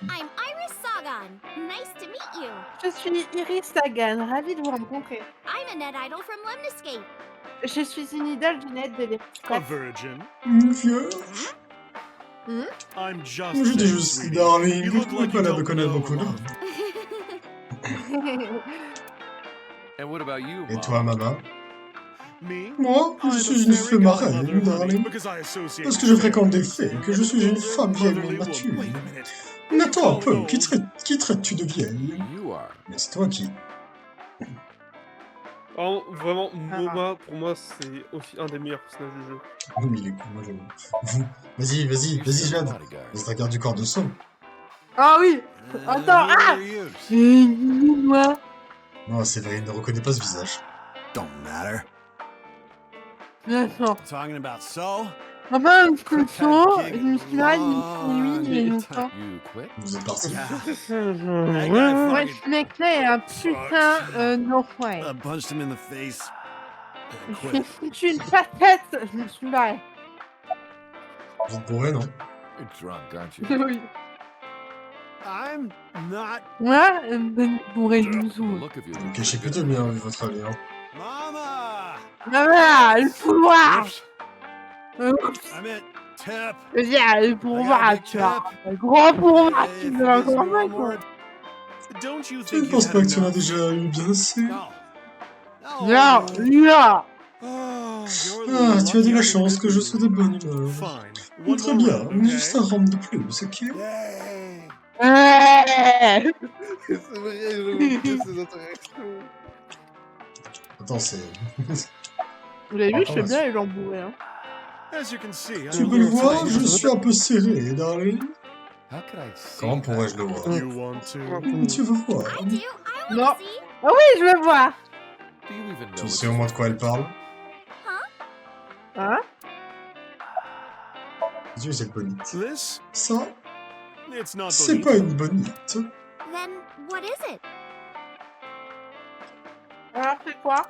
I'm Iris Sagan. Nice to meet you. Je suis Iris Sagan, ravie de vous rencontrer. I'm a net idol from Lemniscape. Je suis une idole du net de A virgin. Monsieur. I'm just. Je dis saying, juste, sweetie. darling, You vous look pouvez like pas you la don't reconnaître know beaucoup, non? love. And what about you, Et Mom? toi, maman? Me? Moi, je I'm a suis une fairy fée marraine, godmother, honey, darling. because I associate Parce que je with fréquente des fairies. fées, que je suis une femme vieille Motherly mais mature. woman. Wait a minute. Mais attends un peu, Oh, qui traites-tu de vieille? You are. Mais c'est toi qui? Vraiment, Moma, pour moi, c'est aussi un des meilleurs personnages du jeu. Oui, mais il est cool, moi j'aime. Vous, vas-y, Jade. Bodyguard. C'est la garde du corps de son. Ah oui! Attends, ah! Moi! Non, c'est vrai, il ne reconnaît pas ce visage. Don't matter. D'accord. Talking about so? Enfin, une discussion, je me suis là, il y a longtemps. You quit? Vous êtes parti. Moi, ce mec-là est un putain d'enfant. I punched him in the face. Je t'ai foutu une patate, je me suis barré. Vous pourrez, non? You're drunk, aren't you? Oui. I'm not. Moi, bourré du The zoo. look of you. Ok, je sais plutôt bien, vu votre avis. Hein. Mama! Maman, le pouvoir! Oops. I meant tip. Je veux dire, le I got a pouvoir, big tu vois. tip. Le grand pouvoir, Hey, tu if veux it encore isn't moins, one quoi. word, don't you Je ne think pense you pas had que tu en as enough? déjà eu bien assez. No. Viens, viens! Oh, you're Ah, tu as de lucky la I chance didn't que je do sois de bonne humeur. Fine. One Très more bien, round, okay? juste un round de plus, ok? Yay! Ouais! C'est vrai, j'ai ces interactions. Attends, c'est... Vous l'avez vu, je fais Attends, bien les gens bourrés, hein. As you can see, Tu I'm peux le a little voir, tight. je suis un peu serré, darling. How could I see Comment that? pourrais-je le voir? You want to? Tu veux voir? I do. I Non. want to see. Ah oui, je veux voir! Do you even know Tu what sais au moins de quoi elle parle? Hein? Dieu, c'est bonite. This? Ça, It's not c'est bonito. pas une bonite. Then what is it? Alors, c'est quoi?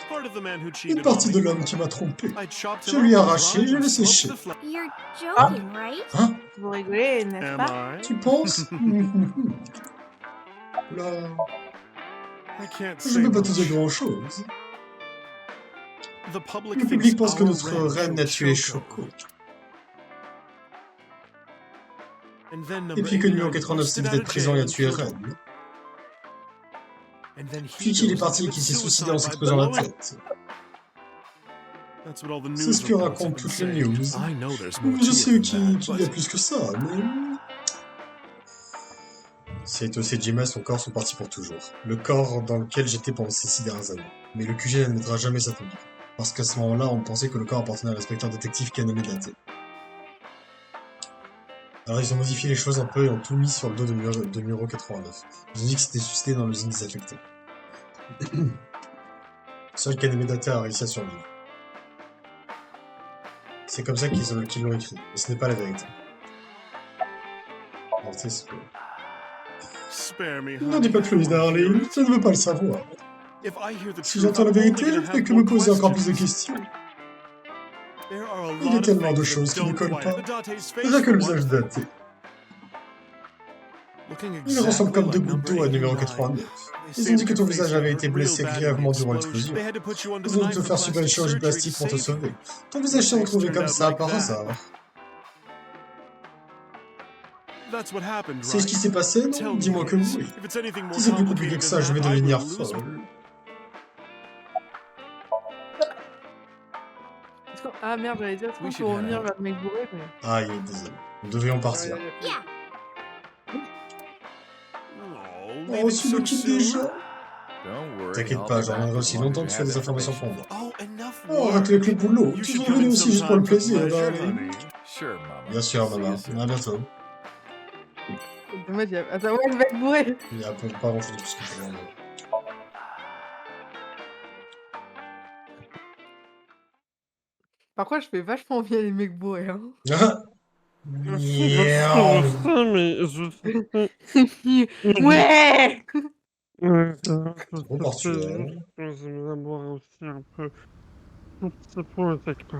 Part of the man who Une cheated on partie de me. l'homme qui m'a trompé. I chopped Je him lui ai up arraché, alive je and l'ai smoked séché. the flesh. You're joking, right? Hein? Vous rigolez, n'est-ce Am pas? I? Tu penses? Là, I can't je say ne peux pas te much. dire grand-chose. The public Le thinks public pense que our notre reine reine a tué Choco. Choco. And then Et number puis que numéro 89 89 s'est busted vidé out de of prison et a jail and tué killed Ren. him. And then Puis qu'il est goes parti et and qu'il s'est commits suicidé en suicide by s'explosant la blowing- tête. That's what all the C'est ce que news reports racontent have toutes been les saying. news. I know there's more Je to sais it qu'il than that, y a but plus que ça, mais... Saito Sejima et son corps sont partis pour toujours. Le corps dans lequel j'étais pendant ces 6 dernières années. Mais le QG n'admettra jamais sa tenue. Parce qu'à ce moment-là, on pensait que le corps appartenait à l'inspecteur détective Kaname Date. Alors ils ont modifié les choses un peu et ont tout mis sur le dos de numéro 89. Ils ont dit que c'était suicidé dans l'usine désaffectée. Seul Kaname Date a réussi à survivre. C'est comme ça qu'ils l'ont écrit, et ce n'est pas la vérité. Alors, tu sais, c'est que... spare me, N'en dis pas plus, darling, je ne veux pas le savoir. If I hear the Si truth, j'entends la I'm only vérité, gonna je ne fais have que me more poser encore plus de questions. questions. There are a Il y a lot of tellement de things choses that qui ne don't collent quite. pas. Date's face, Déjà que le for visage one, daté. looking Il ressemble exactly comme deux like gouttes d'eau à numéro 89. Ils ont dit que ton visage avait été blessé grièvement durant l'explosion. Ils ont dû te faire subir une chirurgie plastique pour te sauver. Ton visage s'est retrouvé comme ça par hasard. That's what happened, C'est ce qui s'est passé, non? Dis-moi que oui. If it's anything more Si c'est plus compliqué complicated que ça, than je vais that, I devenir will lose folle. Est-ce qu'on- Ah merde, j'allais dire, est-ce qu'on We peut should revenir have- vers le mec bourré, mais... Ah, il est désolé. Nous devrions partir. Yeah. Oh, Oh, leaving c'est so le kit soon? déjà. Don't worry. T'inquiète I'll pas, be j'en back reviendrai as aussi long as longtemps you que tu fais have des the informations pour moi. Oh, enough Oh, work. arrête avec le boulot. You Tu should devrais come venir in aussi juste pour le sometime for plaisir, pleasure, darling. honey. Sure, Mama. Bien sûr, See maman. you soon. À bientôt. Dommage, attends, ouais, le mec bourré. Il y a pas grand-chose de plus que je peux dire. Par contre, je fais vachement bien les mecs bourrés, hein. Ah yeah. Ouais. Bon Portugal.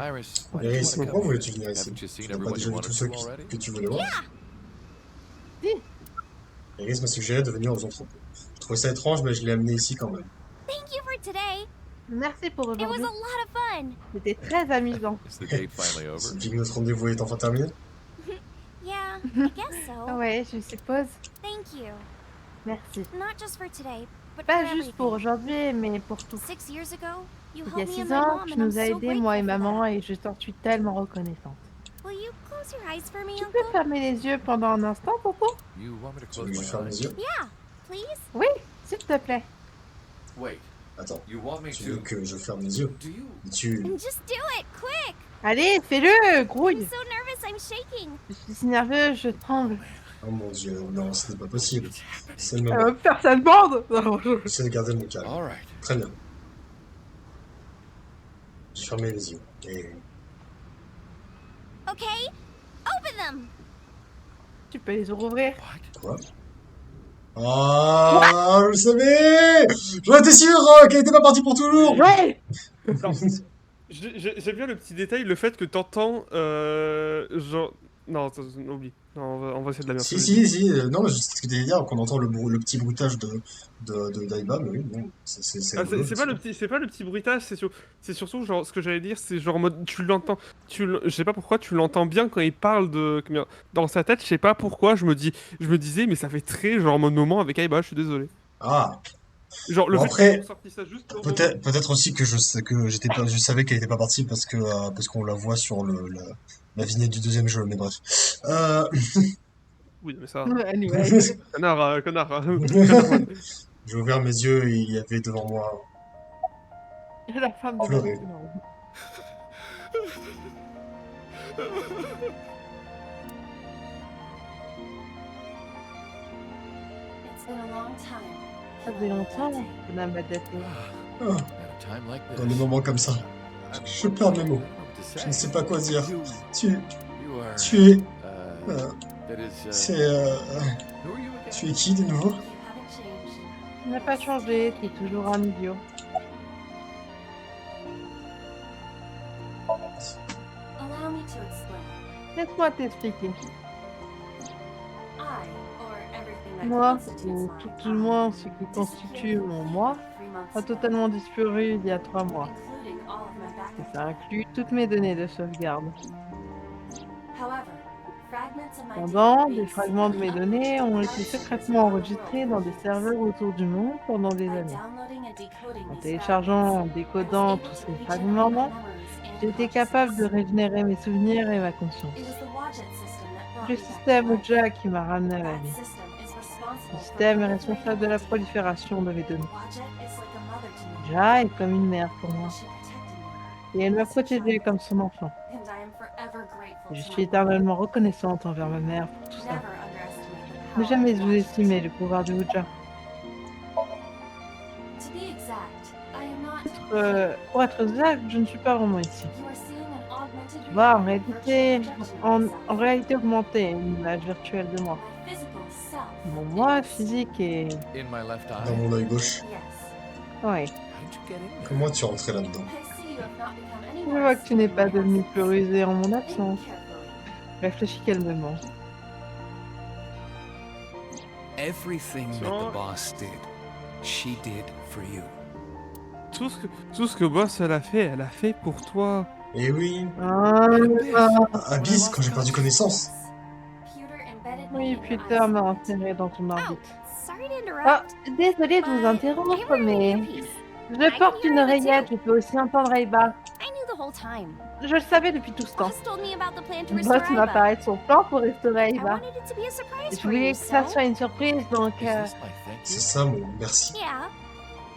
Iris, why Iris, did you pourquoi wanna voulais-tu come venir here? ici? Haven't you seen Tu n'as pas everyone déjà you vu wanted tous ceux to already? que tu voulais voir? Si. Iris m'a suggéré de venir aux entrepôts. Je trouvais ça étrange, mais je l'ai amené ici quand même. Thank you for today. Merci pour It was aujourd'hui. a lot of fun. C'était très amusant. Is the date finally over? C'est que notre rendez-vous est enfin terminé. Yeah, I guess Ah so. ouais, je suppose. Thank you. Merci. Not just for today, but Pas for juste pour everything. aujourd'hui, mais pour tout. 6 years ago, you Il y a helped me 6 and my ans, mom, tu and I'm nous as so aidés, moi et grateful for maman, that. et je t'en suis tellement reconnaissante. Will you close your eyes for me, Tu peux Uncle? fermer les yeux pendant un instant, Popo? You want me to Tu veux close que je my ferme les eyes? yeux? Yeah, please. Oui, s'il te plaît. Wait, Attends, you want me tu veux to? que je ferme les yeux? Do you? Tu... And just do it, quick. Allez, fais-le, I'm grouille. so nervous, I'm shaking. Je suis si nerveuse, je tremble. Oh mon dieu, non, ce n'est pas possible. C'est le Ça moment. va me faire ça de bande. Non, J'essaie de garder mon calme. All right. Très bien. J'ai fermé les yeux. Et... Okay, open them. Tu peux les rouvrir. Quoi? Ah, je le savais! J'en étais sûr qu'elle était pas partie pour toujours! Ouais. Alors, j'aime bien le petit détail, le fait que t'entends genre... Non, attends, oublie. Non, on va essayer de la merde. Si, non, c'est ce que tu dire, qu'on entend le petit bruitage de Daiba, mais oui, non, c'est Ah, rigolo, c'est pas le petit bruitage, c'est surtout genre ce que j'allais dire, c'est genre en mode tu l'entends, je sais pas pourquoi tu l'entends bien quand il parle de dans sa tête, je sais pas pourquoi je me disais mais ça fait très genre en mode moment avec Aiba, je suis désolé. Ah, Genre le bon, fait après, qu'ils ont sorti ça juste au moment- peut-être aussi que je savais qu'elle était pas partie parce qu'on la voit sur la vignette du deuxième jeu, mais bref. Oui, mais ça. Anyway. Connard. J'ai ouvert mes yeux et il y avait devant moi. La femme de Pleurer. non. Ça fait longtemps, on a daté. Ah, At a time like dans des this, moments comme ça, je perds mes mots. Je ne sais pas quoi dire. Tu you are. es. That is. C'est. Who are you again? Tu es qui de nouveau? Tu n'as pas changé, tu es toujours un idiot. Laisse-moi t'expliquer. Moi, ou tout du moins ce qui constitue mon moi, a totalement disparu il y a 3 mois. Et ça inclut toutes mes données de sauvegarde. Cependant, des fragments de mes données ont été secrètement enregistrés dans des serveurs autour du monde pendant des années. En téléchargeant, en décodant tous ces fragments, j'ai été capable de régénérer mes souvenirs et ma conscience. Le système Ouija qui m'a ramené à la vie. Le système est responsable de la prolifération de mes données. Ouija est comme une mère pour moi. Et elle m'a protégée comme son enfant. Je suis éternellement reconnaissante envers ma mère pour tout ça. Ne jamais sous-estimer le pouvoir de Ouija. Pour être exact, je ne suis pas vraiment ici. Tu vois, en réalité augmentée, une image virtuelle de moi. Mon moi physique est... Dans mon œil gauche. Ouais. Comment tu es rentré là-dedans? Je vois que tu n'es pas devenu plus rusé en mon absence. Réfléchis calmement. Everything that the boss did, she did for you. Tout ce que Boss elle a fait pour toi. Eh oui. Ah, Abyss, quand j'ai perdu connaissance. oui, Peter m'a enterré dans ton orbite. Ah, désolé de vous interrompre, mais... Je porte une oreillette, je peux aussi entendre Aiba. Je le savais depuis tout ce temps. Boss m'a parlé de son plan pour restaurer Aiba. Je voulais que ça soit une surprise, donc... C'est ça, mon merci.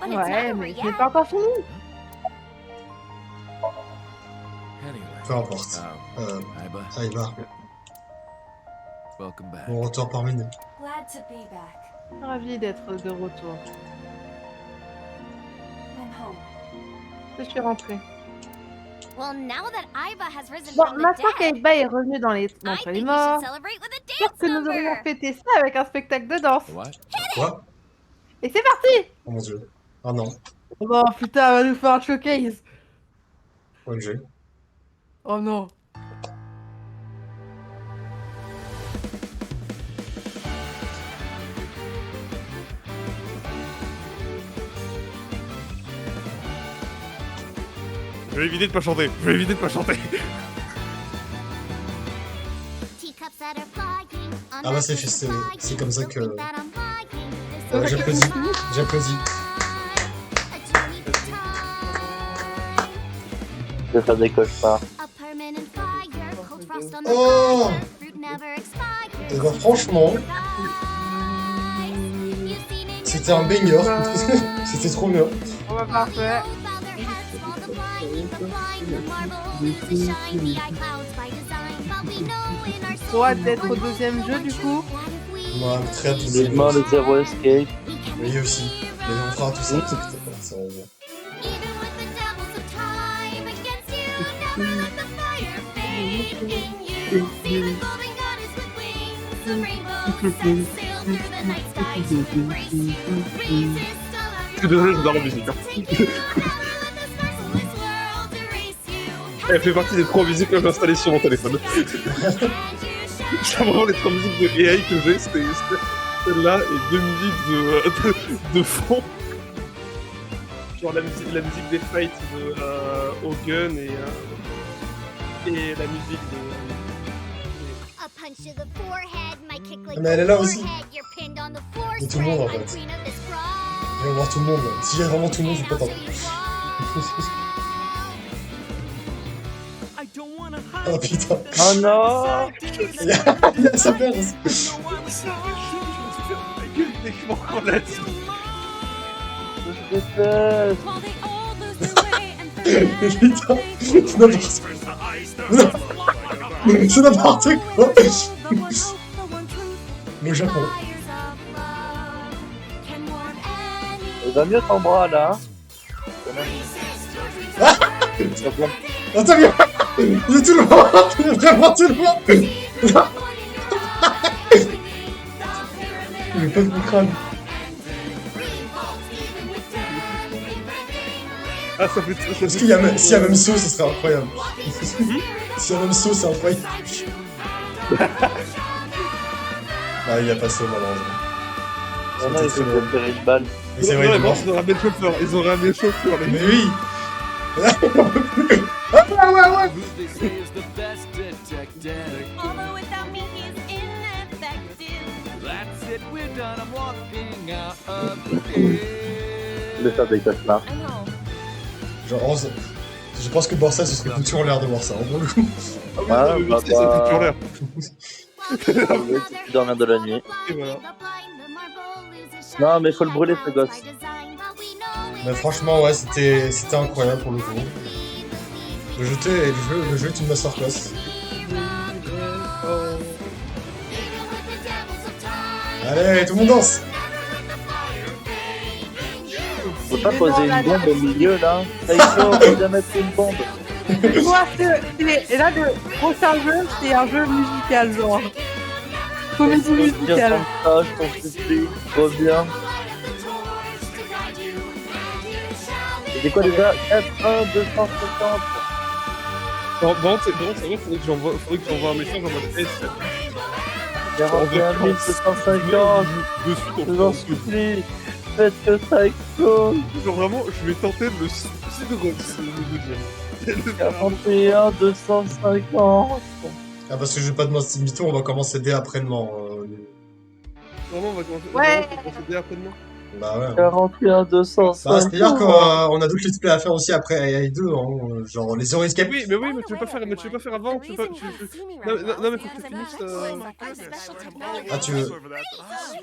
Ouais, mais ce n'est pas encore fini. Peu importe. Aiba. Mon retour parmi nous. Ravi d'être de retour. Je suis rentrée. Bon, maintenant qu'Aiba est revenue d'entre les morts, j'espère que nous aurions fêté ça avec un spectacle de danse. Quoi? Et c'est parti! Oh mon dieu. Ah non. Bon, putain, elle va nous faire un showcase. OMG. Oh non. Je vais éviter de pas chanter. Ah bah c'est comme ça que... J'applaudis. Je vais faire des cauchemars. Oh! Et bah franchement... C'était un baigneur. C'était trop bien. On va parfait. Trop hâte d'être au deuxième jeu du coup. Moi, très hâte de Vivement le Zero Escape. Oui aussi. Mais on fera tout ça. Ça va bien. Je suis désolé, je dors en musique. Elle fait partie des 3 musiques que j'ai installées sur mon téléphone. J'ai vraiment les 3 musiques de AI que j'ai, c'était celle-là et 2 musiques de fond. Genre la musique des fights de Hogan et la musique de... Mais elle est là aussi. Et tout le monde en fait. Je vais voir tout le monde. Si j'ai vraiment tout le monde, je vais pas t'en... Oh putain. Oh non. Il y a sa mère aussi. Je déteste. Putain, c'est n'importe quoi. Le Japon. Il va mieux ton bras là. Attends, il est tout le monde. Il est vraiment tout le monde. Il est pas de mon crâne. Ah, ça fait... Parce qu'il y a même... S'il y a même saut, ce serait incroyable. S'il y a même saut, c'est incroyable. Ah, il a passé malheureusement. Non, non, il faut lui faire une balle. Mais c'est vrai, il est mort. Ils ont ramené le chauffeur, ils ont ramené le chauffeur, les Mais gars. oui. They say is the best detective. Although without me, he's ineffective. That's it, we're done. I'm walking out of here. De faire des cauchemars. I know. Genre, je pense que Borsa, ce serait foutu en l'air de voir ça, hein, pour le coup. Ah, mais bah, c'est foutu en l'air. Tu dormir de la nuit. Et voilà. Non, mais faut le brûler, ce gosse. Mais franchement, ouais, c'était incroyable pour le coup. Le jeu est une masterclass. Allez, tout le monde danse. Faut pas poser une bombe au milieu, là. Taïko, faut bien mettre une bombe. Moi, et là, le prochain jeu, c'est un jeu musical, genre. Comédie musicale. Ah, je t'en supplie, reviens. C'était quoi déjà 4-1, 250. Bon, c'est vrai, faudrait que j'envoie un message en mode S. 41 250. Je vous en supplie. Faites que ça explose. Genre vraiment, je vais tenter de le dire. 41 250. Ah, parce que je vais pas demander demi-tour, on va commencer dès après-demain. Vraiment, on va commencer dès après-demain. Bah ouais. 41 250. Bah, c'est-à-dire qu'on a d'autres let's play à faire aussi après AI2, hein, genre les Zero Escape. Oui, mais tu veux pas faire avant, tu veux pas. Non, mais faut que tu finisses. Ah, tu veux.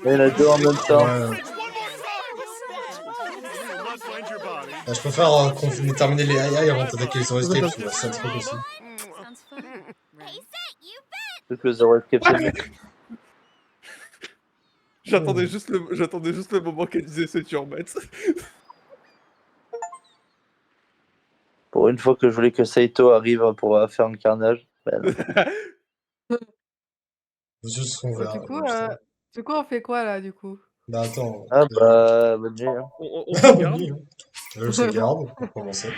Il y en a deux en même temps. Ouais. Ah, je préfère qu'on finisse terminer les AI avant d'attaquer les Zero Escape, parce que c'est un truc aussi. Plus que le Zero Escape, c'est mieux. J'attendais juste le moment qu'elle disait c'est Turmette. Pour une fois que je voulais que Saito arrive pour faire un carnage. Ben non. Les yeux sont verts. Du coup, on fait quoi là, du coup? Bah attends. Ah bah, bonne nuit. Hein. On se garde. Je se garde pour commencer.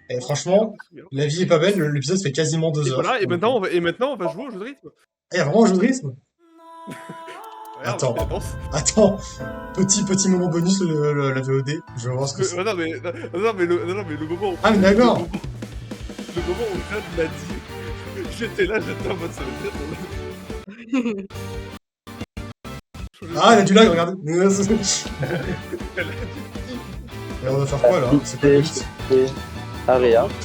Et franchement, la vie est pas belle, l'épisode fait quasiment 2 Et heures. voilà, et maintenant on va jouer au jeu de rythme. Ah, y'a vraiment un jeu de rythme? Regarde, Attends, petit moment bonus, la VOD, je vais voir ce que c'est. Non, mais le moment où... Ah, mais d'accord. Le moment où Jeanne m'a dit... J'étais en mode ça veut dire... Ah, il y a du lag, regardez. Et on va faire quoi, là? C'est pas juste. Aria. En gros,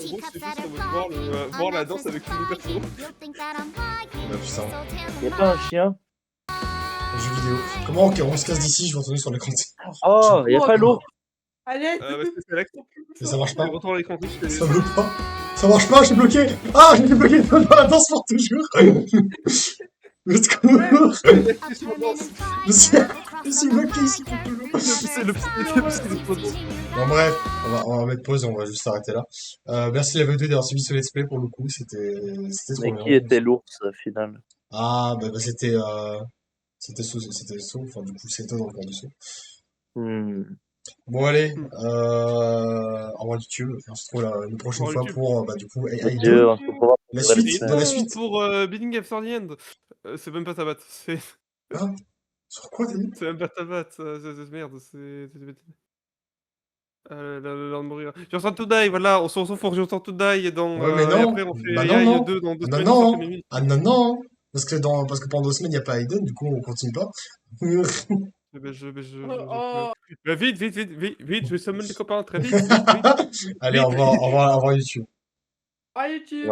c'est juste qu'on veut voir la danse avec tous les persos. Ah, putain. Y'a pas un chien? Un jeu vidéo. Comment on se casse d'ici, je vais retourner sur l'écran. Oh, y'a pas l'eau. Allez. C'est l'action. Mais ça marche pas. Retourne à l'écran. Ça veut pas. Ça marche pas, je suis bloqué. Ah, j'ai été bloqué dans la danse pour toujours. Let's go. Je suis bloqué ici pour toujours. C'est le petit. Bon, bref, on va mettre pause et on va juste s'arrêter là. Merci la VOD d'avoir suivi ce let's play pour le coup, c'était trop Mais bien. qui était l'ours, au final? Ah, bah c'était Saut, enfin du coup c'est toi dans le port du Saut. Bon allez, au revoir YouTube, et on se retrouve une prochaine fois pour du coup AI2. La suite de la suite. Pour Beginning After the End. C'est même pas Tabat, c'est... Hein? Sur quoi t'as dit? C'est même pas Tabat, merde, c'est... L'heure de mourir. J'entends to die, voilà, on se retrouve pour J'entends to die dans... Ouais, mais non. Et après on fait Bah AI non, 2 dans 2 non. semaines. Non, ça non. fait Mimi. Ah non, non. Parce que pendant 2 semaines il n'y a pas Aiden, du coup on continue pas. Bah, vite, je vais summon les copains, très vite. Allez, au revoir YouTube. À YouTube.